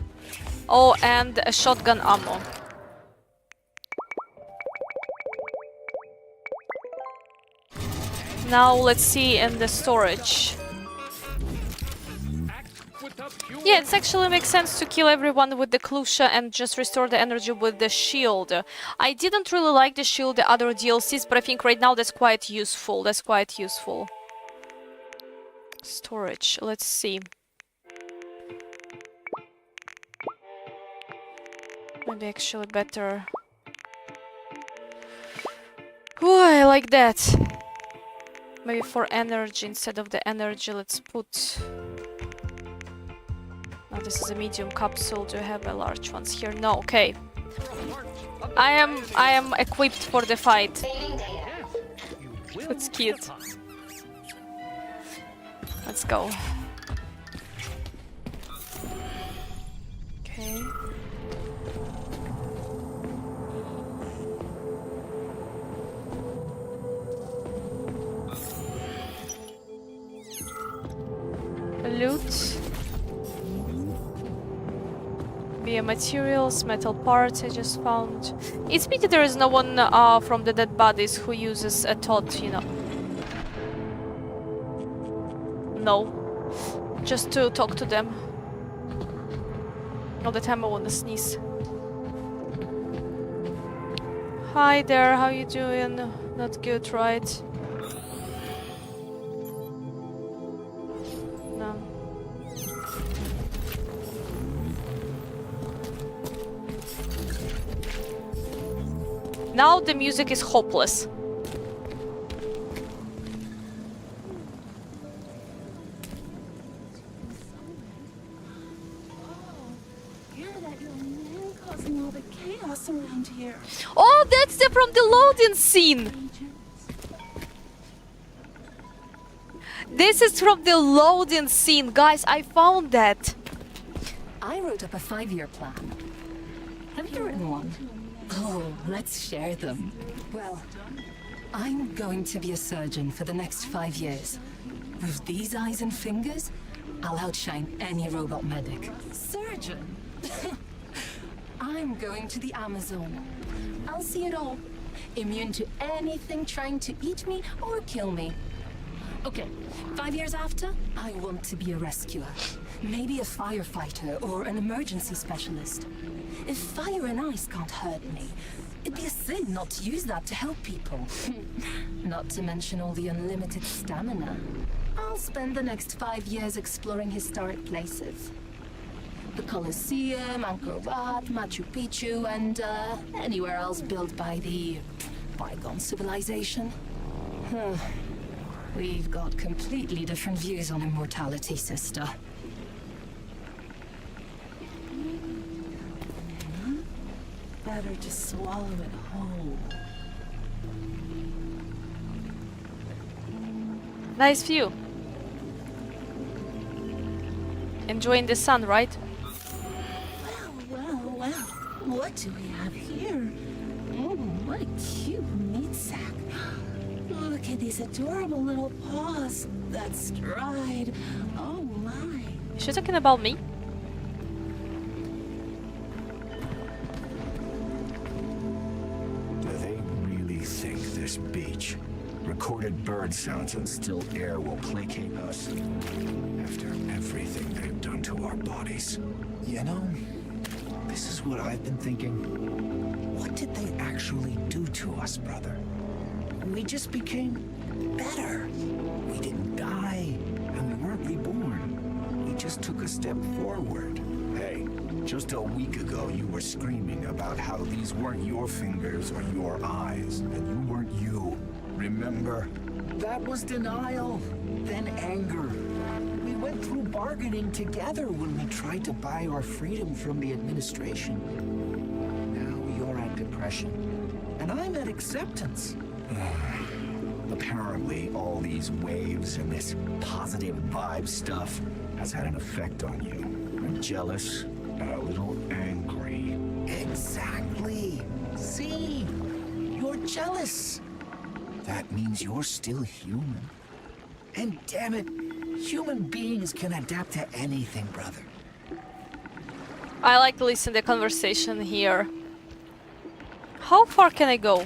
[SPEAKER 1] Oh, and a shotgun ammo. Now let's see in the storage. Yeah, it actually makes sense to kill everyone with the Klusha and just restore the energy with the shield. I didn't really like the shield, the other DLCs, but I think right now that's quite useful. That's quite useful. Storage, let's see. Maybe actually better. Ooh, I like that. Maybe for energy, instead of the energy, let's put... Oh, this is a medium capsule. Do I have a large ones here? No, okay. I am equipped for the fight. That's cute. Let's go. Okay. Loot. Biomaterials, metal parts I just found. It's pity there is no one from the dead bodies who uses a tot, you know. No. Just to talk to them. All the time I want to sneeze. Hi there, how you doing? Not good, right? No. Now the music is hopeless.
[SPEAKER 2] All the chaos around here.
[SPEAKER 1] Oh, that's from the loading scene! This is from the loading scene, guys, I found that!
[SPEAKER 6] I wrote up a 5-year plan. Have you written one? Oh, let's share them. Well, I'm going to be a surgeon for the next 5 years. With these eyes and fingers, I'll outshine any robot medic. Surgeon? I'm going to the Amazon. I'll see it all. Immune to anything trying to eat me or kill me. Okay, 5 years after, I want to be a rescuer. Maybe a firefighter or an emergency specialist. If fire and ice can't hurt me, it'd be a sin not to use that to help people. Not to mention all the unlimited stamina. I'll spend the next 5 years exploring historic places. The Colosseum, Angkor Wat, Machu Picchu, and anywhere else built by the bygone civilization. We've got completely different views on immortality, sister.
[SPEAKER 2] Better just swallow it whole.
[SPEAKER 1] Nice view. Enjoying the sun, right?
[SPEAKER 2] Well, what do we have here? Oh, what a cute meat sack. Look at these adorable little paws. That stride. Oh my.
[SPEAKER 1] Is she talking about me?
[SPEAKER 5] Do they really think this beach, recorded bird sounds and still air will placate us? After everything they've done to our bodies. You know, this is what I've been thinking. What did they actually do to us, brother? We just became better. We didn't die, and we weren't reborn. We just took a step forward. Hey, just a week ago you were screaming about how these weren't your fingers or your eyes, and you weren't you. Remember? That was denial, then anger. We went through bargaining together when we tried to buy our freedom from the administration. Now you're at depression, and I'm at acceptance. Apparently, all these waves and this positive vibe stuff has had an effect on you. I'm jealous and a little angry. Exactly. See? You're jealous. That means you're still human. And damn it, human beings can adapt to anything, brother.
[SPEAKER 1] I like to listen to the conversation here. How far can I go?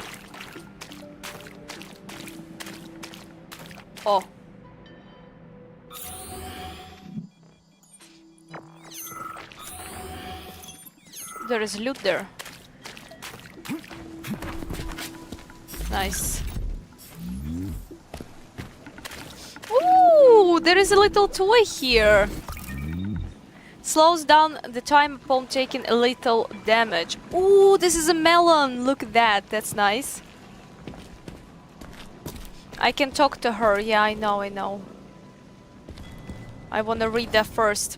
[SPEAKER 1] Oh. There is loot there. Nice. Ooh, there is a little toy here. Slows down the time upon taking a little damage. Ooh, this is a melon. Look at that. That's nice. I can talk to her. Yeah, I know. I want to read that first.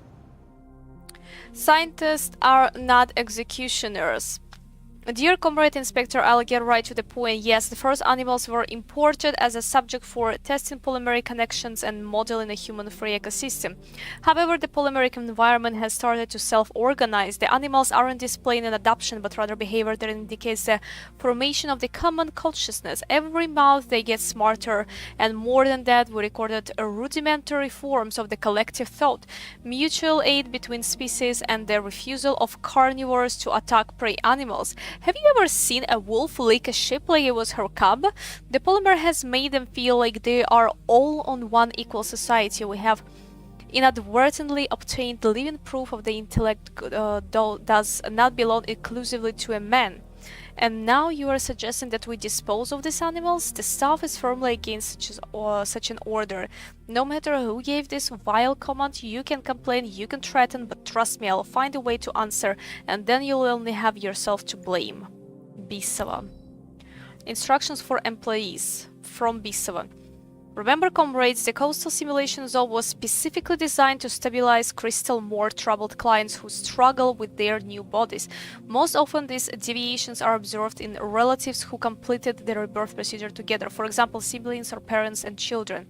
[SPEAKER 1] Scientists are not executioners. Dear Comrade Inspector, I'll get right to the point. Yes, the first animals were imported as a subject for testing polymeric connections and modeling a human-free ecosystem. However, the polymeric environment has started to self-organize. The animals aren't displaying an adaptation, but rather behavior that indicates the formation of the common consciousness. Every month they get smarter, and more than that, we recorded rudimentary forms of the collective thought, mutual aid between species, and the refusal of carnivores to attack prey animals. Have you ever seen a wolf lick a sheep like it was her cub? The polymer has made them feel like they are all on one equal society. We have inadvertently obtained living proof of the intellect does not belong exclusively to a man. And now you are suggesting that we dispose of these animals? The staff is firmly against such an order. No matter who gave this vile command, you can complain, you can threaten, but trust me, I'll find a way to answer, and then you'll only have yourself to blame. B7. Instructions for employees from B7. Remember, comrades, the coastal simulation zone was specifically designed to stabilize crystal more troubled clients who struggle with their new bodies. Most often, these deviations are observed in relatives who completed the rebirth procedure together, for example, siblings or parents and children.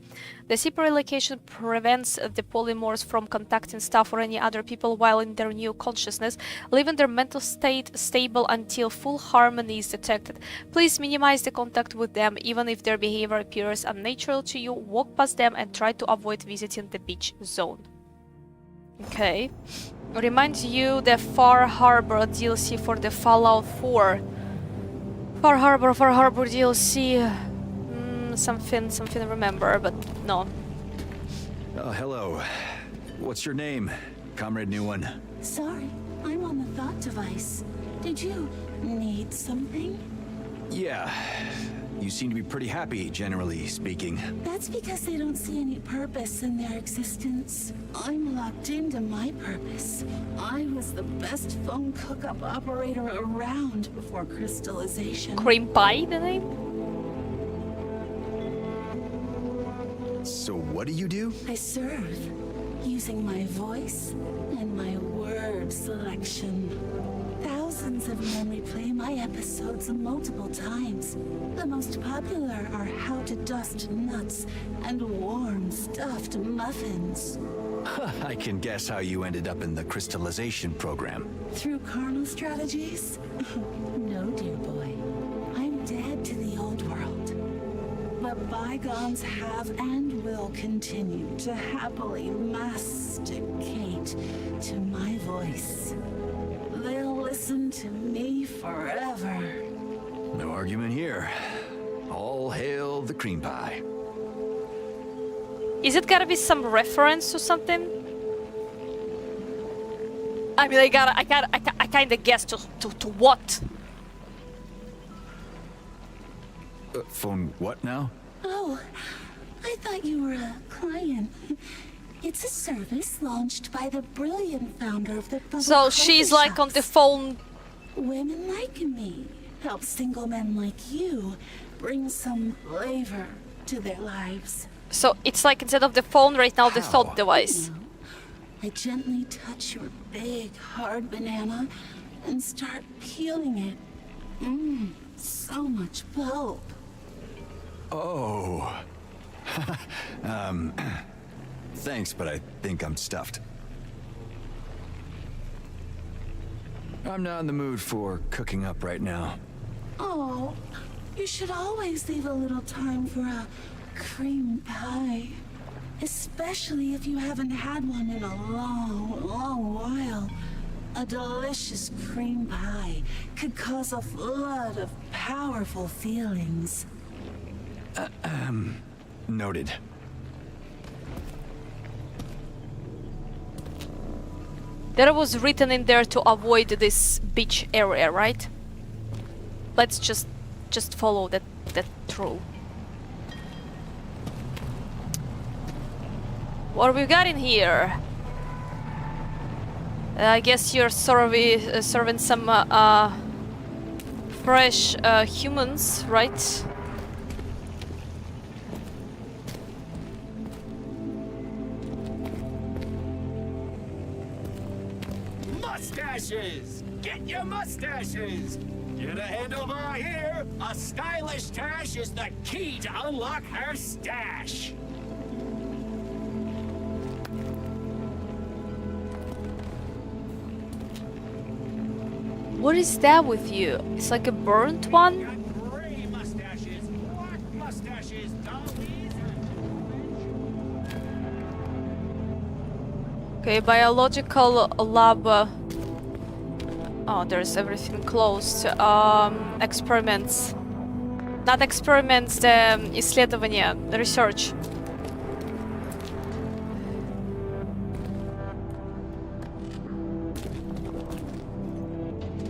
[SPEAKER 1] The separate location prevents the polymorphs from contacting staff or any other people while in their new consciousness, leaving their mental state stable until full harmony is detected. Please minimize the contact with them, even if their behavior appears unnatural to you. Walk past them and try to avoid visiting the beach zone. Okay. Reminds you the Far Harbor DLC for the Fallout 4. Far Harbor DLC. Something I remember, but no.
[SPEAKER 4] Oh, hello. What's your name, Comrade New One?
[SPEAKER 2] Sorry, I'm on the thought device. Did you need something?
[SPEAKER 4] Yeah. You seem to be pretty happy, generally speaking.
[SPEAKER 2] That's because they don't see any purpose in their existence. I'm locked into my purpose. I was the best phone hookup operator around before crystallization.
[SPEAKER 1] Cream pie, the name?
[SPEAKER 4] So what do?
[SPEAKER 2] I serve, using my voice and my word selection. Thousands of men replay my episodes multiple times. The most popular are how to dust nuts and warm stuffed muffins.
[SPEAKER 4] I can guess how you ended up in the crystallization program.
[SPEAKER 2] Through carnal strategies? No, dear boy. I'm dead to the old world. But bygones have and
[SPEAKER 15] will continue to happily masticate to my voice. They'll listen to me forever.
[SPEAKER 4] No argument here. All hail the cream pie.
[SPEAKER 1] Is it gotta be some reference to something? I mean, I kind of guess to what?
[SPEAKER 4] Phone what now?
[SPEAKER 15] Oh, I thought you were a client. It's a service launched by the brilliant founder of the public
[SPEAKER 1] So she's
[SPEAKER 15] coffee
[SPEAKER 1] like on the
[SPEAKER 15] shops.
[SPEAKER 1] phone.
[SPEAKER 15] Women like me help single men like you bring some flavor to their lives.
[SPEAKER 1] So it's like instead of the phone right now, the thought device.
[SPEAKER 15] I gently touch your big, hard banana and start peeling it. So much pulp.
[SPEAKER 4] Oh. Thanks, but I think I'm stuffed. I'm not in the mood for cooking up right now.
[SPEAKER 15] Oh, you should always leave a little time for a cream pie. Especially if you haven't had one in a long, long while. A delicious cream pie could cause a flood of powerful feelings.
[SPEAKER 4] Noted.
[SPEAKER 1] That was written in there to avoid this beach area, right? Let's just follow that through. What we got in here? I guess you're serving some fresh humans, right?
[SPEAKER 16] Mustaches! Get your mustaches! Get a handlebar here! A stylish tash is the key to unlock her stash!
[SPEAKER 1] What is that with you? It's like a burnt one?
[SPEAKER 16] Gray mustaches, black mustaches, dollies,
[SPEAKER 1] Okay, biological lab. Oh, there's everything closed. Experiments. Not experiments, the исследования, the research.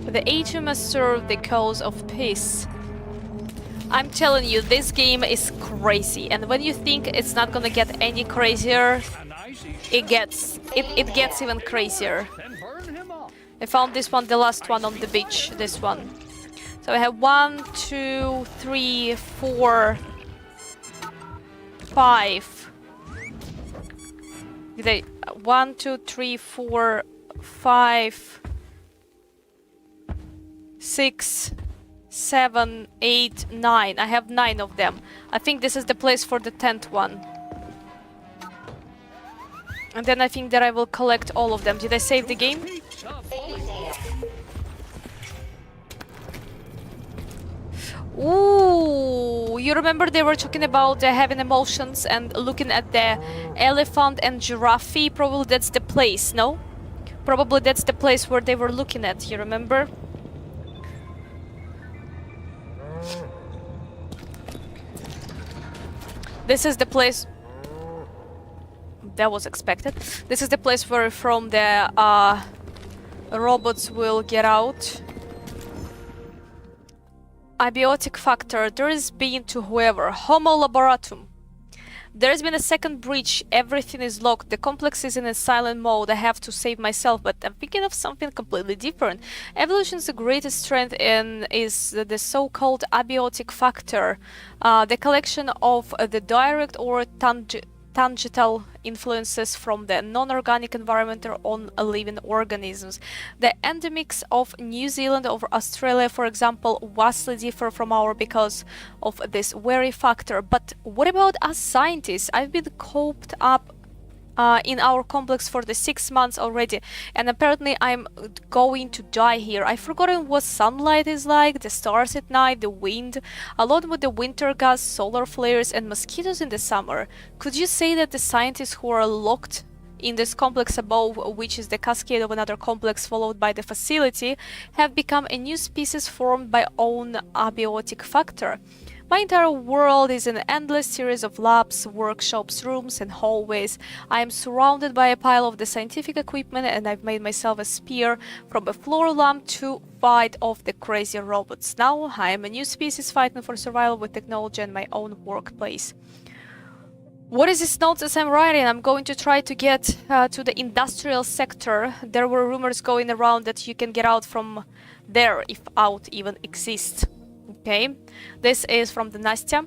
[SPEAKER 1] The atrium must serve the cause of peace. I'm telling you, this game is crazy, and when you think it's not gonna get any crazier, it gets even crazier. I found this one, the last one on the beach, this one. So I have 1, 2, 3, 4, 5. 1, 2, 3, 4, 5, 6, 7, 8, 9. I have 9 of them. I think this is the place for the 10th one. And then I think that I will collect all of them. Did I save the game? Ooh, you remember they were talking about having emotions and looking at the elephant and giraffe? Probably that's the place, no? Probably that's the place where they were looking at, you remember? This is the place... That was expected. This is the place where from the robots will get out. Abiotic factor. There is been to whoever. Homo laboratum. There has been a second breach. Everything is locked. The complex is in a silent mode. I have to save myself, but I'm thinking of something completely different. Evolution's greatest strength is the so-called abiotic factor. The collection of the direct or tangential influences from the non-organic environment on living organisms. The endemics of New Zealand or Australia, for example, vastly differ from our because of this very factor. But what about us scientists? I've been caught up in our complex for the 6 months already, and apparently I'm going to die here. I've forgotten what sunlight is like, the stars at night, the wind, along with the winter gas, solar flares, and mosquitoes in the summer. Could you say that the scientists who are locked in this complex above, which is the cascade of another complex followed by the facility, have become a new species formed by own abiotic factor? My entire world is an endless series of labs, workshops, rooms, and hallways. I am surrounded by a pile of the scientific equipment, and I've made myself a spear from a floor lamp to fight off the crazy robots. Now I am a new species fighting for survival with technology and my own workplace. What is this note as I'm writing? I'm going to try to get to the industrial sector. There were rumors going around that you can get out from there if out even exists. Okay, this is from the Nastya.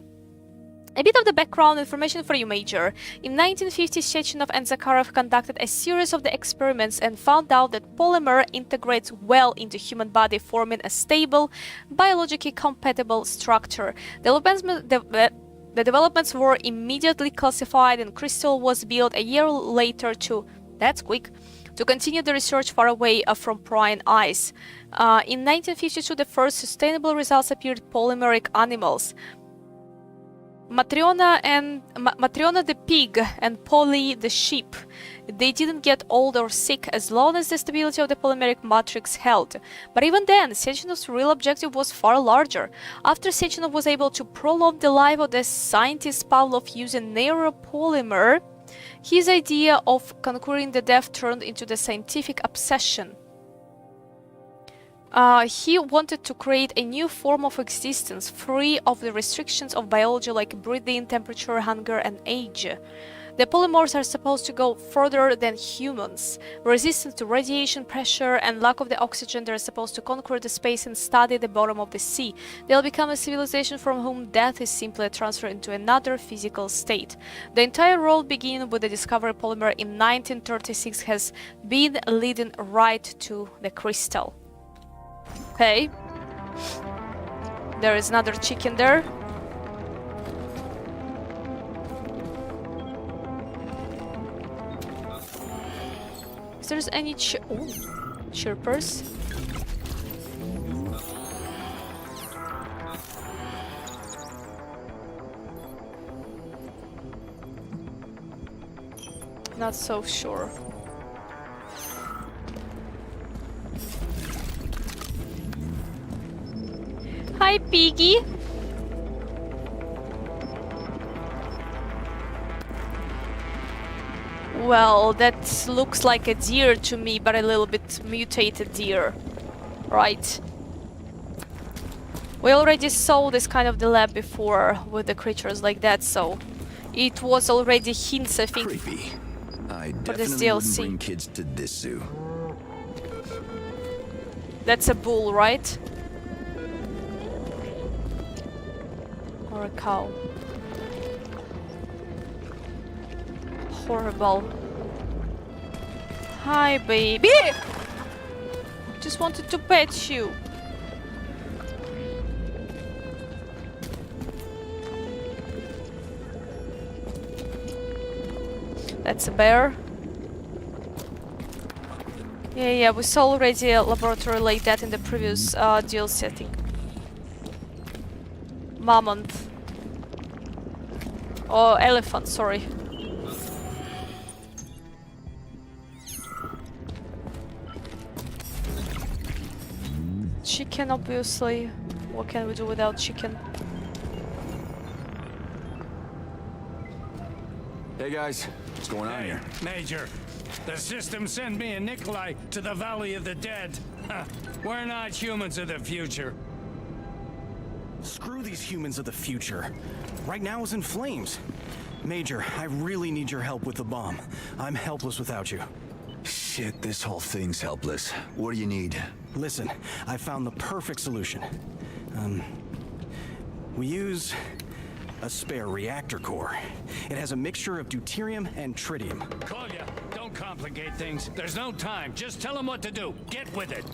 [SPEAKER 1] A bit of the background information for you, Major. In 1950, Sechenov and Zakharov conducted a series of the experiments and found out that polymer integrates well into human body, forming a stable, biologically compatible structure. The developments were immediately classified, and Crystal was built a year later to, that's quick, to continue the research far away from prying eyes. In 1952, the first sustainable results appeared: polymeric animals. Matriona the pig and Polly the sheep. They didn't get old or sick as long as the stability of the polymeric matrix held. But even then, Sechenov's real objective was far larger. After Sechenov was able to prolong the life of the scientist Pavlov using neuropolymer, his idea of conquering the deaf turned into the scientific obsession. He wanted to create a new form of existence, free of the restrictions of biology like breathing, temperature, hunger, and age. The polymorphs are supposed to go further than humans. Resistant to radiation, pressure, and lack of the oxygen, they're supposed to conquer the space and study the bottom of the sea. They'll become a civilization from whom death is simply a transfer into another physical state. The entire road, beginning with the discovery of polymer in 1936, has been leading right to the crystal. Okay. There is another chicken there. If there's any chirpers. Not so sure. Hi, Piggy. Well, that looks like a deer to me, but a little bit mutated deer, right? We already saw this kind of the lab before with the creatures like that, so it was already hints, I think,
[SPEAKER 4] creepy. I
[SPEAKER 1] for this
[SPEAKER 4] definitely wouldn't
[SPEAKER 1] DLC.
[SPEAKER 4] bring kids to this zoo.
[SPEAKER 1] That's a bull, right? Or a cow. Horrible. Hi, baby! Just wanted to pet you. That's a bear. Yeah, we saw already a laboratory like that in the previous DLC, I think. Mammoth. Or elephant, sorry. Chicken, obviously. What can we do without chicken?
[SPEAKER 4] Hey guys, what's going on here?
[SPEAKER 11] Major, the system sent me and Nikolai to the Valley of the Dead. We're not humans of the future.
[SPEAKER 7] Screw these humans of the future. Right now is in flames. Major, I really need your help with the bomb. I'm helpless without you.
[SPEAKER 4] Shit, this whole thing's helpless. What do you need?
[SPEAKER 7] Listen, I found the perfect solution. We use a spare reactor core. It has a mixture of deuterium and tritium.
[SPEAKER 11] Kolya, don't complicate things. There's no time. Just tell them what to do. Get with it.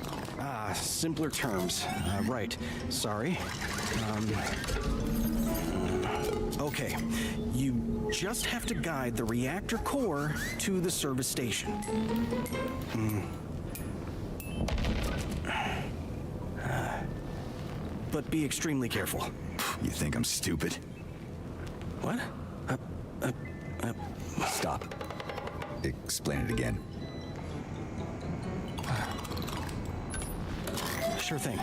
[SPEAKER 7] Simpler terms. Right. Sorry. Okay. You
[SPEAKER 17] just have to guide the reactor core to the service station. But be extremely careful.
[SPEAKER 4] You think I'm stupid?
[SPEAKER 17] What?
[SPEAKER 4] Stop. Explain it again.
[SPEAKER 17] Sure thing.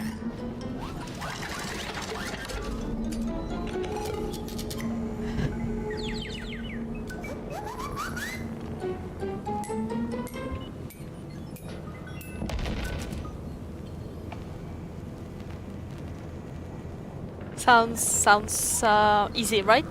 [SPEAKER 1] Sounds easy, right?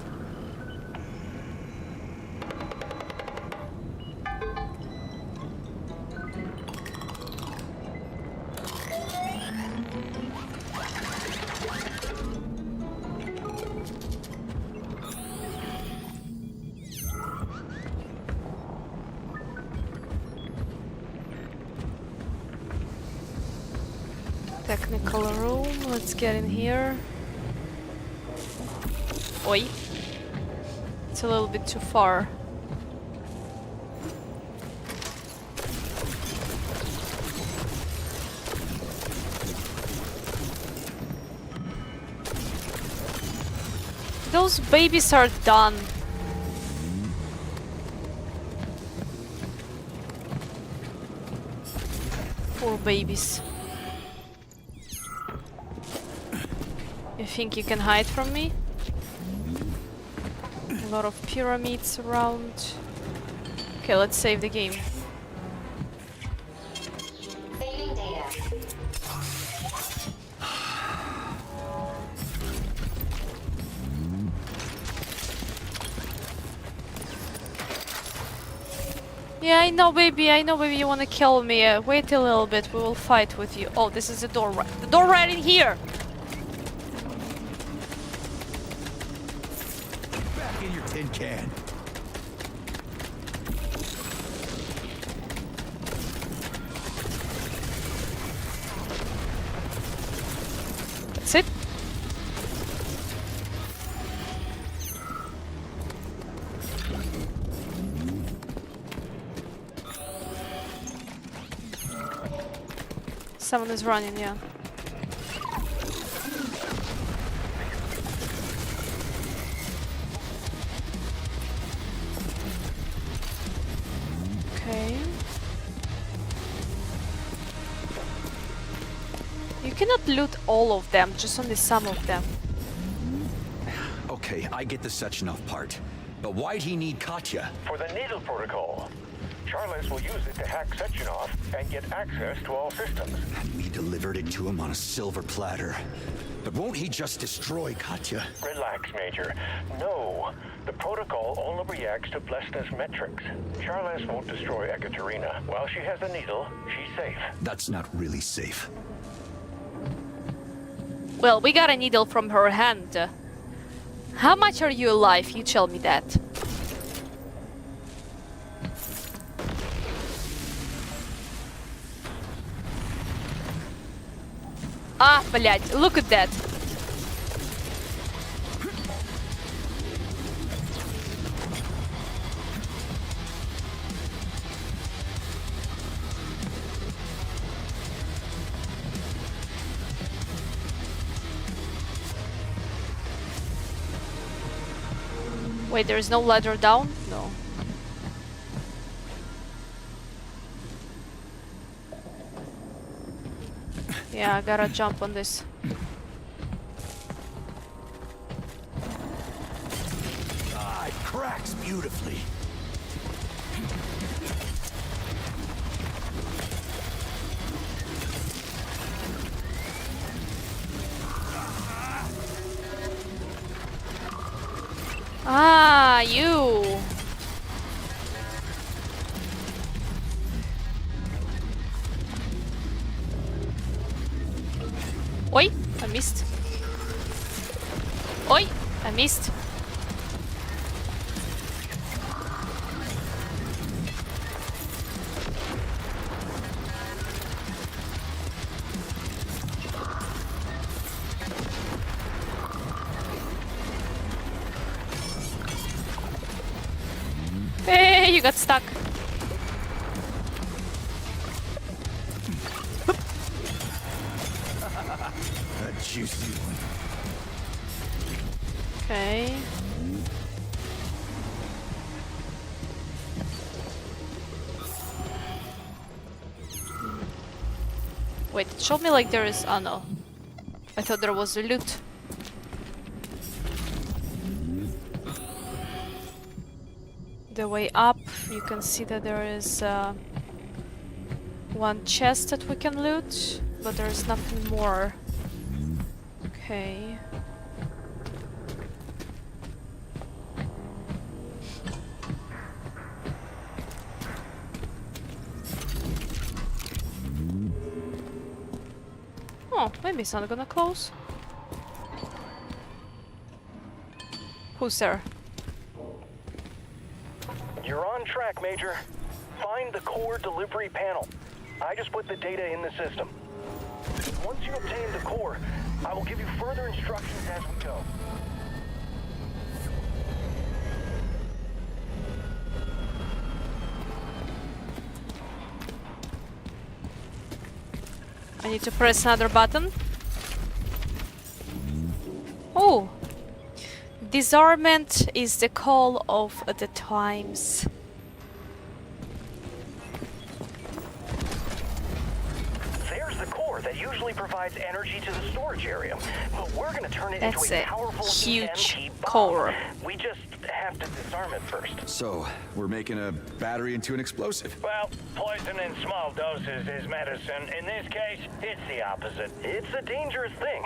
[SPEAKER 1] Technical room, let's get in here. Oi. It's a little bit too far. Those babies are done. Poor babies. You think you can hide from me? A lot of pyramids around. Okay, let's save the game.
[SPEAKER 13] Saving data.
[SPEAKER 1] Yeah, I know, baby, you wanna kill me. Wait a little bit, we will fight with you. Oh, this is the door right in here!
[SPEAKER 4] Back in your tin can.
[SPEAKER 1] That's it. Someone is running, yeah. Okay. You cannot loot all of them, just only some of them.
[SPEAKER 4] Okay, I get the Sechenov part. But why'd he need Katya?
[SPEAKER 11] For the needle protocol. Charles will use it to hack Sechenov and get access to all systems.
[SPEAKER 4] And we delivered it to him on a silver platter. But won't he just destroy Katya?
[SPEAKER 11] Relax, Major. No. The protocol only reacts to Blesna's metrics. Charles won't destroy Ekaterina. While she has the needle, she's safe.
[SPEAKER 4] That's not really safe.
[SPEAKER 1] Well, we got a needle from her hand. How much are you alive? You tell me that. Ah, блядь, look at that. Wait, there is no ladder down? No. Yeah, I gotta jump on this.
[SPEAKER 4] Ah, it cracks beautifully.
[SPEAKER 1] Ah, you. Oi, I missed. Oi, I missed. you got stuck.
[SPEAKER 4] A juicy one.
[SPEAKER 1] Okay. Wait, it showed me like there is... Oh no. I thought there was a loot. The way up, you can see that there is one chest that we can loot, but there is nothing more. Okay. Oh, maybe it's not gonna close. Who's there?
[SPEAKER 7] You're on track, Major. Find the core delivery panel. I just put the data in the system. Once you obtain the core, I will give you further instructions as we go.
[SPEAKER 1] I need to press another button. Oh! Disarmament is the call of the times.
[SPEAKER 7] There's the core that usually provides energy to the storage area, but we're going to turn it into a powerful
[SPEAKER 1] huge
[SPEAKER 7] EMP bomb.
[SPEAKER 1] core.
[SPEAKER 7] We just have to disarm it first.
[SPEAKER 4] So, we're making a battery into an explosive.
[SPEAKER 11] Well, poison in small doses is medicine. In this case, it's the opposite.
[SPEAKER 7] It's a dangerous thing.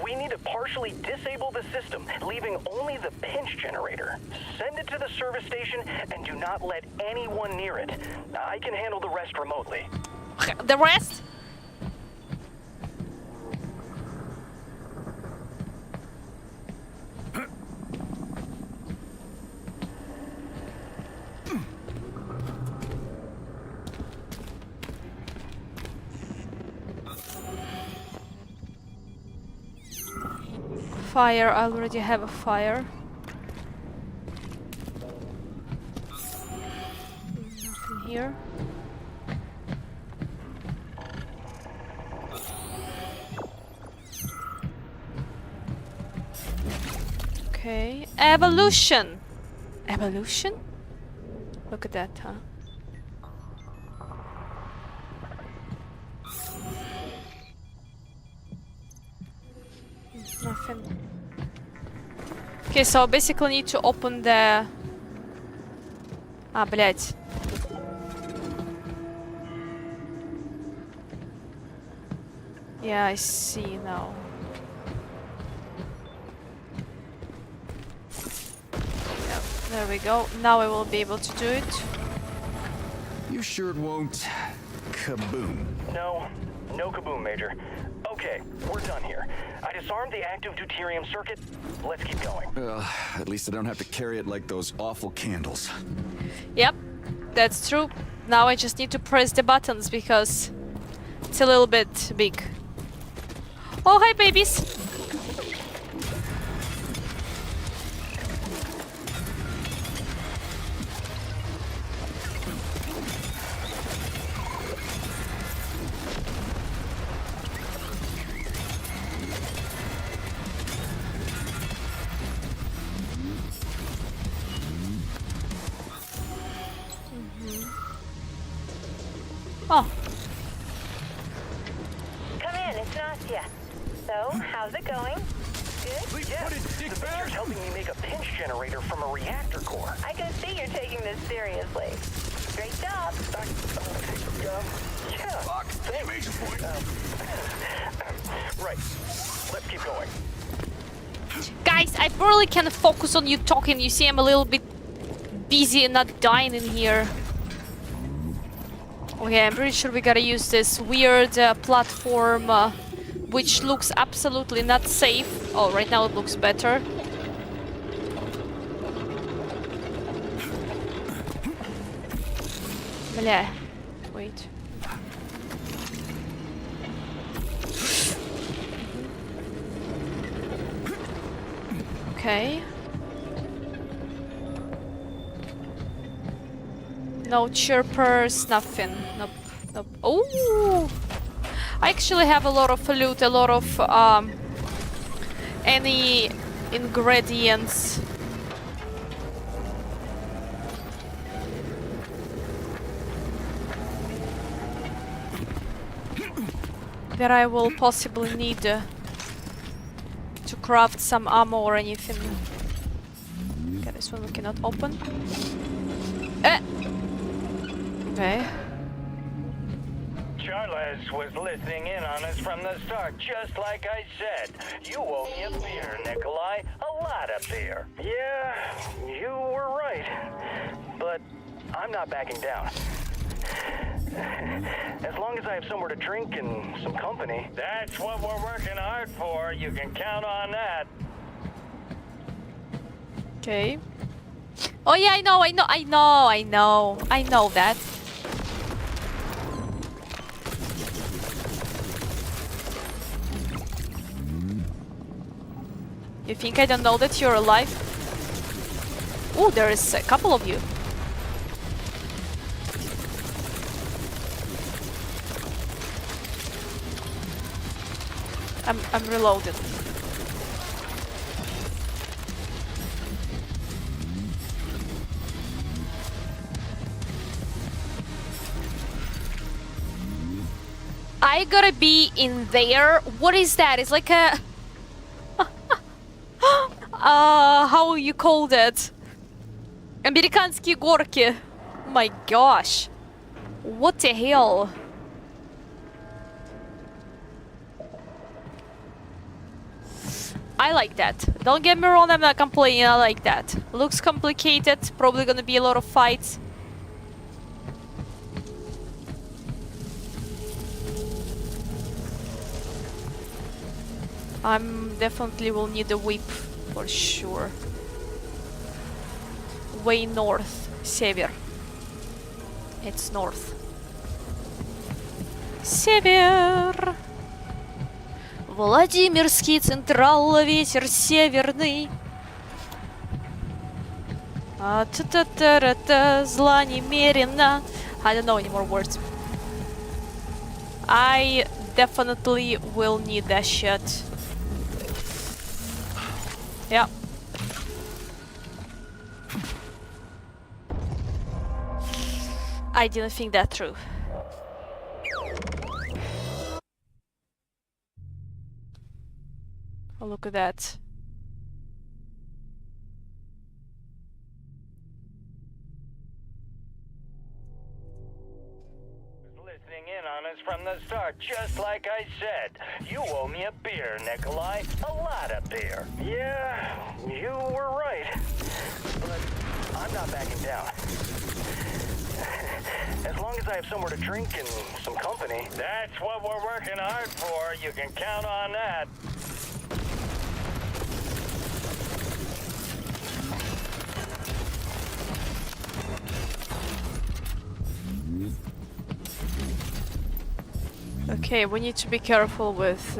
[SPEAKER 7] We need to partially disable the system, leaving only the pinch generator. Send it to the service station and do not let anyone near it. I can handle the rest remotely.
[SPEAKER 1] The rest? Fire, I already have a fire. Nothing here. Okay, evolution! Evolution? Look at that, huh? Nothing. Okay, so I basically need to open the... А, блядь. Yeah, I see now. Yep, there we go. Now I will be able to do it.
[SPEAKER 4] You sure it won't kaboom?
[SPEAKER 7] No kaboom, Major. Okay, we're done here. I disarmed the active deuterium circuit. Let's keep going.
[SPEAKER 4] At least I don't have to carry it like those awful candles.
[SPEAKER 1] Yep, that's true. Now I just need to press the buttons because it's a little bit big. Oh, hi, babies! Oh.
[SPEAKER 9] Come in, it's Nastya. So, how's it going? Good?
[SPEAKER 7] Yes, the Major's helping me make a pinch generator from a reactor core.
[SPEAKER 9] I can see you're taking this seriously. Great job.
[SPEAKER 7] Yeah.
[SPEAKER 3] Fuck, Major point.
[SPEAKER 7] Right. Let's keep going.
[SPEAKER 1] Guys, I barely can focus on you talking. You see, I'm a little bit busy and not dying in here. Okay, I'm pretty sure we gotta use this weird platform, which looks absolutely not safe. Oh, right now it looks better. Blah. Wait. No chirpers, nothing. Nope. Nope. Oh! I actually have a lot of loot, a lot of any ingredients. That I will possibly need to craft some ammo or anything. Okay, this one we cannot open. Okay.
[SPEAKER 11] Charles was listening in on us from the start, just like I said. You owe me a beer, Nikolai. A lot of beer. Yeah, you were right. But I'm not backing down. As long as I have somewhere to drink and some company. That's what we're working hard for. You can count on that.
[SPEAKER 1] Okay. Oh yeah, I know that. You think I don't know that you're alive? Oh, there is a couple of you. I'm reloaded. I gotta be in there. What is that? It's like a how you call that? Американские горки. My gosh. What the hell? I like that. Don't get me wrong, I'm not complaining, I like that. Looks complicated, probably gonna be a lot of fights. Definitely will need a whip, for sure. Way north. Север. It's north. Север. Владимирский Централ, ветер северный. Та-та-та-та-та, зла немерено. I don't know any more words. I definitely will need that shit. Yeah. I didn't think that through. Oh, look at that.
[SPEAKER 11] Listening in on us from the start, just like I said. You owe me a beer, Nikolai. A lot of beer. Yeah, you were right. But I'm not backing down. As long as I have somewhere to drink and some company. That's what we're working hard for. You can count on that.
[SPEAKER 1] Okay, we need to be careful with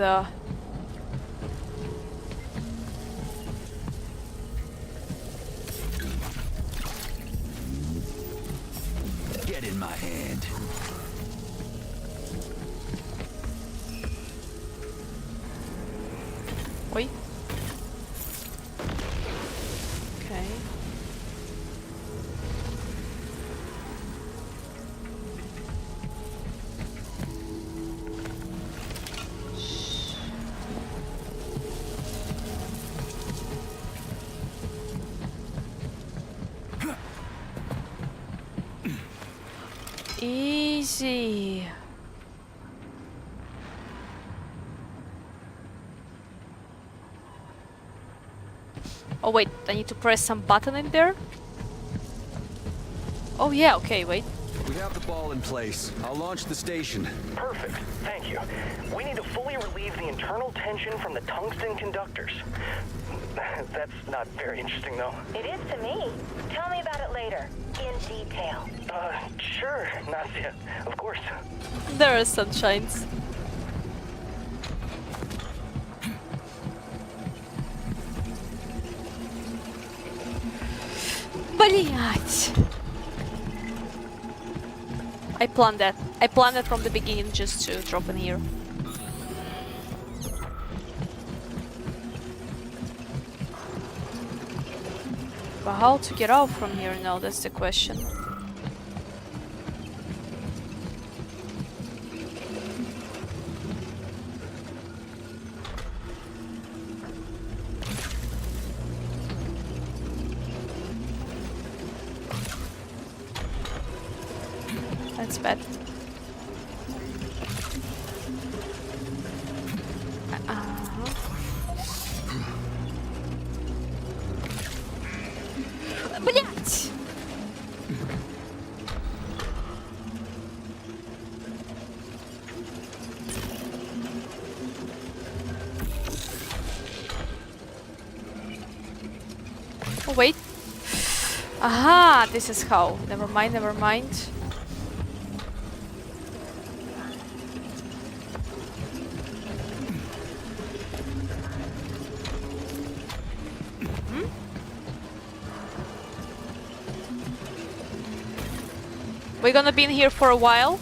[SPEAKER 4] Get in my hand.
[SPEAKER 1] Oi. Okay. Easy. Oh wait, I need to press some button in there? Oh yeah, okay, wait.
[SPEAKER 4] We have the ball in place. I'll launch the station.
[SPEAKER 7] Perfect. Thank you. We need to fully relieve the internal tension from the tungsten conductors. That's not very interesting, though.
[SPEAKER 9] It is to me. Tell me about it later, in detail.
[SPEAKER 7] Sure, Nastya. Of course.
[SPEAKER 1] There are sunshines. Блять. I planned that. I planned it from the beginning just to drop in here. But how to get out from here now, that's the question. That's bad. Блять! Oh wait. Aha, this is how. Never mind, never mind. We're gonna be in here for a while.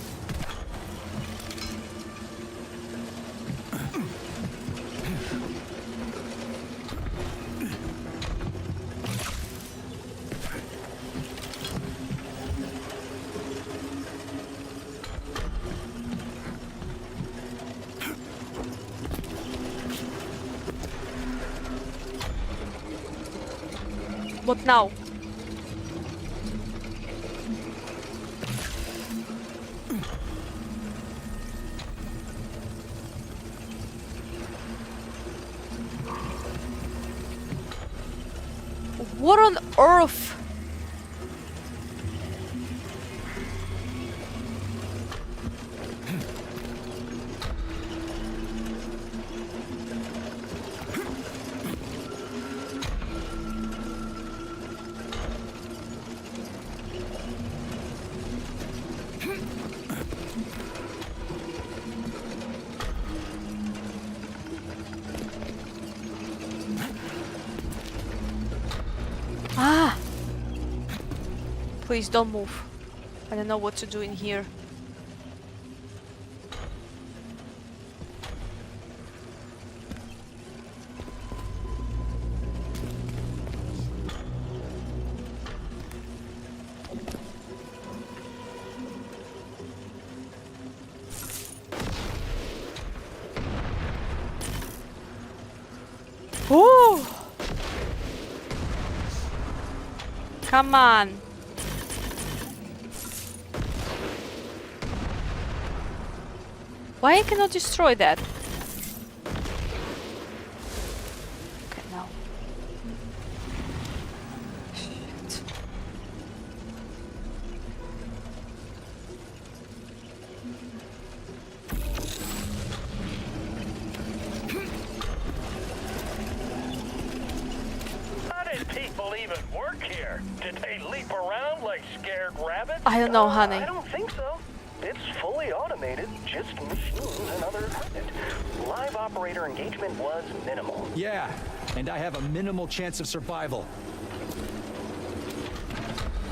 [SPEAKER 1] What now? What on earth? Ah! Please don't move. I don't know what to do in here. Ooh! Come on. Why I cannot destroy that? Okay, now. Shit.
[SPEAKER 11] How did people even work here? Did they leap around like scared rabbits?
[SPEAKER 1] I don't know, honey.
[SPEAKER 7] I don't think so. It's fully automated, just machines and other equipment. Live operator engagement was minimal.
[SPEAKER 4] Yeah, and I have a minimal chance of survival.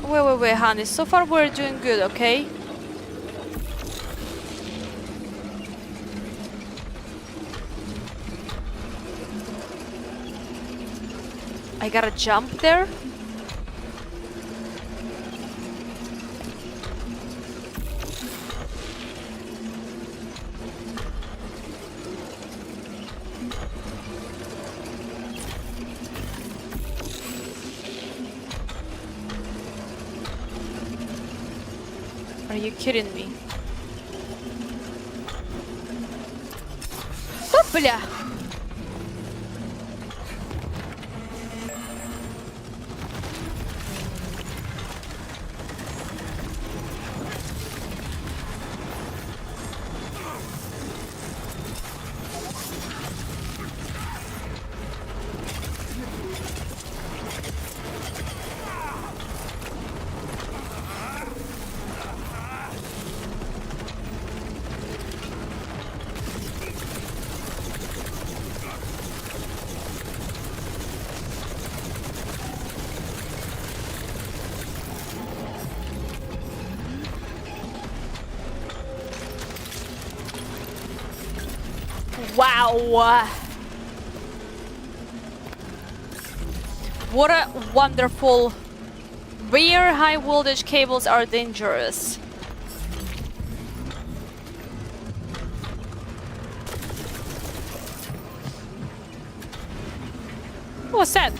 [SPEAKER 1] Wait, honey. So far we're doing good, okay? I gotta jump there? Are you kidding me? Oh, бля! Wow! What a wonderful... Where high voltage cables are dangerous. What's that?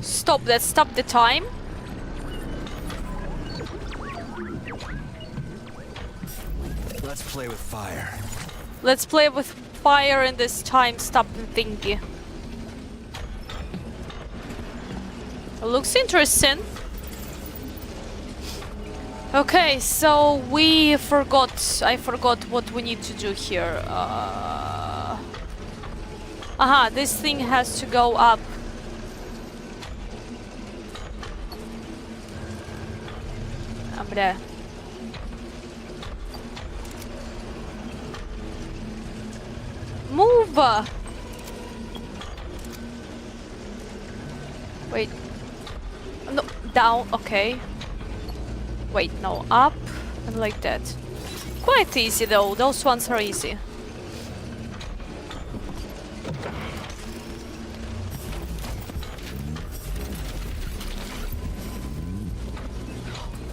[SPEAKER 1] Stop that, stop the time.
[SPEAKER 4] Let's play with fire.
[SPEAKER 1] Let's play with fire and this time stop the thingy. Looks interesting. Okay, so I forgot what we need to do here. Aha, this thing has to go up. Бля. Move! Wait. No, down, okay. Wait, no, up and like that. Quite easy though, those ones are easy.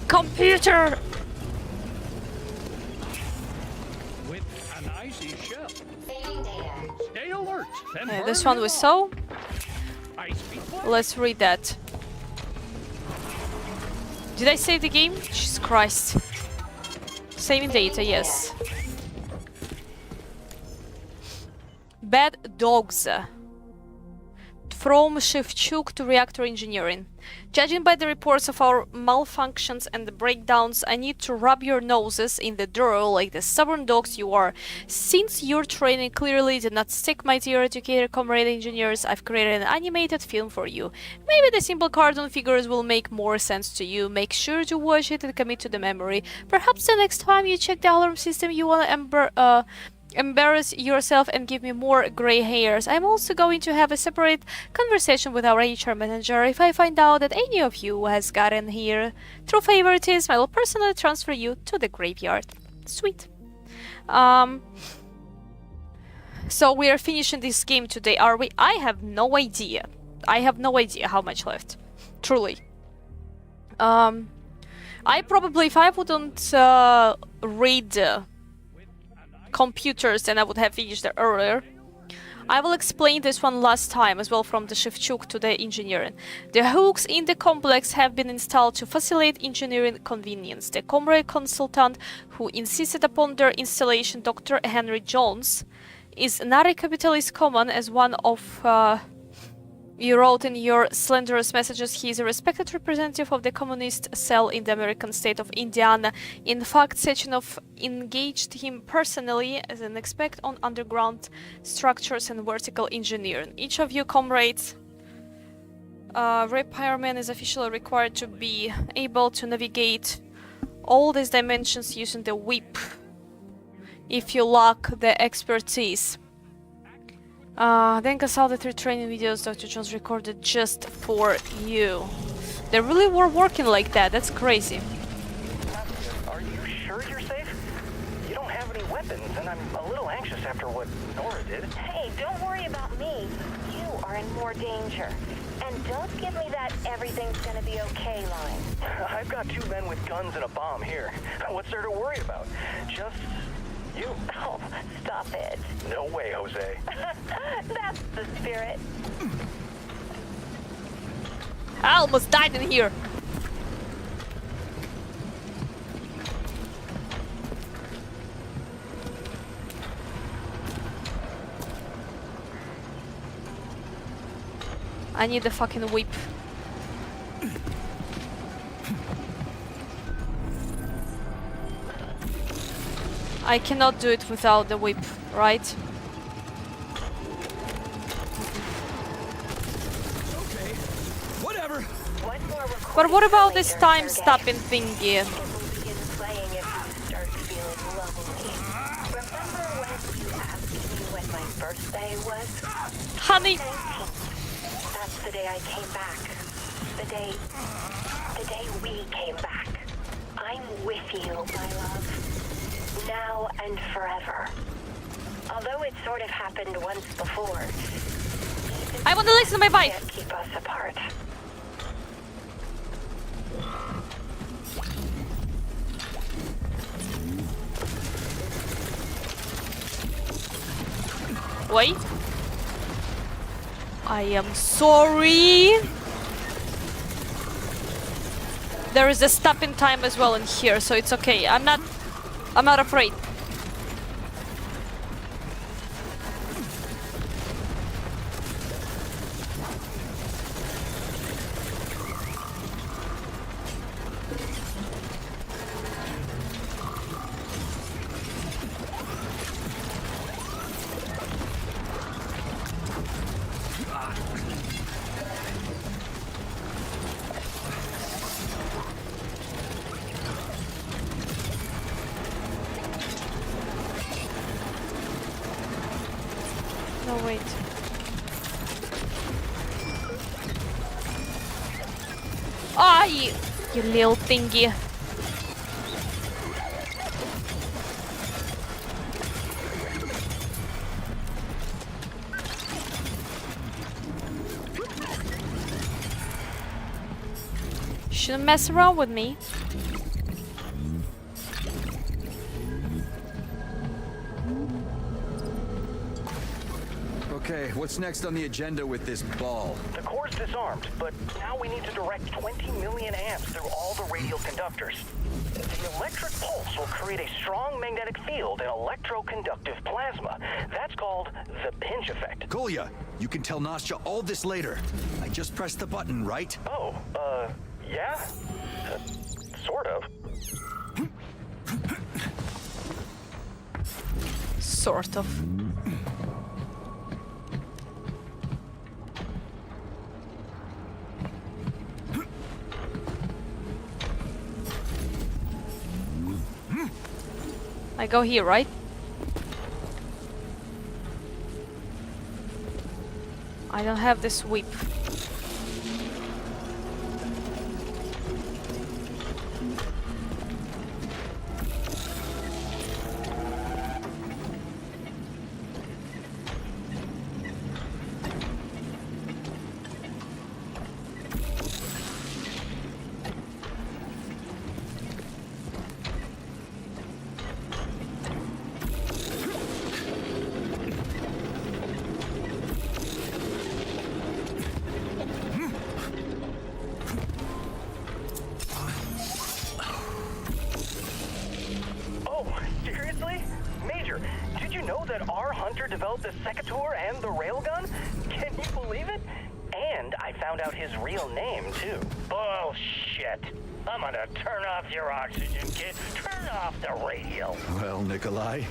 [SPEAKER 1] Computer!
[SPEAKER 11] With an icy shell. Stay alert.
[SPEAKER 1] Okay, this one we saw. Let's read that. Did I save the game? Jesus Christ. Saving data, yes. Bad dogs. From Shevchuk to reactor engineering. Judging by the reports of our malfunctions and the breakdowns, I need to rub your noses in the dirt like the stubborn dogs you are. Since your training clearly did not stick, my dear educator comrade engineers, I've created an animated film for you. Maybe the simple cartoon figures will make more sense to you. Make sure to watch it and commit to the memory. Perhaps the next time you check the alarm system you will embarrass yourself and give me more gray hairs. I'm also going to have a separate conversation with our HR manager. If I find out that any of you has gotten here through favoritism, I will personally transfer you to the graveyard. Sweet. So we are finishing this game today, are we? I have no idea. I have no idea how much left. Truly. I probably, if I wouldn't read computers, and I would have finished it earlier. I will explain this one last time as well, from the Shevchuk to the engineering. The hooks in the complex have been installed to facilitate engineering convenience. The comrade consultant who insisted upon their installation, Dr. Henry Jones, is not a capitalist common as one of you wrote in your slanderous messages. He is a respected representative of the communist cell in the American state of Indiana. In fact, Sechenov engaged him personally as an expert on underground structures and vertical engineering. Each of you comrades, repairman is officially required to be able to navigate all these dimensions using the whip if you lack the expertise. Then consult the 3 training videos Dr. Jones recorded just for you. They really were working like that. That's crazy.
[SPEAKER 7] Are you sure you're safe? You don't have any weapons, and I'm a little anxious after what Nora did.
[SPEAKER 9] Hey, don't worry about me. You are in more danger. And don't give me that everything's gonna be okay line.
[SPEAKER 7] I've got 2 men with guns and a bomb here. What's there to worry about? Just you.
[SPEAKER 9] Oh, stop it.
[SPEAKER 7] No way, Jose.
[SPEAKER 9] That's the spirit.
[SPEAKER 1] I almost died in here. I need the fucking whip. I cannot do it without the whip, right?
[SPEAKER 4] Okay, whatever.
[SPEAKER 1] But what about this time-stopping thingy?
[SPEAKER 9] Birthday was?
[SPEAKER 1] Honey!
[SPEAKER 9] That's the day I came back. The day we came back. I'm with you, my love. Now and forever. Although it sort of happened once before.
[SPEAKER 1] I want to listen to my wife.
[SPEAKER 9] Can't keep us apart.
[SPEAKER 1] Wait. I am sorry. There is a stopping time as well in here, so it's okay. I'm not afraid. No, wait. Ah, you little thingy. Shouldn't mess around with me.
[SPEAKER 4] Okay, what's next on the agenda with this ball?
[SPEAKER 7] The core's disarmed, but now we need to direct 20 million amps through all the radial conductors. The electric pulse will create a strong magnetic field in electroconductive plasma. That's called the pinch effect.
[SPEAKER 4] Kolya, you can tell Nastya all this later. I just pressed the button, right?
[SPEAKER 7] Oh, yeah? Sort of.
[SPEAKER 1] Sort of. I go here, right? I don't have this whip.
[SPEAKER 7] The Secator and the railgun? Can you believe it? And I found out his real name, too.
[SPEAKER 11] Bullshit. I'm gonna turn off your oxygen, kid. Turn off the radio.
[SPEAKER 4] Well, Nikolai,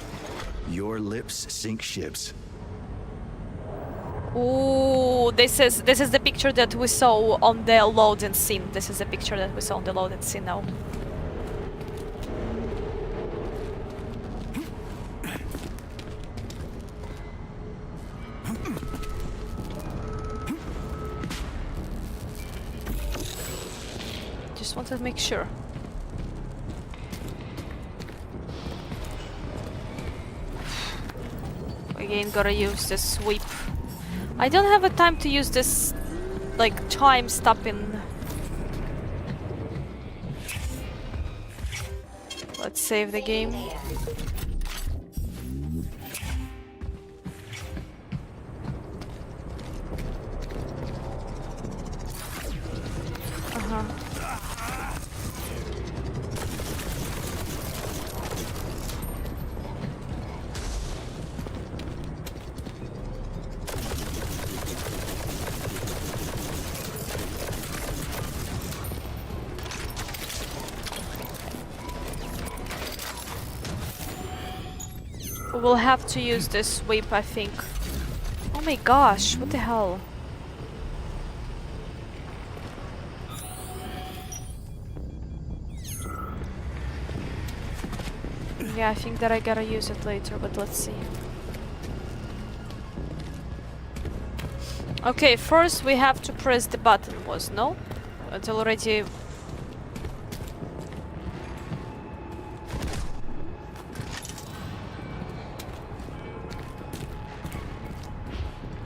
[SPEAKER 4] your lips sink ships.
[SPEAKER 1] Ooh, this is the picture that we saw on the loading scene. This is the picture that we saw on the loading scene now. Just wanted to make sure. Again, gotta use this sweep. I don't have a time to use this, like, time stopping. Let's save the game. We'll have to use this sweep, I think. Oh my gosh, what the hell? Yeah, I think that I gotta use it later, but let's see. Okay, first we have to press the button, no? It's already...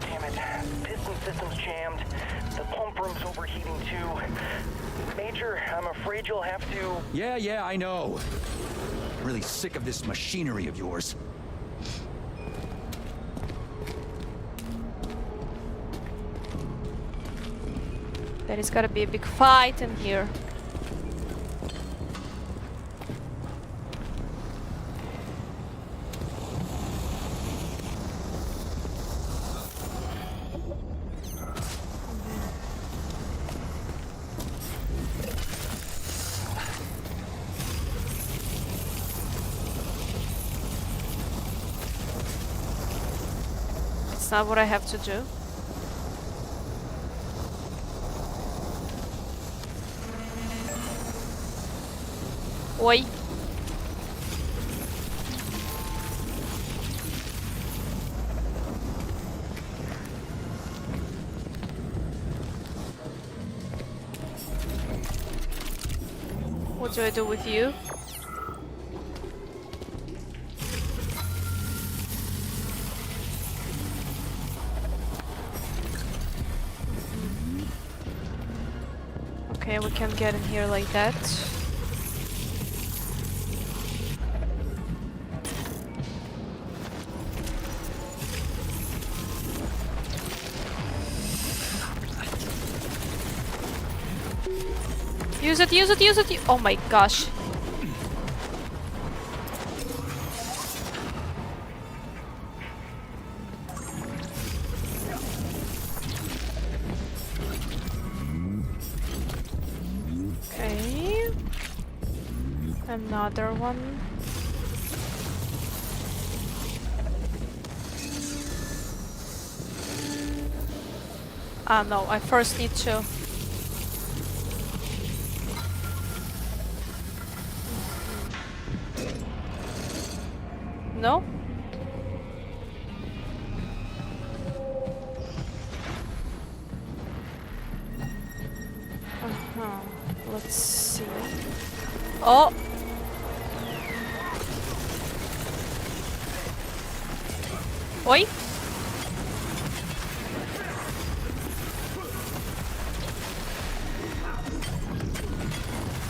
[SPEAKER 7] Damn it. Piston system's jammed. The pump room's overheating too. Major, I'm afraid you'll have to...
[SPEAKER 4] Yeah, I know. Really sick of this machinery of yours.
[SPEAKER 1] There is gotta be a big fight in here. It's not what I have to do. Oi. What do I do with you? Okay, we can get in here like that. Use it, use it, use it! Oh my gosh. Okay. Another one. Ah, no, I first need to... No? Let's see. Oh! Oi!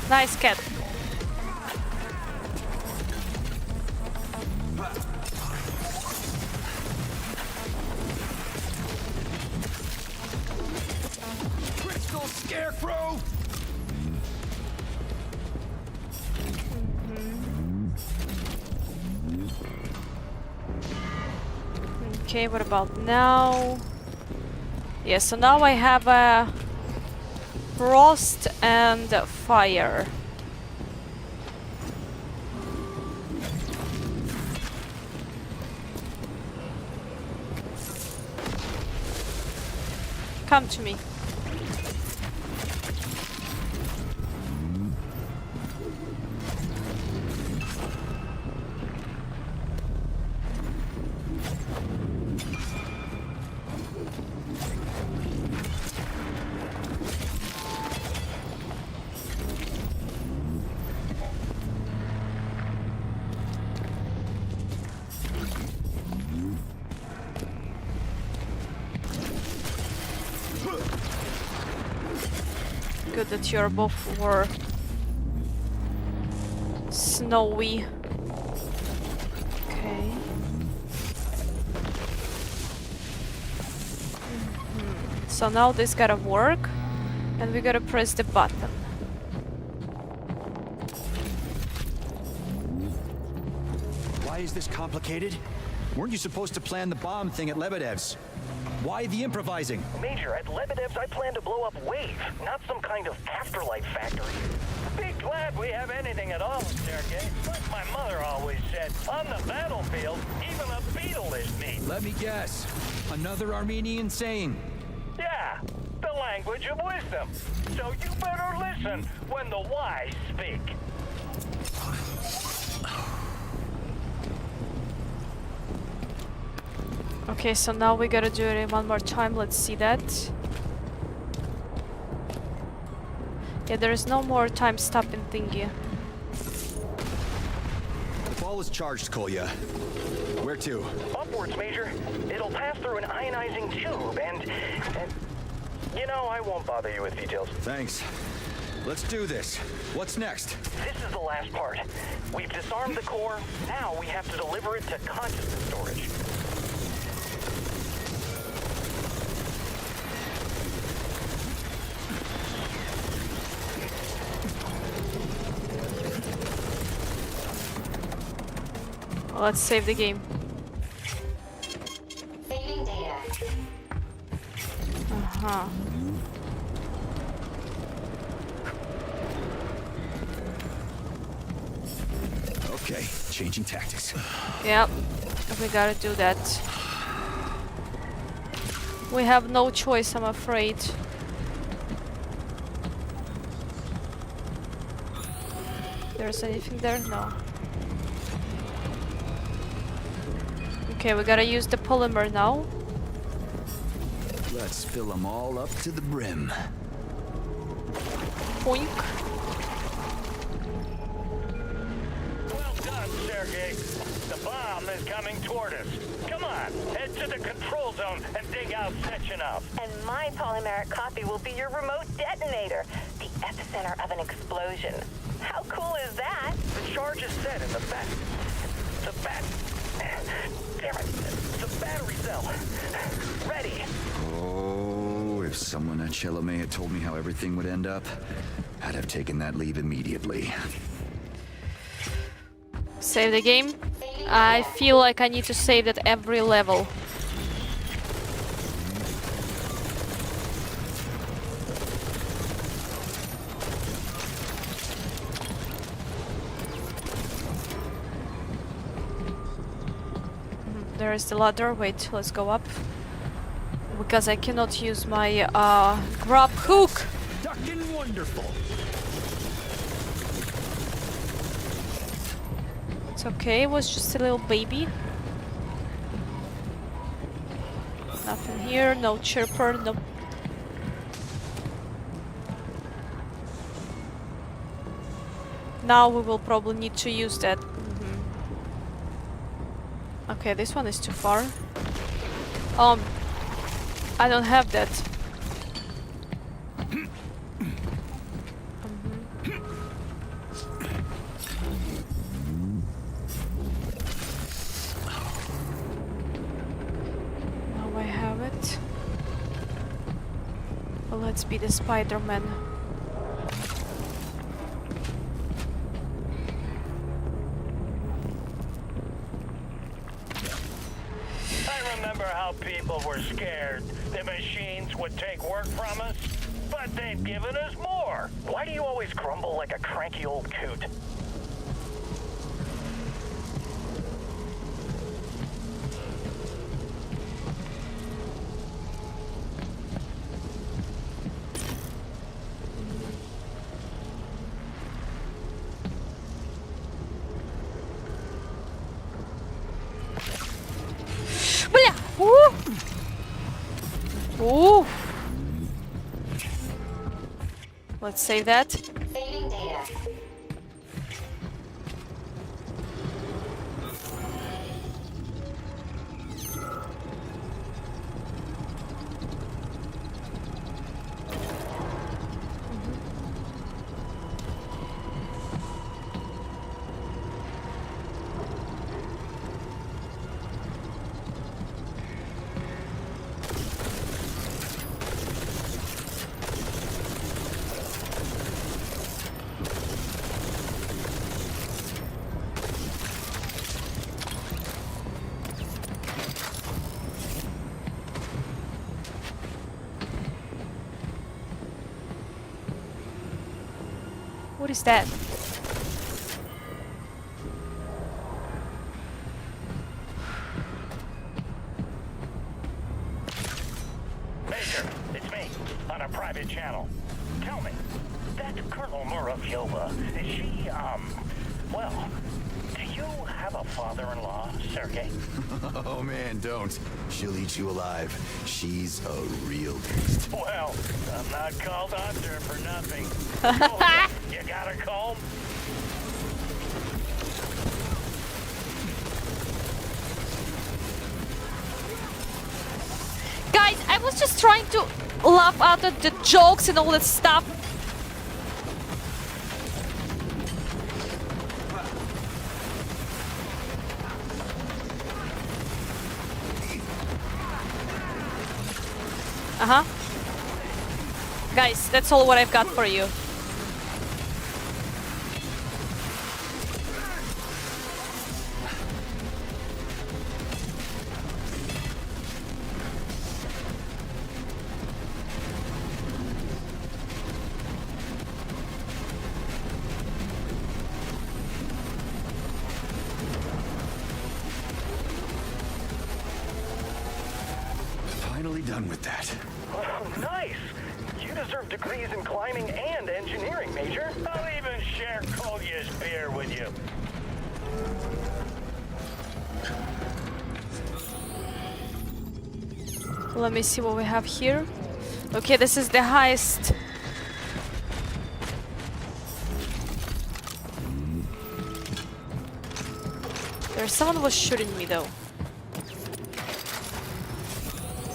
[SPEAKER 1] Nice cat.
[SPEAKER 4] Scarecrow!
[SPEAKER 1] Okay, what about now? Yeah, so now I have a frost and fire. Come to me. Good that you're both were snowy. Okay. So now this gotta work, and we gotta press the button.
[SPEAKER 4] Why is this complicated? Weren't you supposed to plan the bomb thing at Lebedev's? Why the improvising?
[SPEAKER 7] Major, at Lebedev's I plan to blow up Wave, not some kind of afterlife factory. Be glad we have anything at all, Sergei. Like my mother always said, on the battlefield, even a beetle is meat.
[SPEAKER 4] Let me guess. Another Armenian saying.
[SPEAKER 7] Yeah, the language of wisdom. So you better listen when the wise speak.
[SPEAKER 1] Okay, so now we gotta do it one more time. Let's see that. Yeah, there is no more time stopping thingy.
[SPEAKER 4] The ball is charged, Kolya. Where to?
[SPEAKER 7] Upwards, Major. It'll pass through an ionizing tube and you know, I won't bother you with details.
[SPEAKER 4] Thanks. Let's do this. What's next?
[SPEAKER 7] This is the last part. We've disarmed the core. Now we have to deliver it to consciousness storage.
[SPEAKER 1] Let's save the game.
[SPEAKER 13] Saving data.
[SPEAKER 1] Uh-huh.
[SPEAKER 4] Okay, changing tactics.
[SPEAKER 1] Yep, we gotta do that. We have no choice, I'm afraid. There's anything there? No. Okay, we gotta use the polymer now.
[SPEAKER 4] Let's fill them all up to the brim.
[SPEAKER 1] Poink.
[SPEAKER 11] Well done, Sergei. The bomb is coming toward us. Come on, head to the control zone and dig out Sechenov.
[SPEAKER 9] And my polymeric copy will be your remote detonator, the epicenter of an explosion. How cool is that?
[SPEAKER 7] The charge is set in the damn it, the battery cell. Ready.
[SPEAKER 4] Oh, if someone at Chelome had told me how everything would end up, I'd have taken that leave immediately.
[SPEAKER 1] Save the game. I feel like I need to save at every level. There is the ladder. Wait, let's go up. Because I cannot use my grab hook.
[SPEAKER 16] Ducking wonderful.
[SPEAKER 1] It's okay, it was just a little baby. Nothing here, no chirper, no. Now we will probably need to use that. Okay, this one is too far. I don't have that. Now I have it. Well, let's be the Spider-Man.
[SPEAKER 11] How people were scared the machines would take work from us, but they've given us more.
[SPEAKER 7] Why do you always grumble like a cranky old coot?
[SPEAKER 1] Ooh. Let's save that.
[SPEAKER 13] Saving data.
[SPEAKER 1] What is that?
[SPEAKER 11] Major, it's me, on a private channel. Tell me, that Colonel Muravyova, is she, well, do you have a father-in-law, Sergey?
[SPEAKER 4] Oh man, don't. She'll eat you alive. She's a real beast.
[SPEAKER 11] Well, I'm not called Hunter for nothing. You got a comb?
[SPEAKER 1] Guys, I was just trying to laugh out at the jokes and all that stuff. Uh-huh. Guys, that's all what I've got for you.
[SPEAKER 4] Finally done with that.
[SPEAKER 11] Oh, nice! You deserve degrees in climbing and engineering, Major. I'll even share Kolya's beer with you.
[SPEAKER 1] Let me see what we have here. Okay, this is the highest. There's someone was shooting me though.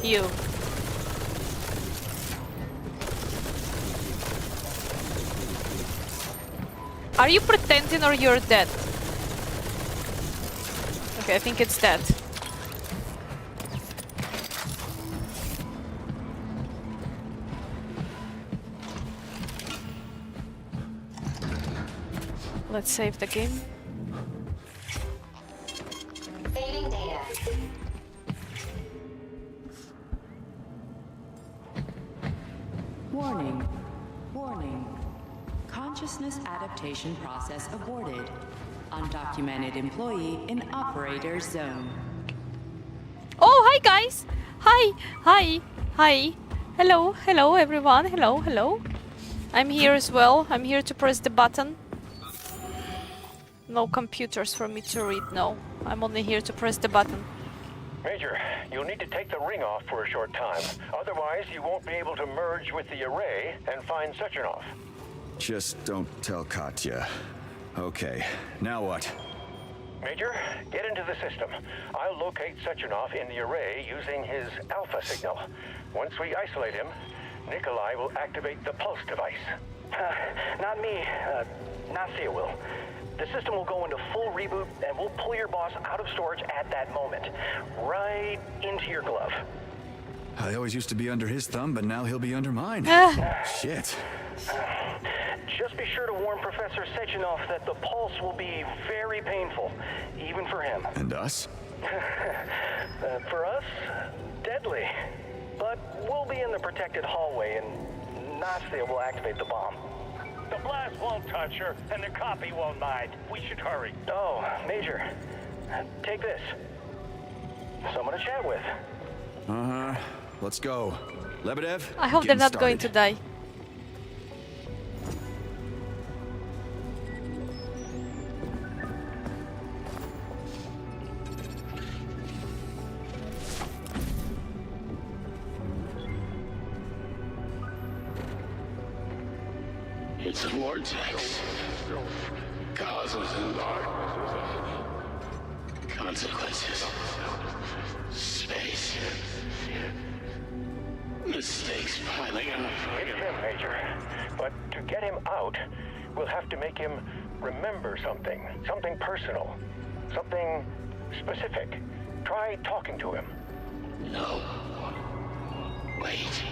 [SPEAKER 1] You. Are you pretending or you're dead? Okay, I think it's dead. Let's save the game.
[SPEAKER 13] Saving data.
[SPEAKER 10] Warning. Warning. Consciousness adaptation process aborted. Undocumented employee in operator's zone.
[SPEAKER 1] Oh, hi guys! Hi! Hi! Hi! Hello! Hello everyone! Hello! Hello! I'm here as well. I'm here to press the button. No computers for me to read, no. I'm only here to press the button.
[SPEAKER 11] Major, you'll need to take the ring off for a short time. Otherwise, you won't be able to merge with the array and find Sechenov.
[SPEAKER 4] Just don't tell Katya. Okay, now what?
[SPEAKER 11] Major, get into the system. I'll locate Sechenov in the array using his alpha signal. Once we isolate him, Nikolai will activate the pulse device. Not me. Nastia will. The system will go into full reboot, and we'll pull your boss out of storage at that moment. Right into your glove.
[SPEAKER 4] I always used to be under his thumb, but now he'll be under mine. Shit.
[SPEAKER 11] Just be sure to warn Professor Sechenov that the pulse will be very painful, even for him.
[SPEAKER 4] And us?
[SPEAKER 11] For us, deadly. But we'll be in the protected hallway, and Nastia will activate the bomb. The blast won't touch her, and the copy won't mind. We should hurry. Oh, Major, take this. Someone to chat with.
[SPEAKER 4] Uh-huh. Let's go. Lebedev,
[SPEAKER 1] I hope they're not going to die.
[SPEAKER 16] It's a vortex. Causes and consequences. Space. Mistakes piling up.
[SPEAKER 11] It's him, Major. But to get him out, we'll have to make him remember something. Something personal. Something specific. Try talking to him.
[SPEAKER 16] No. Wait.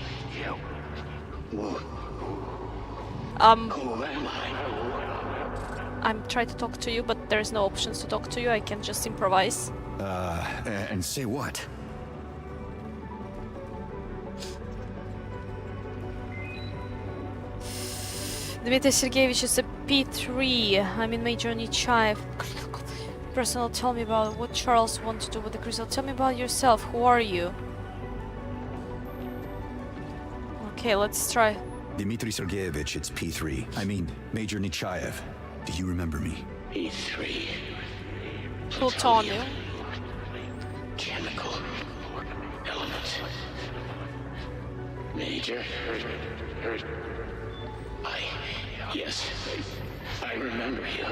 [SPEAKER 11] Who am I?
[SPEAKER 1] I'm trying to talk to you, but there's no options to talk to you. I can just improvise.
[SPEAKER 4] And say what?
[SPEAKER 1] Dmitry Sergeyevich is a P3. I'm in Major Nechayev. Personal, tell me about what Charles wants to do with the crystal. Tell me about yourself. Who are you? Okay, let's try.
[SPEAKER 4] Dmitry Sergeyevich, it's P3. I mean, Major Nechayev. Do you remember me?
[SPEAKER 16] P3.
[SPEAKER 1] Plutonium.
[SPEAKER 14] Chemical element. Major. Yes, I remember you.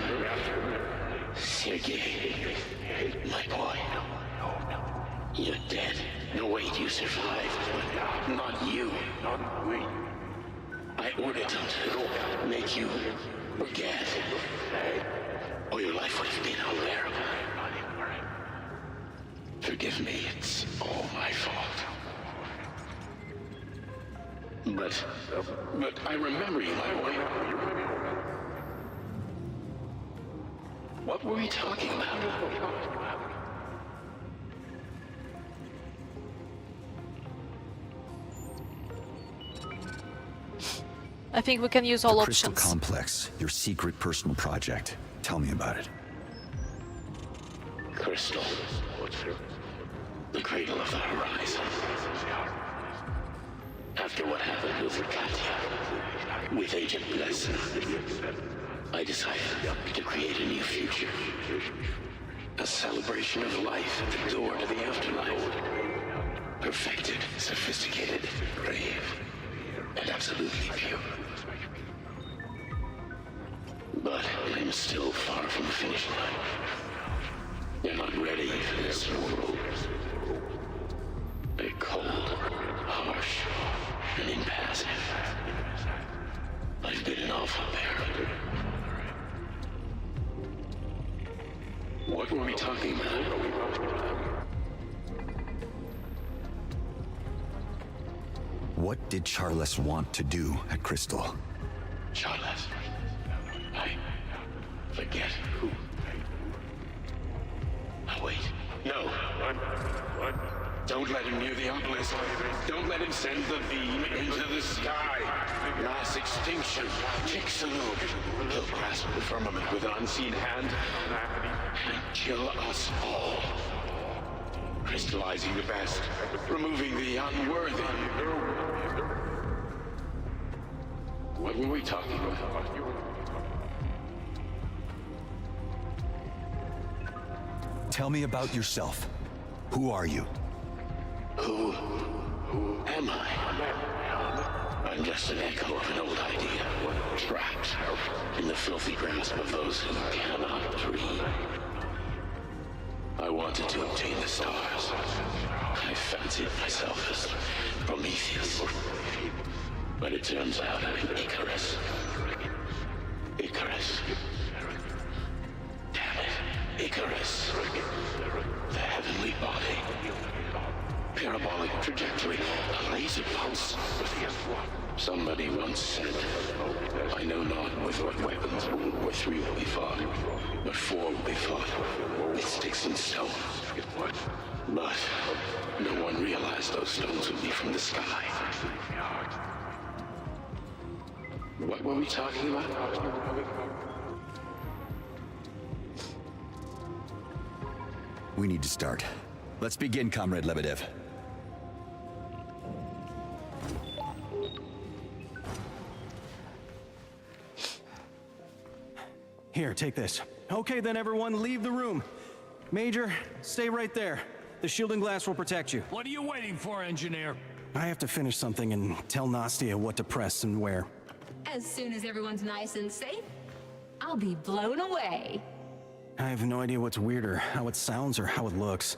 [SPEAKER 14] Sergei, my boy. You're dead. No, wait, you survived. But not you. I ordered them to make you forget. Or your life would have been unbearable. Forgive me, it's all my fault. But I remember you, my boy. What were we talking about?
[SPEAKER 1] I think we can use all
[SPEAKER 4] Crystal
[SPEAKER 1] options.
[SPEAKER 4] Complex, your secret personal project. Tell me about it.
[SPEAKER 14] Crystal. The cradle of the horizon. After what happened with Katya, with Agent Blesson, I decided to create a new future. A celebration of life at the door to the afterlife. Perfected, sophisticated, brave, and absolutely pure. But I'm still far from the finish line. They're not ready for this world. They're cold, harsh, and impassive. I've been an awful parent. What were we talking about?
[SPEAKER 4] What did Charles want to do at Crystal?
[SPEAKER 14] Charles. I forget who. Oh, wait. No. What? Don't let him near the obelisk. Don't let him send the beam into the sky. Mass extinction. Chicxulub. He'll grasp the firmament with an unseen hand and kill us all. Crystallizing the best. Removing the unworthy. What were we talking about?
[SPEAKER 4] Tell me about yourself. Who are you?
[SPEAKER 14] Who am I? I'm just an echo of an old idea, trapped in the filthy grasp of those who cannot dream. I wanted to obtain the stars. I fancied myself as Prometheus. But it turns out I'm Icarus. Icarus. Damn it. Icarus. The heavenly body. Parabolic trajectory. A laser pulse. Somebody once said, I know not with what weapons War 3 will be fought, but 4 will be fought with sticks and stones. But no one realized those stones would be from the sky. What were we talking about?
[SPEAKER 4] We need to start. Let's begin, Comrade Lebedev.
[SPEAKER 17] Here, take this. Okay then, everyone, leave the room. Major, stay right there. The shielding glass will protect you.
[SPEAKER 16] What are you waiting for, engineer?
[SPEAKER 17] I have to finish something and tell Nastia what to press and where.
[SPEAKER 6] As soon as everyone's nice and safe, I'll be blown away.
[SPEAKER 17] I have no idea what's weirder, how it sounds or how it looks.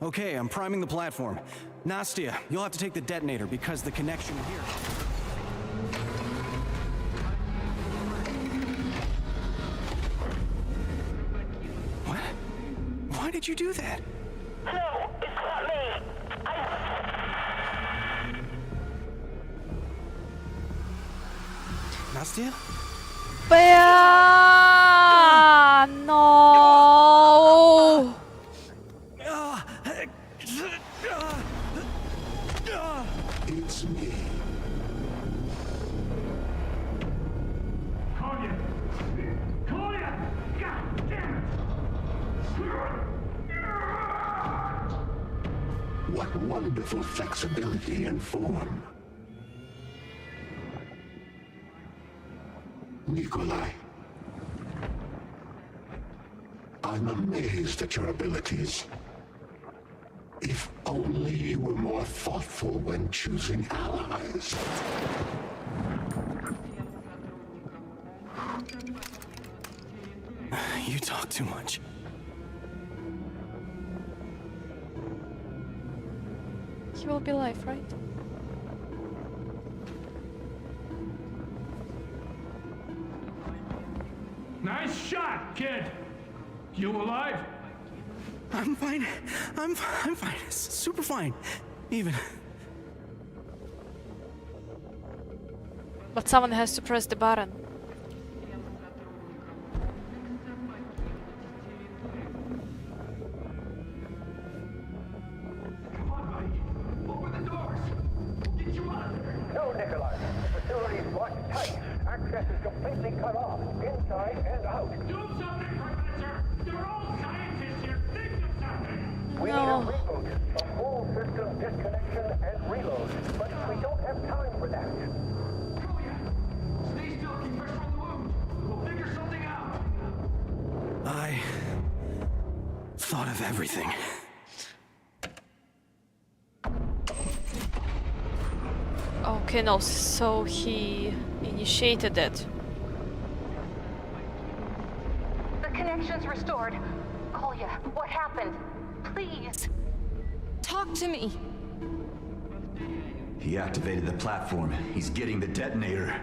[SPEAKER 17] Okay, I'm priming the platform. Nastia, you'll have to take the detonator because the connection here... What? Why did you do that?
[SPEAKER 11] No, it's not me.
[SPEAKER 17] Nastia?
[SPEAKER 1] No.
[SPEAKER 5] It's me.
[SPEAKER 11] Claudia! God damn it!
[SPEAKER 5] What wonderful flexibility and form. Nikolai. I
[SPEAKER 12] I'm amazed at your abilities. If only you were more thoughtful when choosing allies.
[SPEAKER 17] You talk too much.
[SPEAKER 1] He will be alive, right?
[SPEAKER 11] Nice shot, kid. You alive?
[SPEAKER 17] I'm fine. I'm fine. Super fine. Even.
[SPEAKER 1] But someone has to press the button.
[SPEAKER 8] No, Nikolai. The facility is locked tight. Access is completely cut off, inside and out.
[SPEAKER 11] Do something, Professor! You're all scientists here. Think of something!
[SPEAKER 8] We need a reboot, a full system disconnection and reload, but we don't have time for that.
[SPEAKER 11] Stay still, keep pressure on the wound. We'll figure something out.
[SPEAKER 17] I thought of everything.
[SPEAKER 1] Okay, no, so he initiated it.
[SPEAKER 9] The connection's restored. Kolya, what happened? Please.
[SPEAKER 2] Talk to me.
[SPEAKER 4] He activated the platform. He's getting the detonator.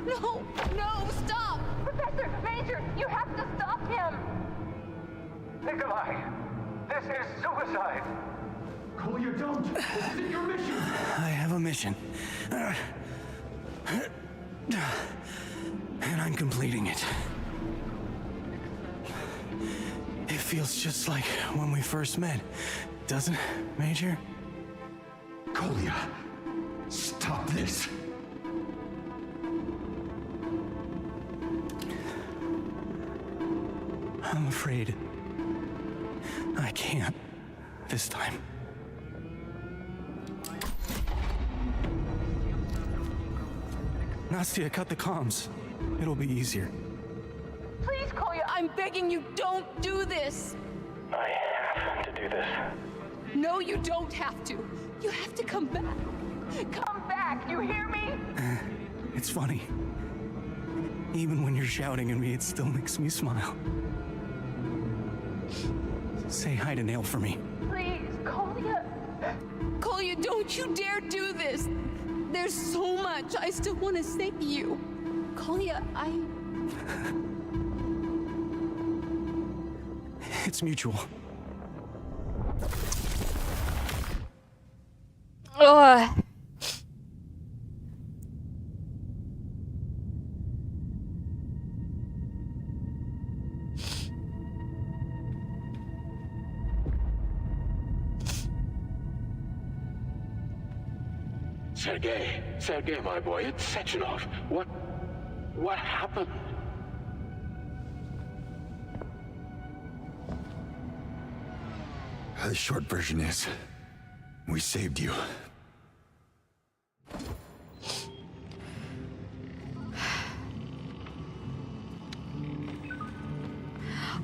[SPEAKER 2] No, no, stop!
[SPEAKER 9] Professor, Major, you have to stop him!
[SPEAKER 8] Nikolai, this is suicide.
[SPEAKER 11] Kolya, don't! This isn't your mission!
[SPEAKER 17] I have a mission. And I'm completing it. It feels just like when we first met, doesn't it, Major?
[SPEAKER 4] Kolya, stop this.
[SPEAKER 17] I'm afraid I can't this time. Nastya, cut the comms. It'll be easier.
[SPEAKER 9] Please, Kolya,
[SPEAKER 2] I'm begging you, don't do this!
[SPEAKER 7] I have to do this.
[SPEAKER 2] No, you don't have to. You have to come back.
[SPEAKER 9] come back, you hear me?
[SPEAKER 17] It's funny. Even when you're shouting at me, it still makes me smile. Say hi to Nail for me.
[SPEAKER 9] Please, Kolya.
[SPEAKER 2] Kolya, don't you dare do this! There's so much I still want to say to you. Kolya,
[SPEAKER 17] It's mutual.
[SPEAKER 1] Ugh.
[SPEAKER 12] Sergei, my boy, it's Sechenov. What happened?
[SPEAKER 4] The short version is, we saved you.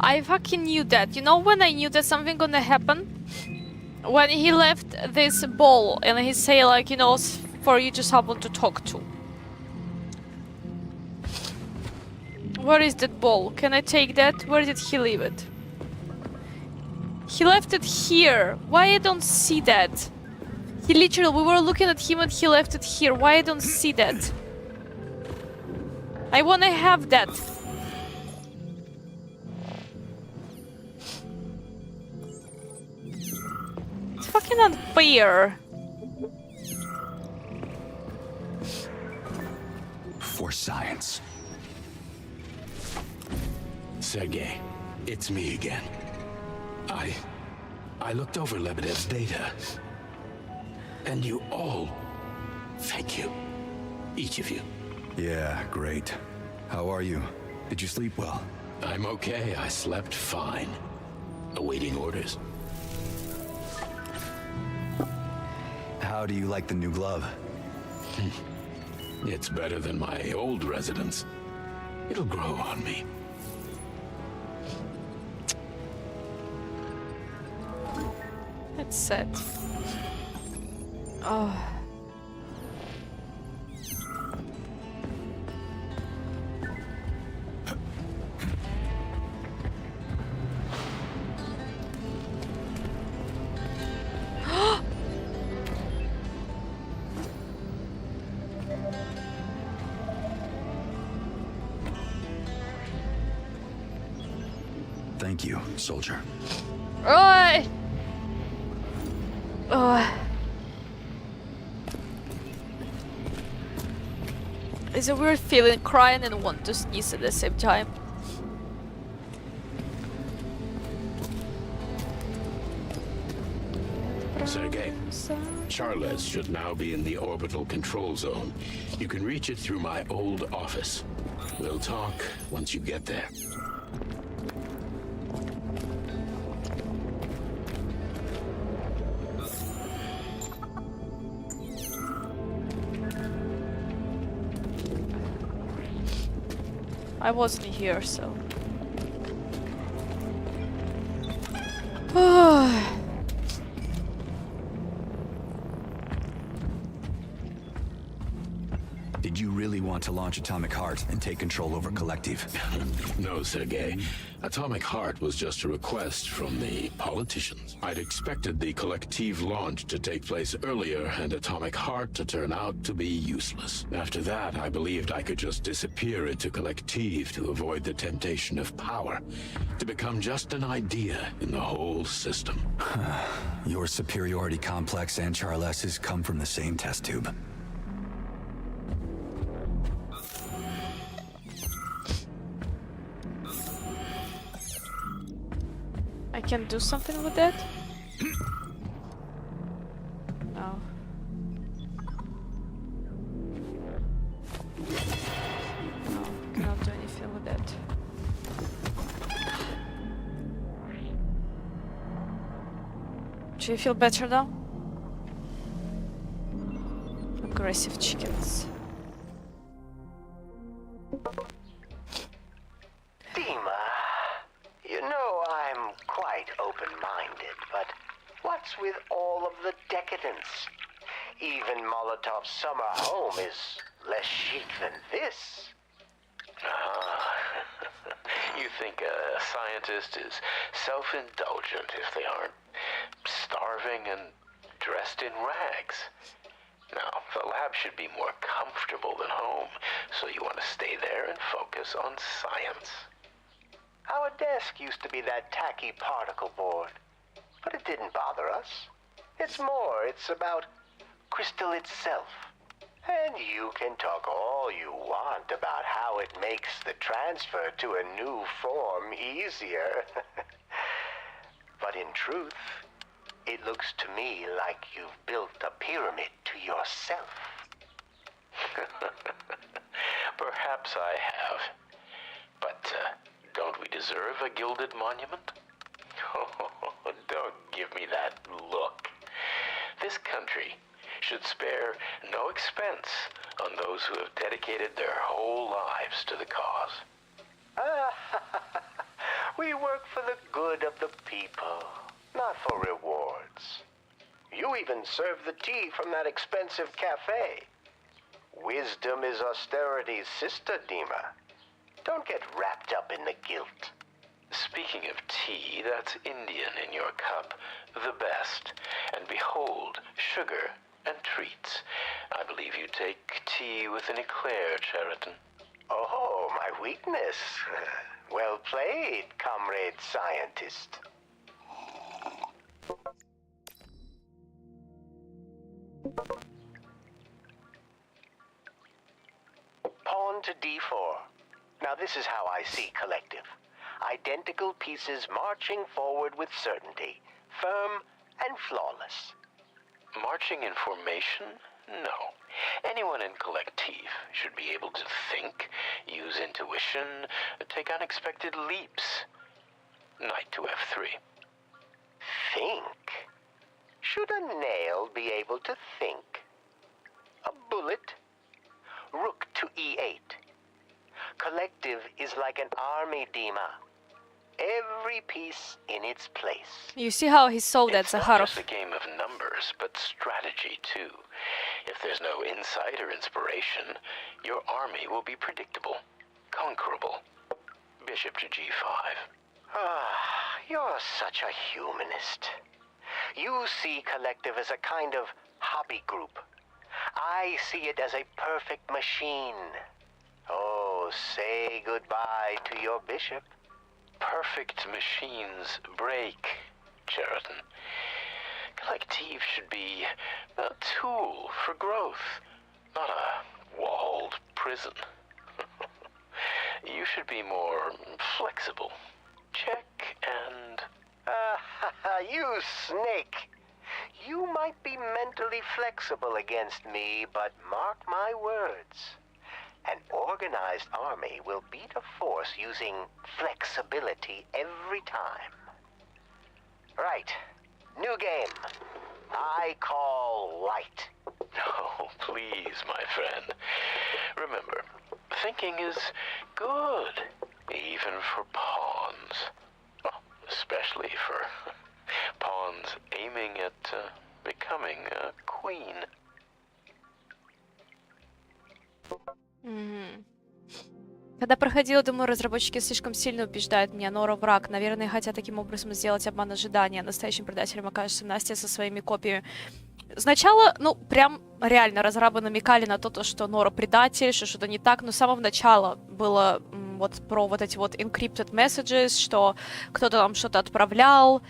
[SPEAKER 1] I fucking knew that. You know when I knew that something gonna happen? When he left this ball and he say like, you know, for you to someone to talk to. Where is that ball? Can I take that? Where did he leave it? He left it here. Why I don't see that? He literally, we were looking at him and he left it here. Why I don't see that? I wanna have that. It's fucking unfair.
[SPEAKER 4] For science.
[SPEAKER 12] Sergei, it's me again. I looked over Lebedev's data. And you all... Thank you. Each of you.
[SPEAKER 4] Yeah, great. How are you? Did you sleep well?
[SPEAKER 12] I'm okay. I slept fine. Awaiting orders.
[SPEAKER 4] How do you like the new glove?
[SPEAKER 12] It's better than my old residence. It'll grow on me.
[SPEAKER 1] That's sad. Oh.
[SPEAKER 4] Thank you, soldier.
[SPEAKER 1] Oi! Oh. It's a weird feeling, crying and want to sneeze at the same time.
[SPEAKER 14] Sergei, Charles should now be in the orbital control zone. You can reach it through my old office. We'll talk once you get there.
[SPEAKER 1] I wasn't here, so.
[SPEAKER 4] Did you really want to launch Atomic Heart and take control over Collective?
[SPEAKER 14] No, Sergei. Atomic Heart was just a request from the politicians. I'd expected the Collective launch to take place earlier and Atomic Heart to turn out to be useless. After that, I believed I could just disappear into Collective to avoid the temptation of power, to become just an idea in the whole system.
[SPEAKER 4] Your superiority complex and Charles's come from the same test tube.
[SPEAKER 1] I can do something with that? No. No, cannot do anything with that. Do you feel better now? Aggressive chickens.
[SPEAKER 7] Dima, you know I'm quite open-minded, but what's with all of the decadence? Even Molotov's summer home is less chic than this.
[SPEAKER 18] You think a scientist is self-indulgent if they aren't starving and dressed in rags? Now, the lab should be more comfortable than home, so you want to stay there and focus on science.
[SPEAKER 7] Our desk used to be that tacky particle board, but it didn't bother us. It's about crystal itself. And you can talk all you want about how it makes the transfer to a new form easier. But in truth, it looks to me like you've built a pyramid to yourself.
[SPEAKER 18] Perhaps I have. But, don't we deserve a gilded monument? Oh, don't give me that look. This country should spare no expense on those who have dedicated their whole lives to the cause.
[SPEAKER 7] We work for the good of the people, not for rewards. You even serve the tea from that expensive cafe. Wisdom is austerity's sister, Dima. Don't get wrapped up in the guilt.
[SPEAKER 18] Speaking of tea, that's Indian in your cup, the best. And behold, sugar and treats. I believe you take tea with an eclair, Cheriton.
[SPEAKER 7] Oh, my weakness. Well played, comrade scientist. Pawn to D4. Now this is how I see Collective. Identical pieces marching forward with certainty, firm and flawless.
[SPEAKER 18] Marching in formation? No. Anyone in Collective should be able to think, use intuition, take unexpected leaps. Knight to F3.
[SPEAKER 7] Think? Should a nail be able to think? A bullet? Rook to E8. Collective is like an army, Dima. every piece in its place.
[SPEAKER 1] You see how he saw that,
[SPEAKER 18] It's not
[SPEAKER 1] Zakharov?
[SPEAKER 18] just a game of numbers, but strategy too. If there's no insight or inspiration, your army will be predictable, conquerable. Bishop to G5.
[SPEAKER 7] Ah, you're such a humanist. You see Collective as a kind of hobby group. I see it as a perfect machine. Oh, say goodbye to your bishop.
[SPEAKER 18] Perfect machines break, Cheriton. Collective should be a tool for growth, not a walled prison. You should be more flexible. Check and...
[SPEAKER 7] You snake! You might be mentally flexible against me, but mark my words. An organized army will beat a force using flexibility every time. Right. New game. I call light.
[SPEAKER 18] Oh, please, my friend. Remember, thinking is good, even for pawns. Well, especially for pawns aiming at becoming a queen.
[SPEAKER 1] Когда проходила, думаю, разработчики слишком сильно убеждают меня. Нора враг. Наверное, хотят таким образом сделать обман ожидания. Настоящим предателем окажется Настя со своими копиями. Сначала, ну, прям реально разрабы намекали на то, что Нора предатель, что что-то не так, но с самого начала было вот про вот эти вот encrypted messages, что кто-то там что-то отправлял,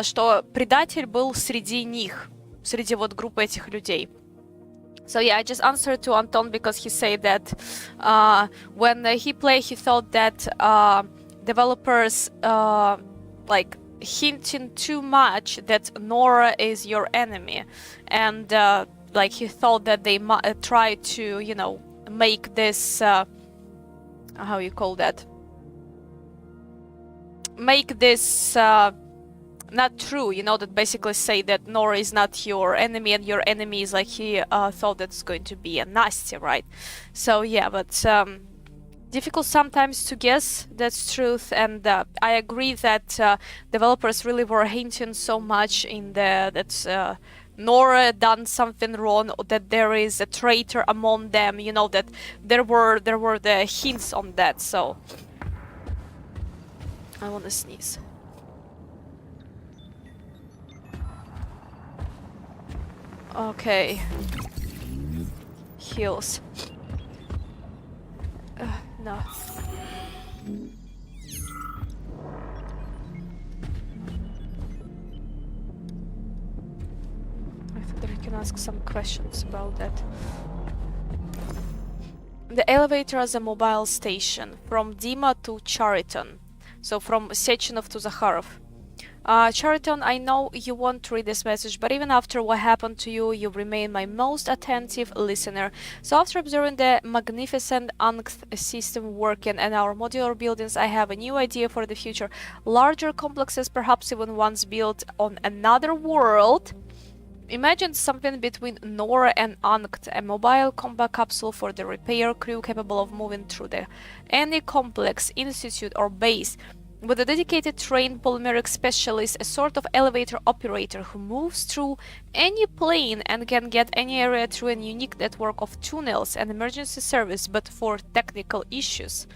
[SPEAKER 1] что предатель был среди них, среди вот группы этих людей. So yeah, I just answered to Anton because he said that when he played, he thought that developers like hinting too much that Nora is your enemy, and like he thought that they try to, you know, make this how you call that? Make this not true, you know, that basically say that Nora is not your enemy and your enemy is like he thought that's going to be a Nastya, right? So yeah, but difficult sometimes to guess that's truth, and I agree that developers really were hinting so much in that Nora done something wrong, or that there is a traitor among them, you know, that there were the hints on that. So I want to sneeze. Okay. Heals. No. I think that I can ask some questions about that. The elevator as a mobile station from Dima to Chariton. So from Sechenov to Zakharov. Chariton, I know you won't read this message, but even after what happened to you, you remain my most attentive listener. So after observing the magnificent Angst system working and our modular buildings, I have a new idea for the future. Larger complexes, perhaps even ones built on another world. Imagine something between Nora and Angst, a mobile combat capsule for the repair crew capable of moving through any complex, institute or base. With a dedicated trained polymeric specialist, a sort of elevator operator who moves through any plane and can get any area through a unique network of tunnels and emergency service, but for technical issues.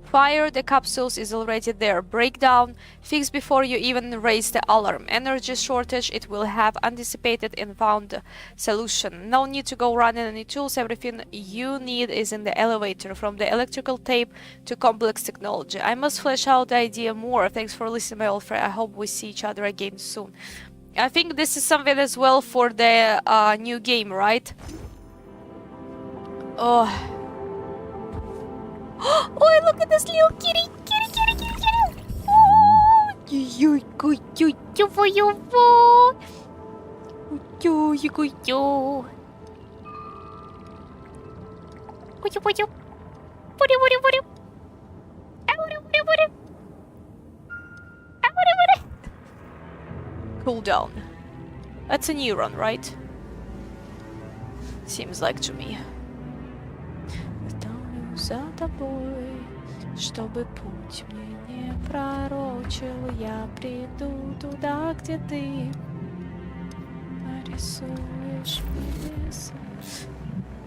[SPEAKER 1] Fire the capsules is already there. Breakdown, fix before you even raise the alarm. Energy shortage, it will have anticipated and found a solution. No need to go running any tools, everything you need is in the elevator, from the electrical tape to complex technology. I must flesh out the idea more. Thanks for listening, my old friend. I hope we see each other again soon. I think this is something as well for the new game, right? Oh. Oh, look at this little kitty! Kitty! Oh, you for you for you. Cool down. That's a neuron, right? Seems like to me. За тобой Чтобы путь мне не пророчил, я приду туда, где ты нарисуешь мне.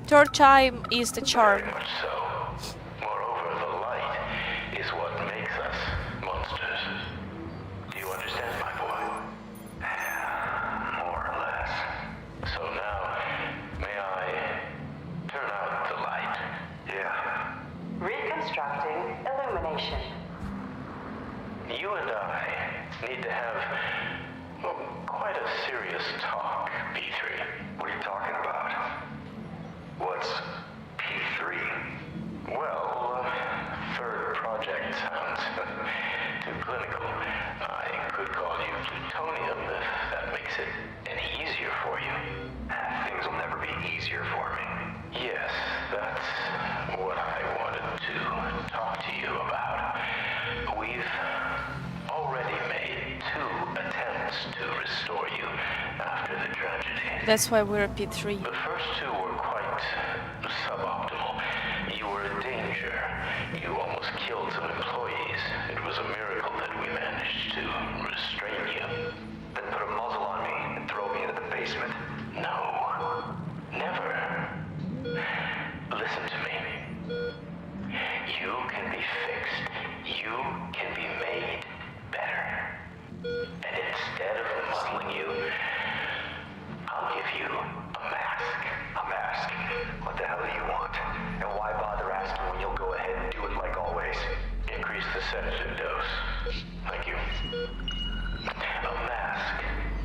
[SPEAKER 1] Third time is the charm.
[SPEAKER 18] Very much so. Moreover, the light is what makes us monsters. Do you understand, my boy? More or less. So now, may I turn out the light? Yeah.
[SPEAKER 10] Reconstructing illumination.
[SPEAKER 18] You and I need to have quite a serious talk, P3. What are you talking about? What's P3? Well, third project sounds too clinical. I could call you plutonium if that makes it any easier for you. Things will never be easier for me. Yes, that's what I wanted to talk to you about. We've already made 2 attempts to restore you after the tragedy.
[SPEAKER 1] That's why we're P3.
[SPEAKER 18] The first 2 were quite suboptimal. You were in danger. You almost killed some employees. It was a miracle that we managed to restrain you. Then put a muzzle on me and throw me into the basement. No. Never. Listen to me. You can be fixed. You can be made better. And instead of muzzling you, I'll give you a mask. A mask? What the hell do you want? And why bother asking when you'll go ahead and do it like always? Increase the sedative dose. Thank you. A mask,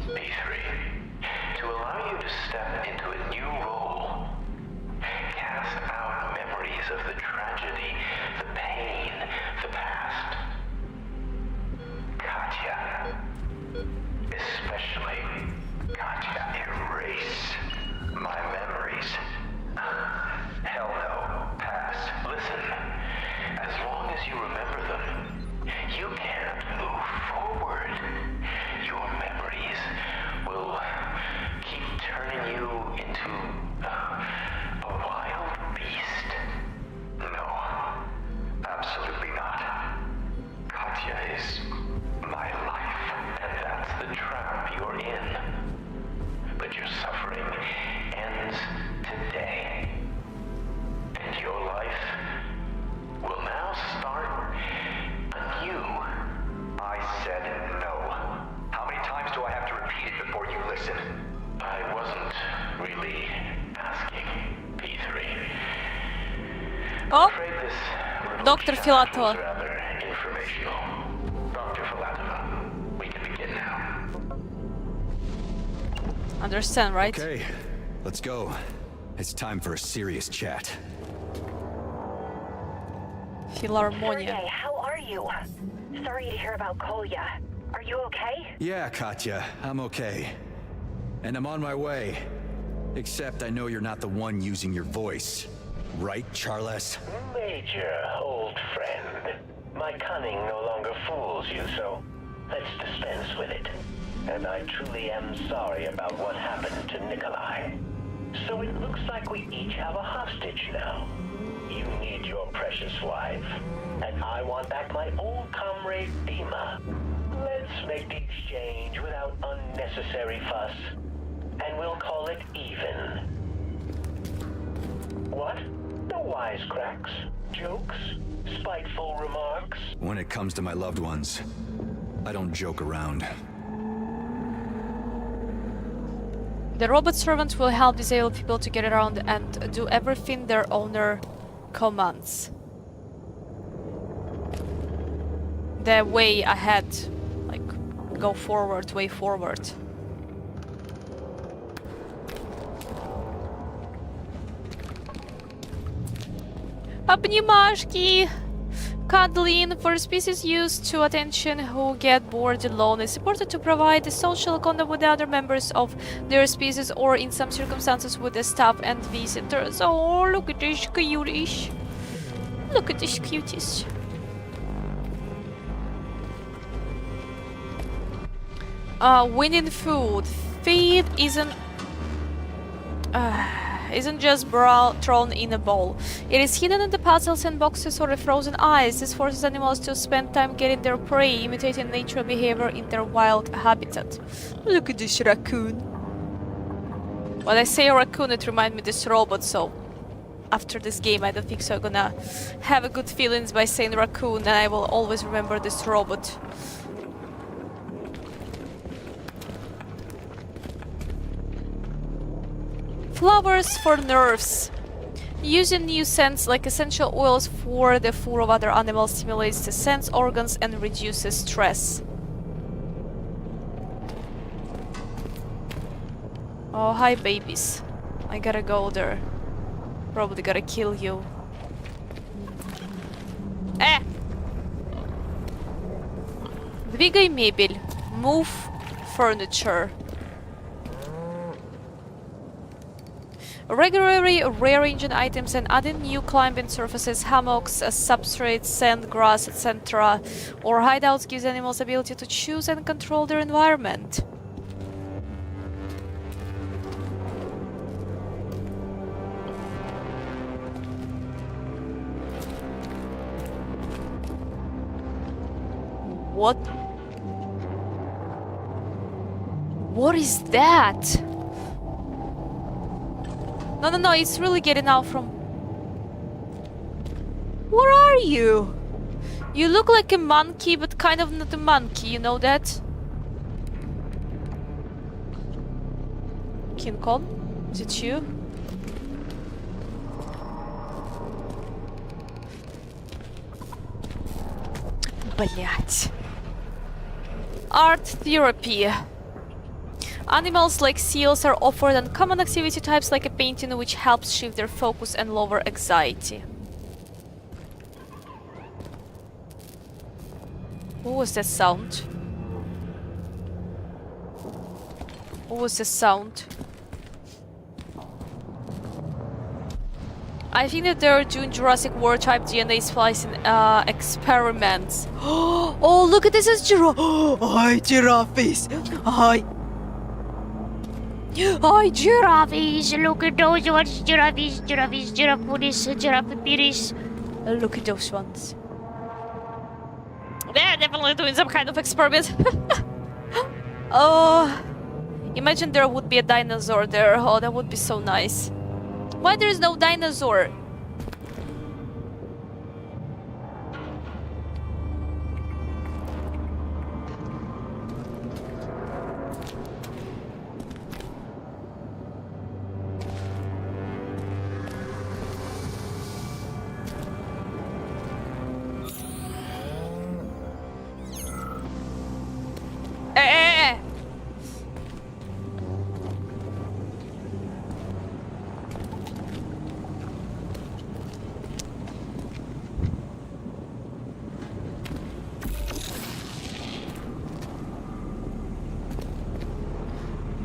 [SPEAKER 18] B3, to allow you to step into a new role. Cast out memories of the tragedy, the pain, the past. Katya. Especially Katya. Erase my memories. Hell no. Pass. Listen. As long as you remember them, you can't move forward. Your memories will keep turning you into a wild beast. No. Absolutely not. Katya is my life, and that's the trap you're in. But your suffering ends today. And your life will now start anew. I said no. How many times do I have to repeat it before you listen? I wasn't really asking, P3.
[SPEAKER 1] Oh,
[SPEAKER 18] I'm afraid this
[SPEAKER 1] Dr. Filatova.
[SPEAKER 18] was rather informational. Dr. Filatova, we can begin now.
[SPEAKER 1] Understand, right?
[SPEAKER 4] Okay, let's go. It's time for a serious chat.
[SPEAKER 1] Philharmonia.
[SPEAKER 9] Sergey, how are you? Sorry to hear about Kolya. Are you okay?
[SPEAKER 4] Yeah, Katya, I'm okay. And I'm on my way. Except I know you're not the one using your voice. Right, Charles?
[SPEAKER 8] Major, old friend. My cunning no longer fools you, so let's dispense with it. And I truly am sorry about what happened to Nikolai. So it looks like we each have a hostage now. You need your precious wife, and I want back my old comrade Dima. Let's make the exchange without unnecessary fuss, and we'll call it even. What? No wisecracks, jokes, spiteful remarks?
[SPEAKER 4] When it comes to my loved ones, I don't joke around.
[SPEAKER 1] The robot servant will help disabled people to get around and do everything their owner commands. The way ahead, like go forward, way forward. Обнимашки! Cuddling for species used to attention who get bored alone is important to provide social contact with the other members of their species or in some circumstances with the staff and visitors. Oh, look at this cuties. Look at this cuties. Winning food. Feed isn't... isn't just thrown in a bowl. It is hidden in the puzzles and boxes or the frozen ice. This forces animals to spend time getting their prey, imitating natural behavior in their wild habitat. Look at this raccoon. When I say raccoon, it reminds me of this robot, so after this game I don't think so I'm gonna have a good feelings by saying raccoon, and I will always remember this robot. Flowers for nerves. Using new scents like essential oils for the fur of other animals stimulates the sense organs and reduces stress. Oh, hi babies. I gotta go there. Probably gotta kill you. Двигай мебель. Move furniture. Regularly rearranging items and adding new climbing surfaces, hammocks, substrates, sand, grass, etc. or hideouts gives animals the ability to choose and control their environment. What? What is that? No, it's really getting out from... Where are you? You look like a monkey, but kind of not a monkey, you know that? King Kong? Is it you? Блять. Art therapy. Animals like seals are offered uncommon activity types like a painting, which helps shift their focus and lower anxiety. What was that sound? What was the sound? I think that they're doing Jurassic World type DNA splicing experiments. Oh, look at this! Is giraffe. Hi, giraffes. Hi. Hi, giraffes! Look at those ones, giraffes, giraffes, giraffe, giraffe. Look at those ones. They're definitely doing some kind of experiment. Oh, imagine there would be a dinosaur there. Oh, that would be so nice. Why there's no dinosaur?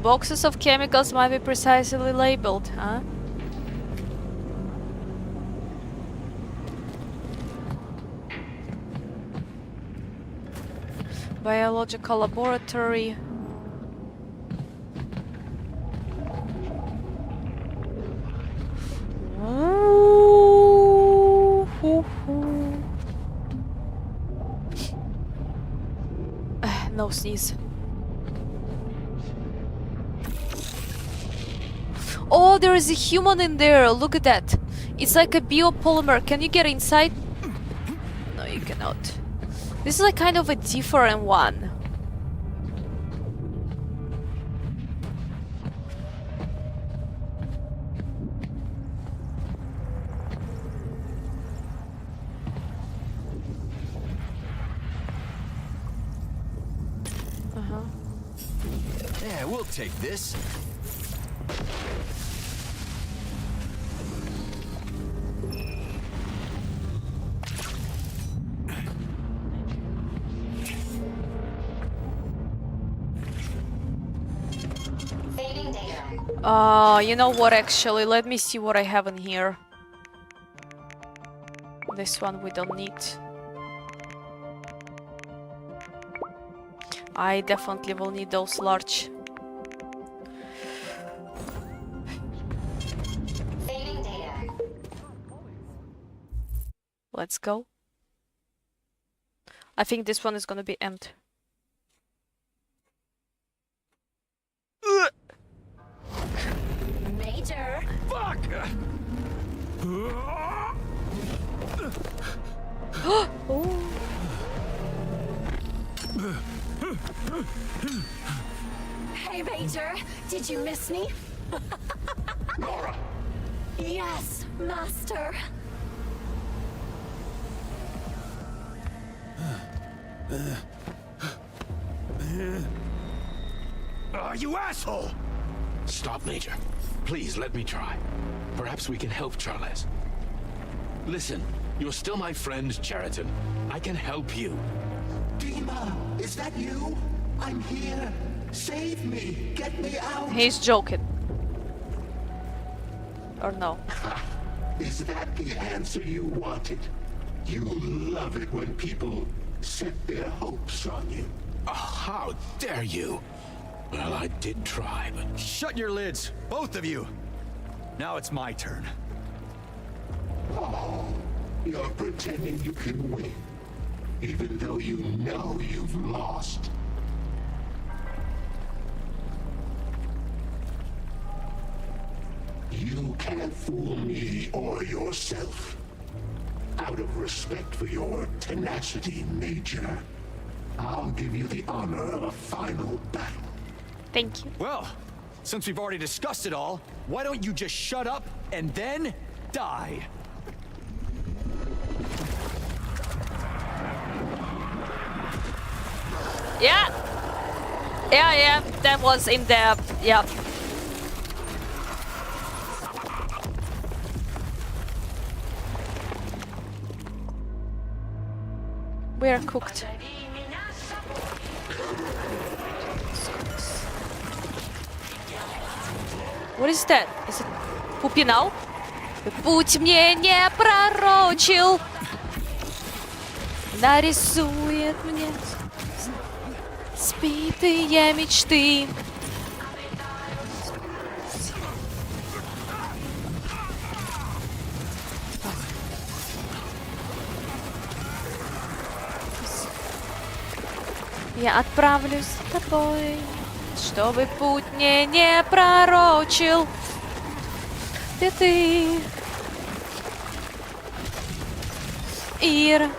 [SPEAKER 1] Boxes of chemicals might be precisely labeled, huh? Biological laboratory. No sneeze. Oh, there is a human in there. Look at that. It's like a biopolymer. Can you get inside? No, you cannot. This is like kind of a different one.
[SPEAKER 4] Yeah, we'll take this.
[SPEAKER 1] You know what, actually, let me see what I have in here. This one we don't need. I definitely will need those large. Let's go. I think this one is gonna be end.
[SPEAKER 2] Major!
[SPEAKER 16] Fuck!
[SPEAKER 1] Oh.
[SPEAKER 2] Hey, Major! Did you miss me?
[SPEAKER 8] Nora!
[SPEAKER 2] Yes, Master!
[SPEAKER 16] You asshole!
[SPEAKER 19] Stop, Major. Please, let me try. Perhaps we can help Charles. Listen, you're still my friend, Cheriton. I can help you.
[SPEAKER 5] Dima, is that you? I'm here. Save me. Get me out.
[SPEAKER 1] He's joking. Or no?
[SPEAKER 5] Is that the answer you wanted? You love it when people set their hopes on you.
[SPEAKER 19] Oh, how dare you? Well, I did try, but...
[SPEAKER 4] Shut your lids, both of you! Now it's my turn.
[SPEAKER 5] Oh, you're pretending you can win, even though you know you've lost. You can't fool me or yourself. Out of respect for your tenacity, Major, I'll give you the honor of a final battle.
[SPEAKER 1] Thank you.
[SPEAKER 4] Well, since we've already discussed it all, why don't you just shut up and then die?
[SPEAKER 1] Yeah. Yeah, that was in there. Yeah. We're cooked. What is that? Is it Pupinal? Путь мне не пророчил, нарисует мне сбитые мечты. Я отправлюсь с тобой, чтобы путь мне не пророчил. Ты, Ира.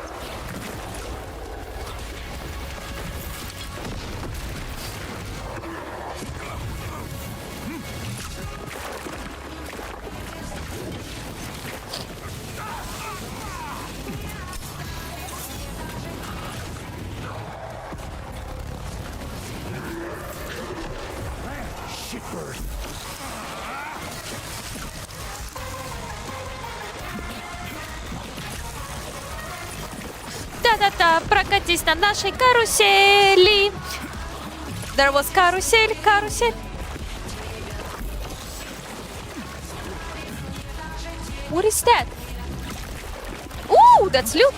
[SPEAKER 1] Да-да-да, прокатись на нашей карусели. There was карусель. What is that? Ooh, that's loot.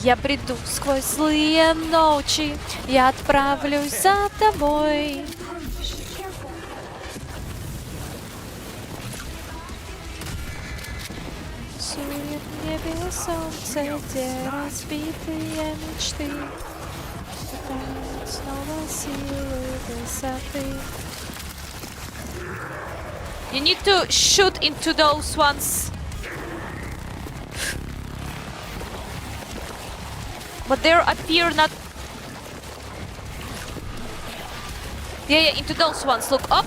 [SPEAKER 1] Я приду сквозь злые ночи, я отправлюсь за тобой. Сует небе солнце, где разбитые мечты. Питают снова силы высоты. You need to shoot into those ones. But there appear not... Yeah, into those ones. Look up.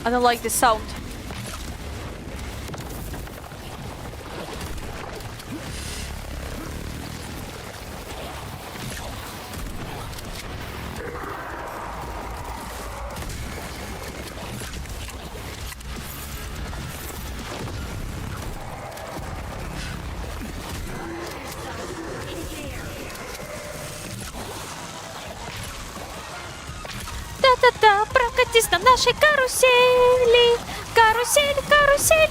[SPEAKER 1] I don't like the sound. Да-да-да, прокатись на нашей карусели. Карусель, карусель.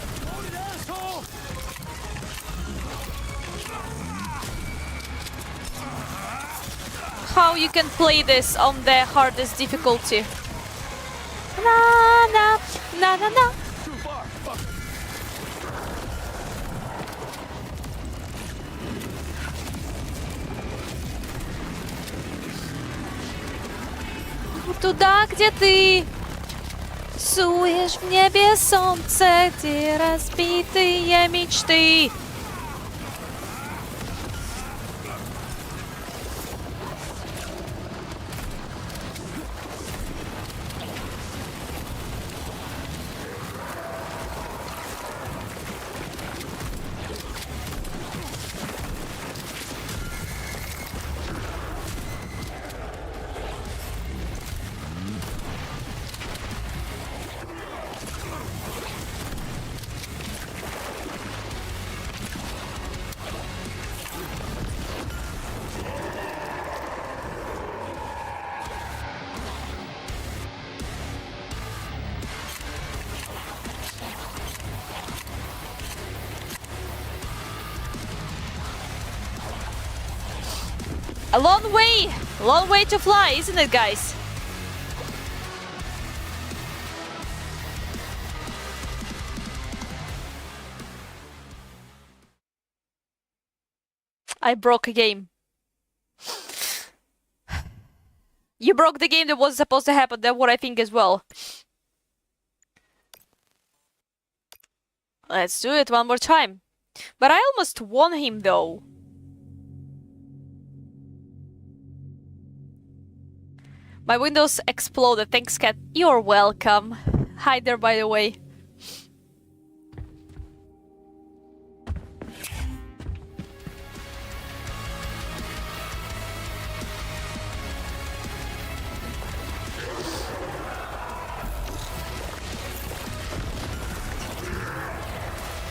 [SPEAKER 1] How you can play this on the hardest difficulty? Na na na na na. Туда, где ты суешь в небе солнце, где разбитые мечты. A long way to fly, isn't it, guys? I broke a game. You broke the game that was supposed to happen, that's what I think as well. Let's do it one more time. But I almost won him though. My Windows exploded. Thanks, cat. You're welcome. Hi there, by the way.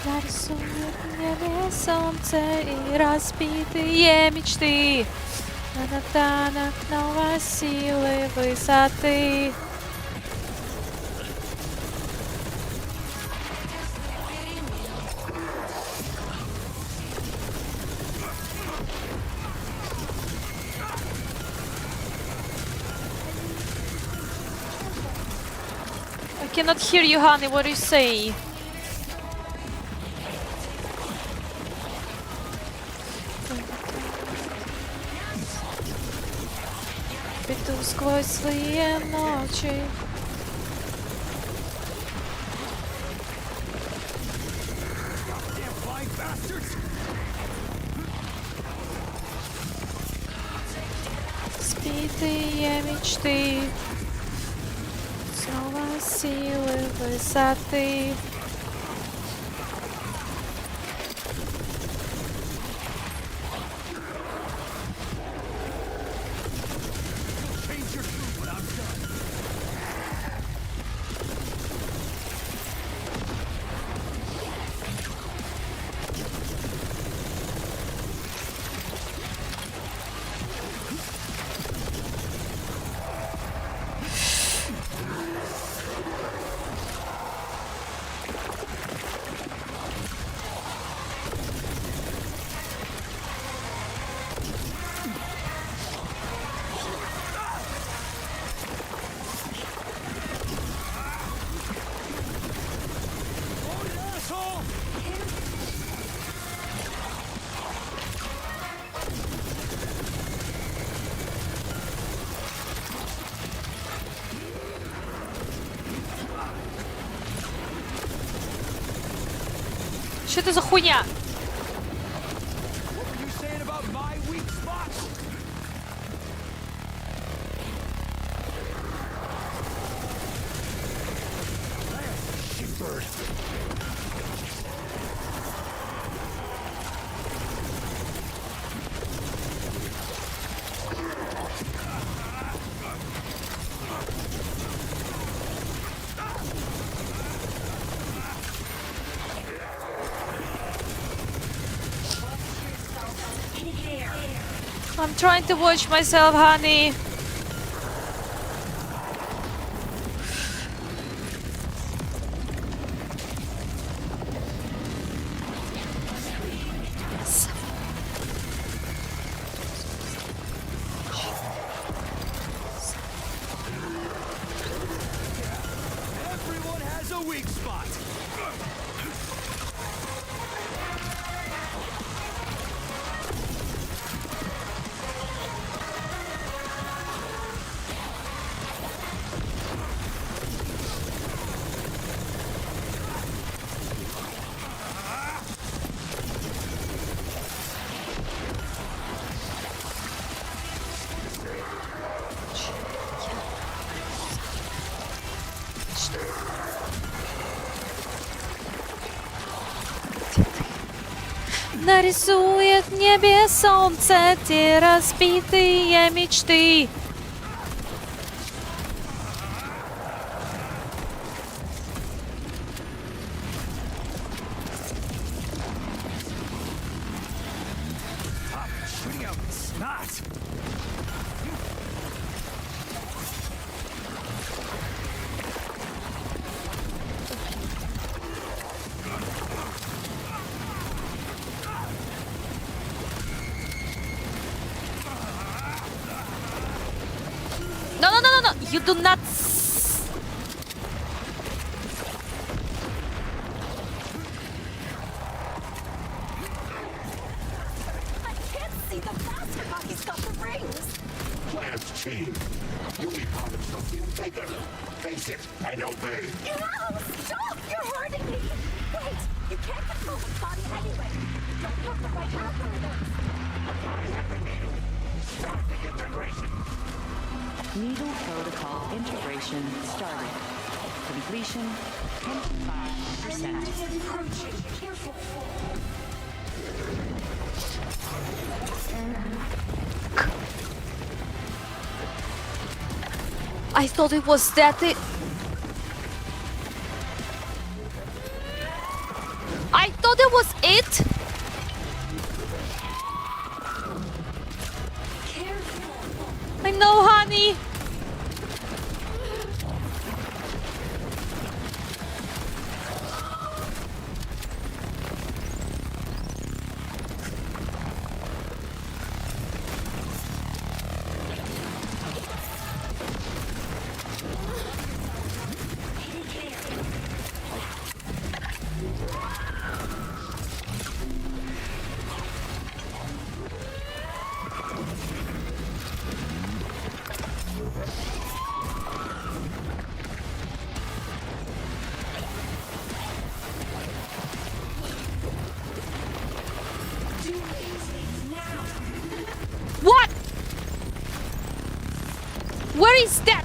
[SPEAKER 1] Нарисует небе солнце и разбитые мечты. На новой силы высоты. I cannot hear you, honey. What do you say? Иду сквозь злые ночи. Сбитые мечты, снова силы высоты. Что это за хуйня? I'm trying to watch myself, honey.
[SPEAKER 17] Everyone has a weak spot.
[SPEAKER 1] Нарисует в небе солнце те разбитые мечты.
[SPEAKER 17] Shooting out snot.
[SPEAKER 1] No, no, no, no, no! You do not.
[SPEAKER 2] I can't see the basketball. He's got the rings.
[SPEAKER 12] Plans change. You'll be part of something bigger. Face it and obey.
[SPEAKER 2] No! Stop! You're hurting me! Wait! You can't control his body anyway. Don't have the right algorithm.
[SPEAKER 12] Start the integration.
[SPEAKER 10] Needle protocol integration started. Completion 25%.
[SPEAKER 2] Approaching. Careful.
[SPEAKER 1] I thought it was that. I thought it was it. I know, honey. What? Where is that?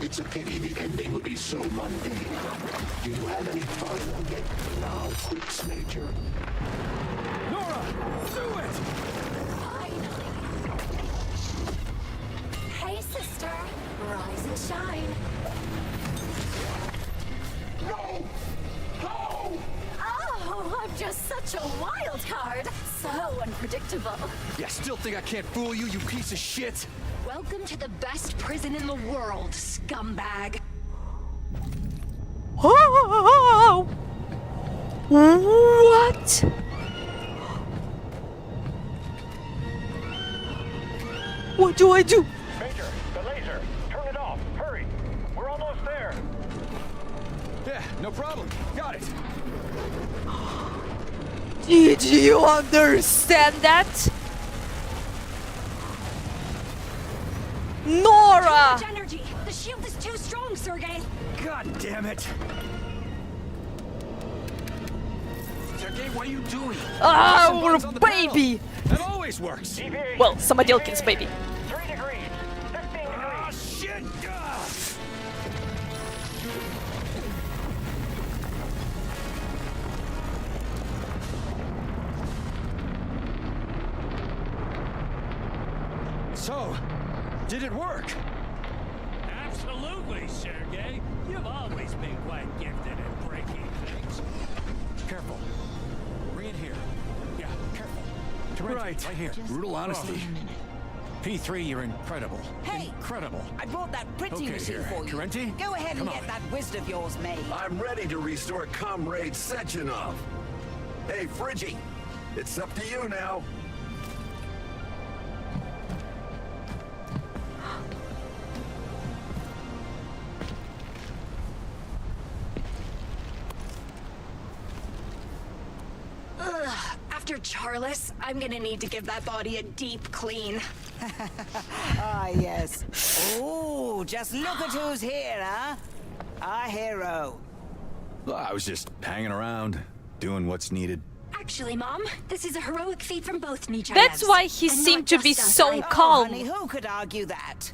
[SPEAKER 8] It's a pity the ending would be so mundane. Do you have any final yet banal quips, Major?
[SPEAKER 16] Nora! Do it!
[SPEAKER 2] Hey, sister. Rise and shine.
[SPEAKER 8] No! No!
[SPEAKER 2] Oh, I'm just such a wild card. So unpredictable.
[SPEAKER 4] Yeah, still think I can't fool you, you piece of shit?
[SPEAKER 6] Welcome to the best prison in the world, scumbag.
[SPEAKER 1] Oh! What? What do I do?
[SPEAKER 11] Major, the laser. Turn it off. Hurry. We're almost there.
[SPEAKER 4] Yeah, no problem. Got it.
[SPEAKER 1] Did you understand that? Nora!
[SPEAKER 2] Too much energy. The shield is too strong, Sergey.
[SPEAKER 4] God damn it.
[SPEAKER 19] Sergey, what are you doing?
[SPEAKER 1] Ah, we're baby!
[SPEAKER 4] That always works.
[SPEAKER 1] Well, Samodelkin's baby.
[SPEAKER 11] 3 degrees. 15 degrees.
[SPEAKER 4] Ah, shit! So, did it work?
[SPEAKER 16] Absolutely, Sergey. You've always been quite gifted at breaking things.
[SPEAKER 4] Careful. Bring it here.
[SPEAKER 16] Yeah, careful.
[SPEAKER 4] Right here. Brutal honesty.
[SPEAKER 16] P3, you're incredible.
[SPEAKER 20] Hey!
[SPEAKER 16] Incredible.
[SPEAKER 20] I brought that printing
[SPEAKER 16] Okay,
[SPEAKER 20] machine
[SPEAKER 16] here.
[SPEAKER 20] for you.
[SPEAKER 16] Correnti?
[SPEAKER 20] Go ahead and
[SPEAKER 16] Come
[SPEAKER 20] get
[SPEAKER 16] on.
[SPEAKER 20] that whiz of yours made.
[SPEAKER 5] I'm ready to restore Comrade Sechenov. Hey, Friggy, it's up to you now.
[SPEAKER 6] After Charles, I'm gonna need to give that body a deep clean.
[SPEAKER 20] Ah, yes. Oh, just look at who's here, huh? Our hero.
[SPEAKER 4] Well, I was just hanging around, doing what's needed.
[SPEAKER 2] Actually, Mom, this is a heroic feat from both Nichayevs.
[SPEAKER 1] That's why he
[SPEAKER 2] And
[SPEAKER 1] seemed
[SPEAKER 2] not
[SPEAKER 1] to be
[SPEAKER 2] just us.
[SPEAKER 1] so calm.
[SPEAKER 20] Honey, who could argue that?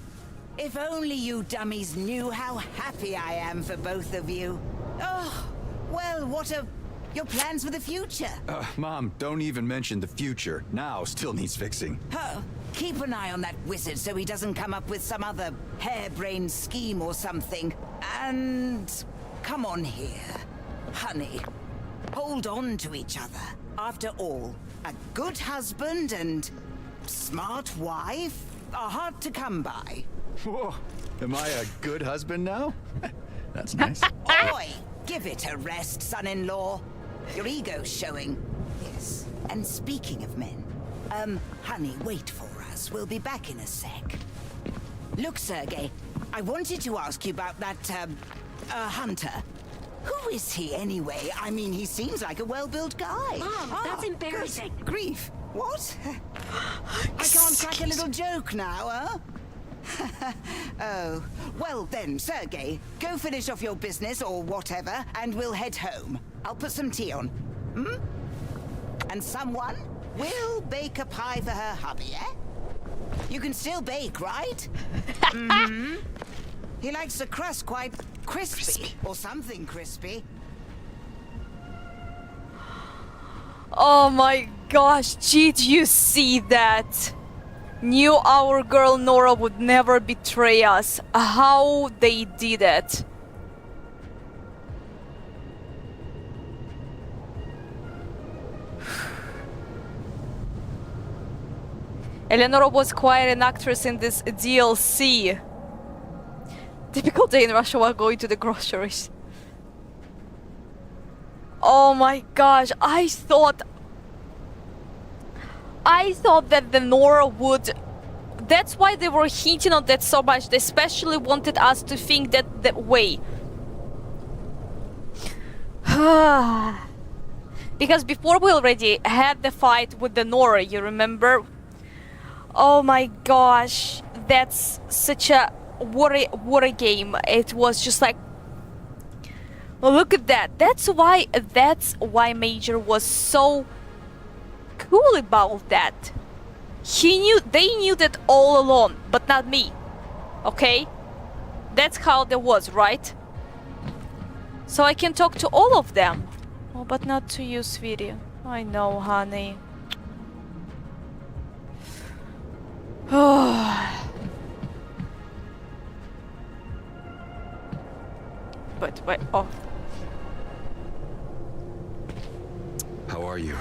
[SPEAKER 20] If only you dummies knew how happy I am for both of you. Oh, well, what are your plans for the future?
[SPEAKER 4] Mom, don't even mention the future. Now still needs fixing.
[SPEAKER 20] Oh, keep an eye on that wizard so he doesn't come up with some other harebrained scheme or something. And come on here, honey. Hold on to each other. After all, a good husband and smart wife are hard to come by.
[SPEAKER 4] Whoa, am I a good husband now? That's nice.
[SPEAKER 20] Oi, give it a rest, son-in-law. Your ego's showing. Yes. And speaking of men, honey, wait for us. We'll be back in a sec. Look, Sergey, I wanted to ask you about that, Hunter. Who is he anyway? I mean, he seems like a well-built guy.
[SPEAKER 2] Mom, that's embarrassing.
[SPEAKER 20] Good grief. What? I can't crack a little joke now, huh? Oh, well then, Sergey, go finish off your business or whatever, and we'll head home. I'll put some tea on. Hmm? And someone will bake a pie for her hubby, eh? You can still bake, right? Mm-hmm. He likes the crust quite crispy, or something crispy.
[SPEAKER 1] Oh my gosh, did you see that? Knew our girl Nora would never betray us. How they did it. Eleonora was quite an actress in this DLC. Typical day in Russia while going to the groceries. Oh my gosh, I thought that the Nora would... That's why they were hinting on that so much. They especially wanted us to think that way. Because before we already had the fight with the Nora, you remember? Oh my gosh, that's such a war game. It was just like, look at that. That's why Major was so cool about that. They knew that all along, but not me. Okay? That's how there was, right? So I can talk to all of them. Oh, but not to you, sweetie. I know, honey. But wait, oh.
[SPEAKER 4] How are you?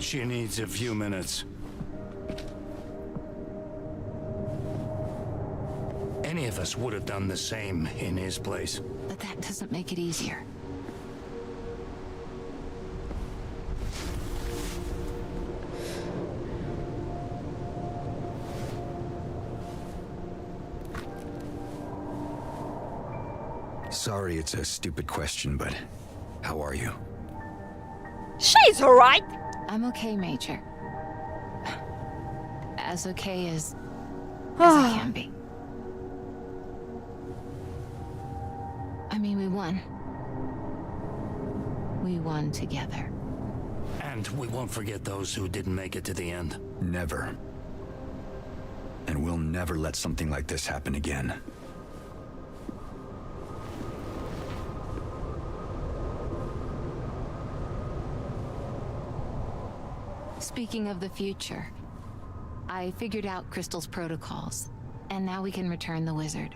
[SPEAKER 21] She needs a few minutes. Any of us would have done the same in his place.
[SPEAKER 6] But that doesn't make it easier.
[SPEAKER 4] Sorry, it's a stupid question, but how are you?
[SPEAKER 1] She's alright!
[SPEAKER 6] I'm okay, Major. As okay as I can be. I mean, we won. We won together.
[SPEAKER 21] And we won't forget those who didn't make it to the end.
[SPEAKER 4] Never. And we'll never let something like this happen again.
[SPEAKER 6] Speaking of the future, I figured out Crystal's protocols, and now we can return the wizard.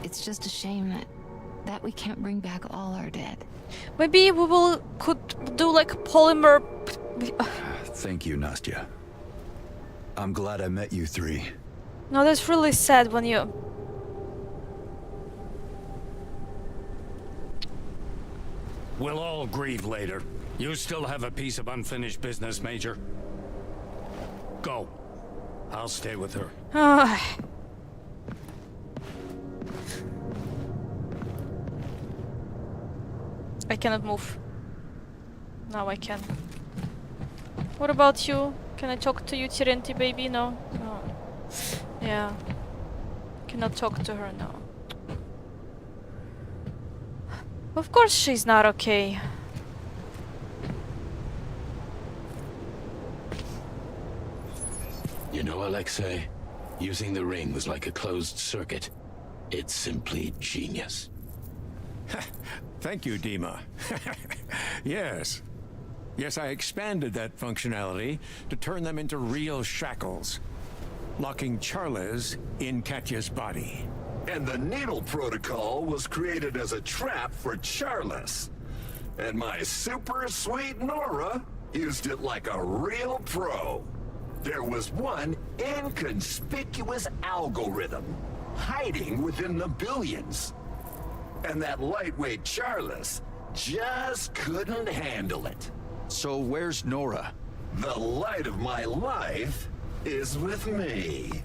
[SPEAKER 6] It's just a shame that we can't bring back all our dead.
[SPEAKER 1] Maybe we could do like polymer.
[SPEAKER 4] Thank you, Nastya. I'm glad I met you three.
[SPEAKER 1] No, that's really sad when you.
[SPEAKER 21] We'll all grieve later. You still have a piece of unfinished business, Major. Go. I'll stay with her.
[SPEAKER 1] I cannot move. Now I can. What about you? Can I talk to you, Tirenti baby? No? No. Yeah. Cannot talk to her now. Of course she's not okay.
[SPEAKER 19] You know, Alexei, using the ring was like a closed circuit. It's simply genius.
[SPEAKER 16] Thank you, Dima. Yes. Yes, I expanded that functionality to turn them into real shackles, locking Charles in Katya's body.
[SPEAKER 22] And the needle protocol was created as a trap for Charles. And my super sweet Nora used it like a real pro. There was one inconspicuous algorithm hiding within the billions. And that lightweight Charles just couldn't handle it.
[SPEAKER 4] So where's Nora?
[SPEAKER 22] The light of my life is with me.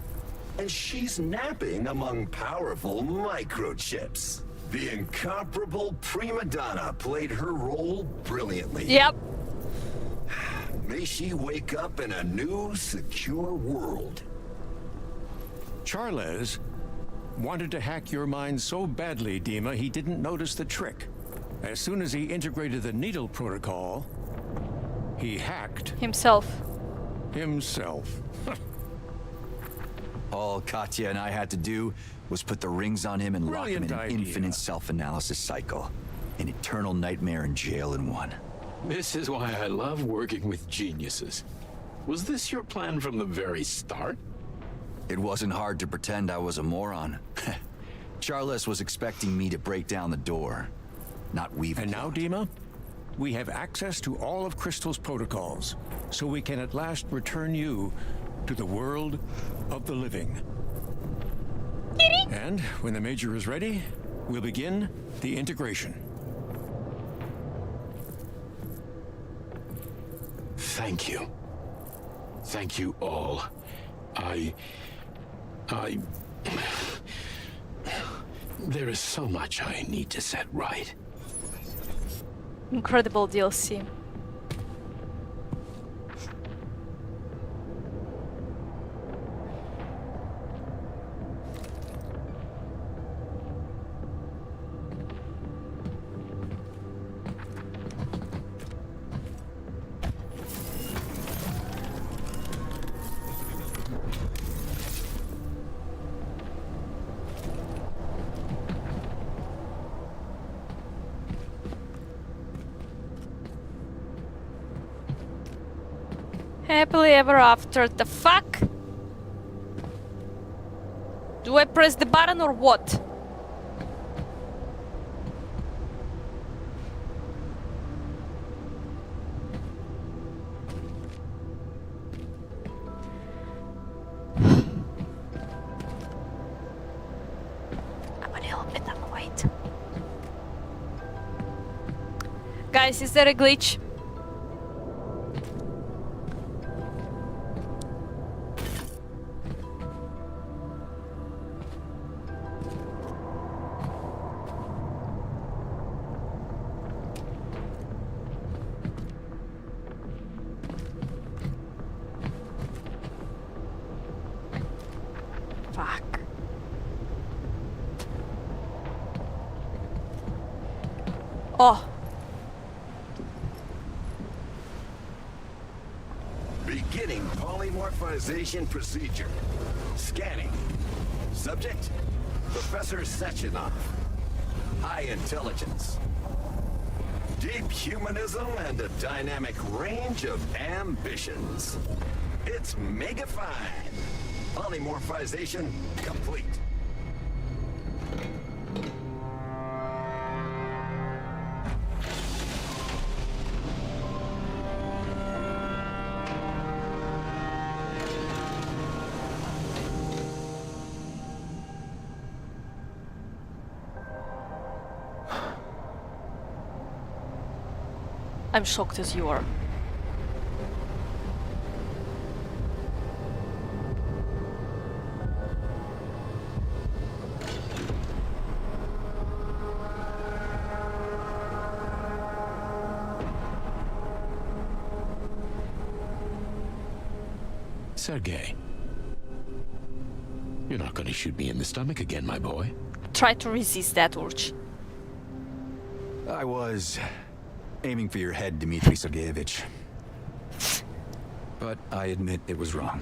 [SPEAKER 22] And she's napping among powerful microchips. The incomparable prima donna played her role brilliantly.
[SPEAKER 1] Yep.
[SPEAKER 22] May she wake up in a new, secure world.
[SPEAKER 16] Charles wanted to hack your mind so badly, Dima, he didn't notice the trick. As soon as he integrated the needle protocol, he hacked
[SPEAKER 1] himself.
[SPEAKER 4] All Katya and I had to do was put the rings on him and lock him in an infinite self-analysis cycle. An eternal nightmare in jail in one.
[SPEAKER 19] This is why I love working with geniuses. Was this your plan from the very start?
[SPEAKER 4] It wasn't hard to pretend I was a moron. Charles was expecting me to break down the door, not weave.
[SPEAKER 16] And now, Dima, we have access to all of Crystal's protocols, so we can at last return you to the world of the living. And when the Major is ready, we'll begin the integration.
[SPEAKER 19] Thank you. Thank you all. There is so much I need to set right.
[SPEAKER 1] Incredible DLC. Happily ever after. The fuck? Do I press the button or what? I'm a little bit annoyed. Guys, is there a glitch? Fuck. Oh.
[SPEAKER 22] Beginning polymorphization procedure. Scanning. Subject? Professor Sechenov. High intelligence. Deep humanism and a dynamic range of ambitions. It's mega fine. Polymorphization complete.
[SPEAKER 1] I'm shocked as you are.
[SPEAKER 19] Sergei, you're not gonna shoot me in the stomach again, my boy.
[SPEAKER 1] Try to resist that urge.
[SPEAKER 4] I was aiming for your head, Dmitry Sergeyevich. But I admit it was wrong.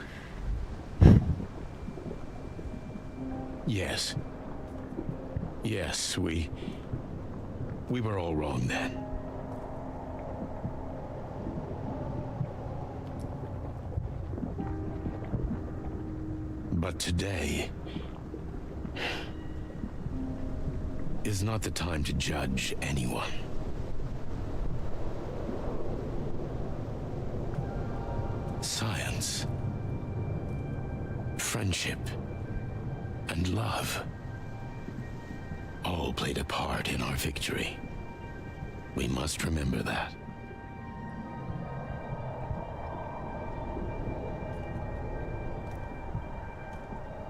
[SPEAKER 19] Yes. Yes, we were all wrong then. But today is not the time to judge anyone. Science, friendship, and love all played a part in our victory. We must remember that.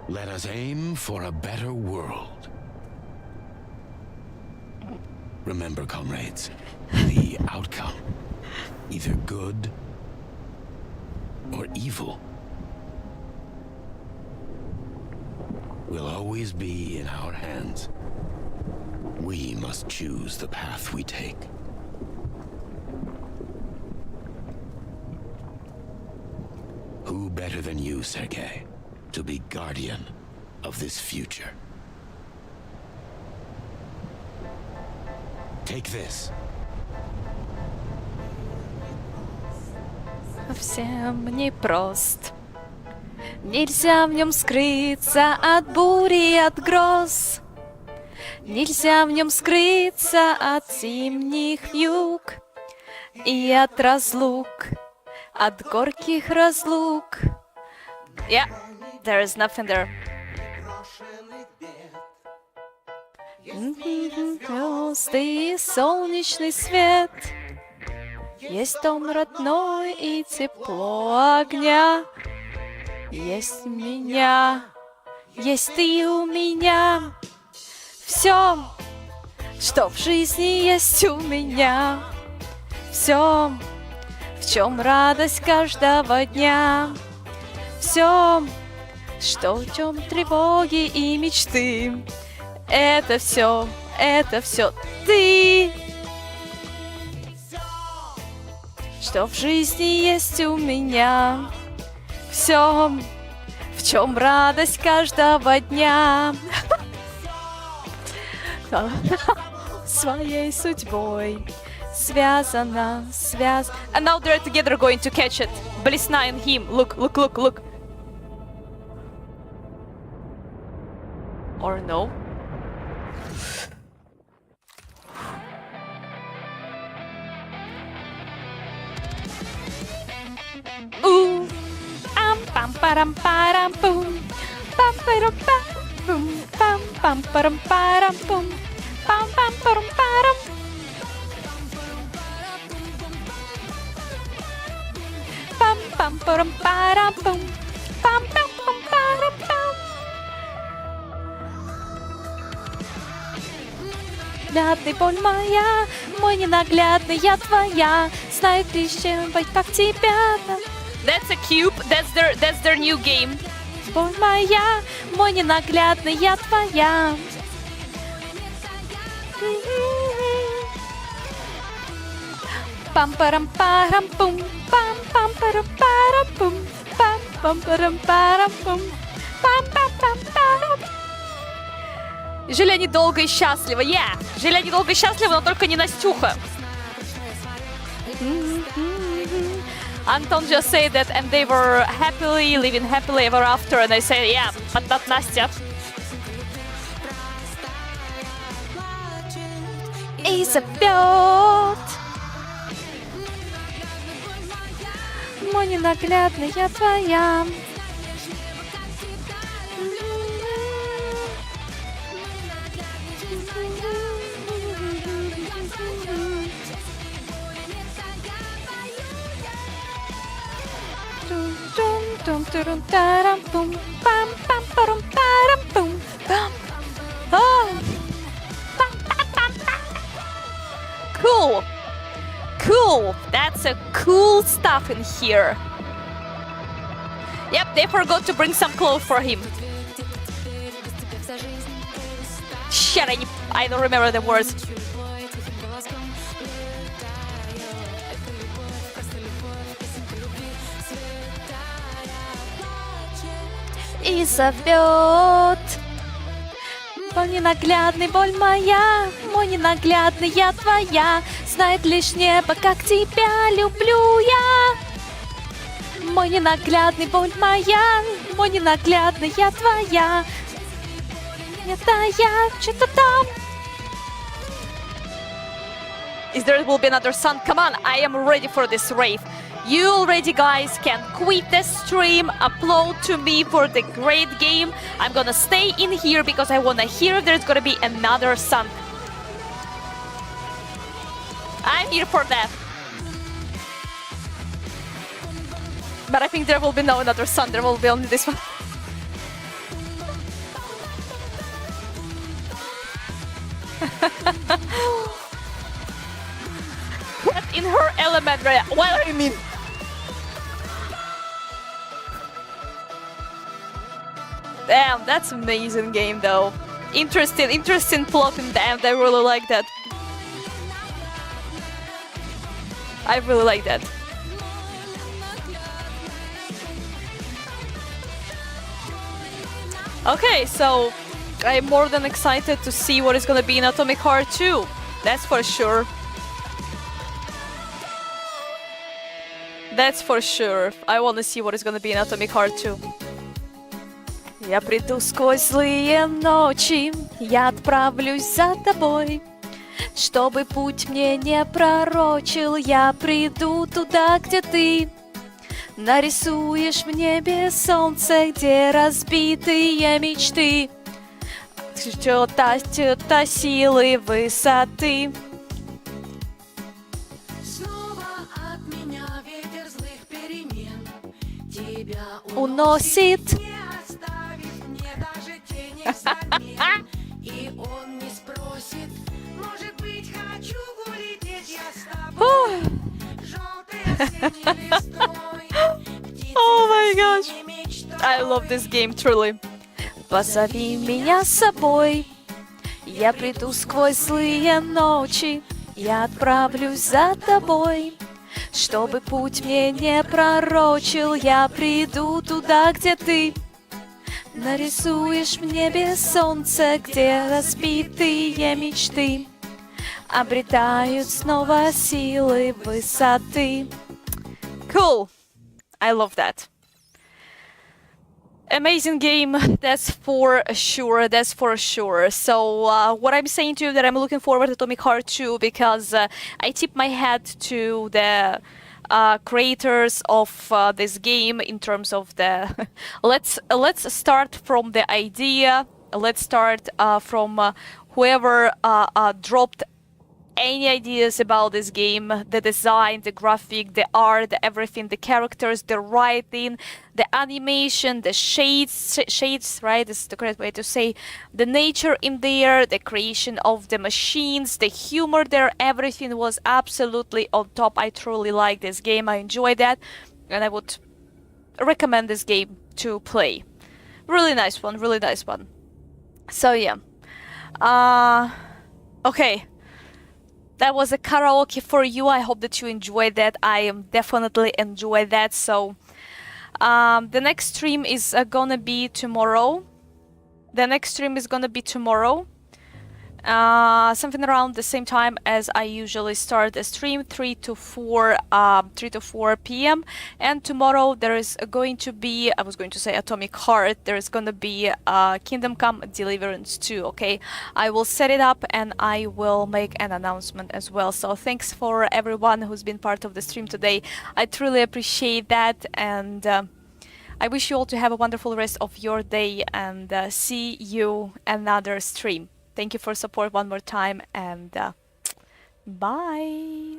[SPEAKER 19] Let us aim for a better world. Remember, comrades, the outcome, either good or evil, will always be in our hands. We must choose the path we take. Who better than you, Sergei, to be guardian of this future? Take this.
[SPEAKER 1] Совсем непрост. Нельзя в нем скрыться от бури и от гроз. Нельзя в нем скрыться от зимних вьюг и от разлук, от горьких разлук. Yeah, there is nothing there. Звезды и солнечный свет. Есть дом родной и тепло огня. Есть меня, есть ты у меня. Все, что в жизни есть у меня. Все, в чем радость каждого дня. Все, что в чем тревоги и мечты. Это все ты. Что в жизни есть у меня. Все, в чем радость каждого дня. Своей судьбой связана. And now they're together going to catch it. Blesna in him. Look, look, look, look. Or no? Ooh. Pam param param boom. Pam param pam boom. Pam pam param param boom. Pam pam param param. Pam pam param param boom. Pam pam pam param pam. Наглядный боль моя, мой ненаглядный я твоя. Знаю ты, чем быть как тебя. That's a cube. That's their new game. Боль моя, мой ненаглядный я твоя. Пам парам парам пум, пам пам парам парам пум, пам пам парам парам пум, пам пам пам парам. Жили они долго и счастливо, Жили они долго и счастливо, но только не Настюха. Anton just said that, and they were happily living happily ever after, and I said, yeah, but not Nastya. И зовет мой ненаглядный я твоя. Cool. Cool. That's a cool stuff in here. Yep, they forgot to bring some clothes for him. Shit, I don't remember the words. И зовет. Боль ненаглядный, боль моя, мой ненаглядный я твоя. Знает лишь небо, как тебя люблю я. Мой ненаглядный, боль моя, мой ненаглядный я твоя. Это я, что-то там. Is there will be another sun? Come on, I am ready for this rave. You already guys can quit the stream, upload to me for the great game. I'm gonna stay in here because I wanna hear if there's gonna be another sun. I'm here for that. But I think there will be no another sun, there will be only this one. Get in her element, Rhea. What do you mean? Damn, that's amazing game though. Interesting plot in the end. I really like that. I really like that. Okay, so I'm more than excited to see what is gonna be in Atomic Heart 2. That's for sure. That's for sure. I wanna see what is gonna be in Atomic Heart 2. Я приду сквозь злые ночи, я отправлюсь за тобой. Чтобы путь мне не пророчил, я приду туда, где ты. Нарисуешь в небе солнце, где разбитые мечты. Что-то силы высоты.
[SPEAKER 3] Снова от меня ветер злых перемен тебя
[SPEAKER 1] уносит.
[SPEAKER 3] И он не спросит, может быть, хочу улететь я с тобой. Желтый листой.
[SPEAKER 1] Oh my gosh. I love this game, truly. Позови меня с собой. Я приду сквозь злые ночи. Я отправлюсь за тобой. Чтобы путь мне не пророчил, я приду туда, где ты. Нарисуешь в небе солнце, где разбитые мечты обретают снова силы высоты. Cool. I love that. Amazing game, that's for sure, that's for sure. So what I'm saying to you that I'm looking forward to Atomic Heart 2 because I tip my hat to the creators of this game in terms of the let's start from the idea, let's start from whoever dropped any ideas about this game, the design, the graphic, the art, everything, the characters, the writing, the animation, the shades, right? This is the correct way to say, the nature in there, the creation of the machines, the humor there, everything was absolutely on top. I truly like this game. I enjoy that, and I would recommend this game to play. Really nice one, really nice one. So yeah. Okay. That was a karaoke for you. I hope that you enjoyed that. I am definitely enjoyed that. So the next stream is gonna be tomorrow. Something around the same time as I usually start the stream, 3 to 4 p.m. And tomorrow there is going to be, I was going to say Atomic Heart, there is going to be Kingdom Come Deliverance 2, okay? I will set it up and I will make an announcement as well. So thanks for everyone who's been part of the stream today. I truly appreciate that, and I wish you all to have a wonderful rest of your day, and see you another stream. Thank you for support one more time, and bye.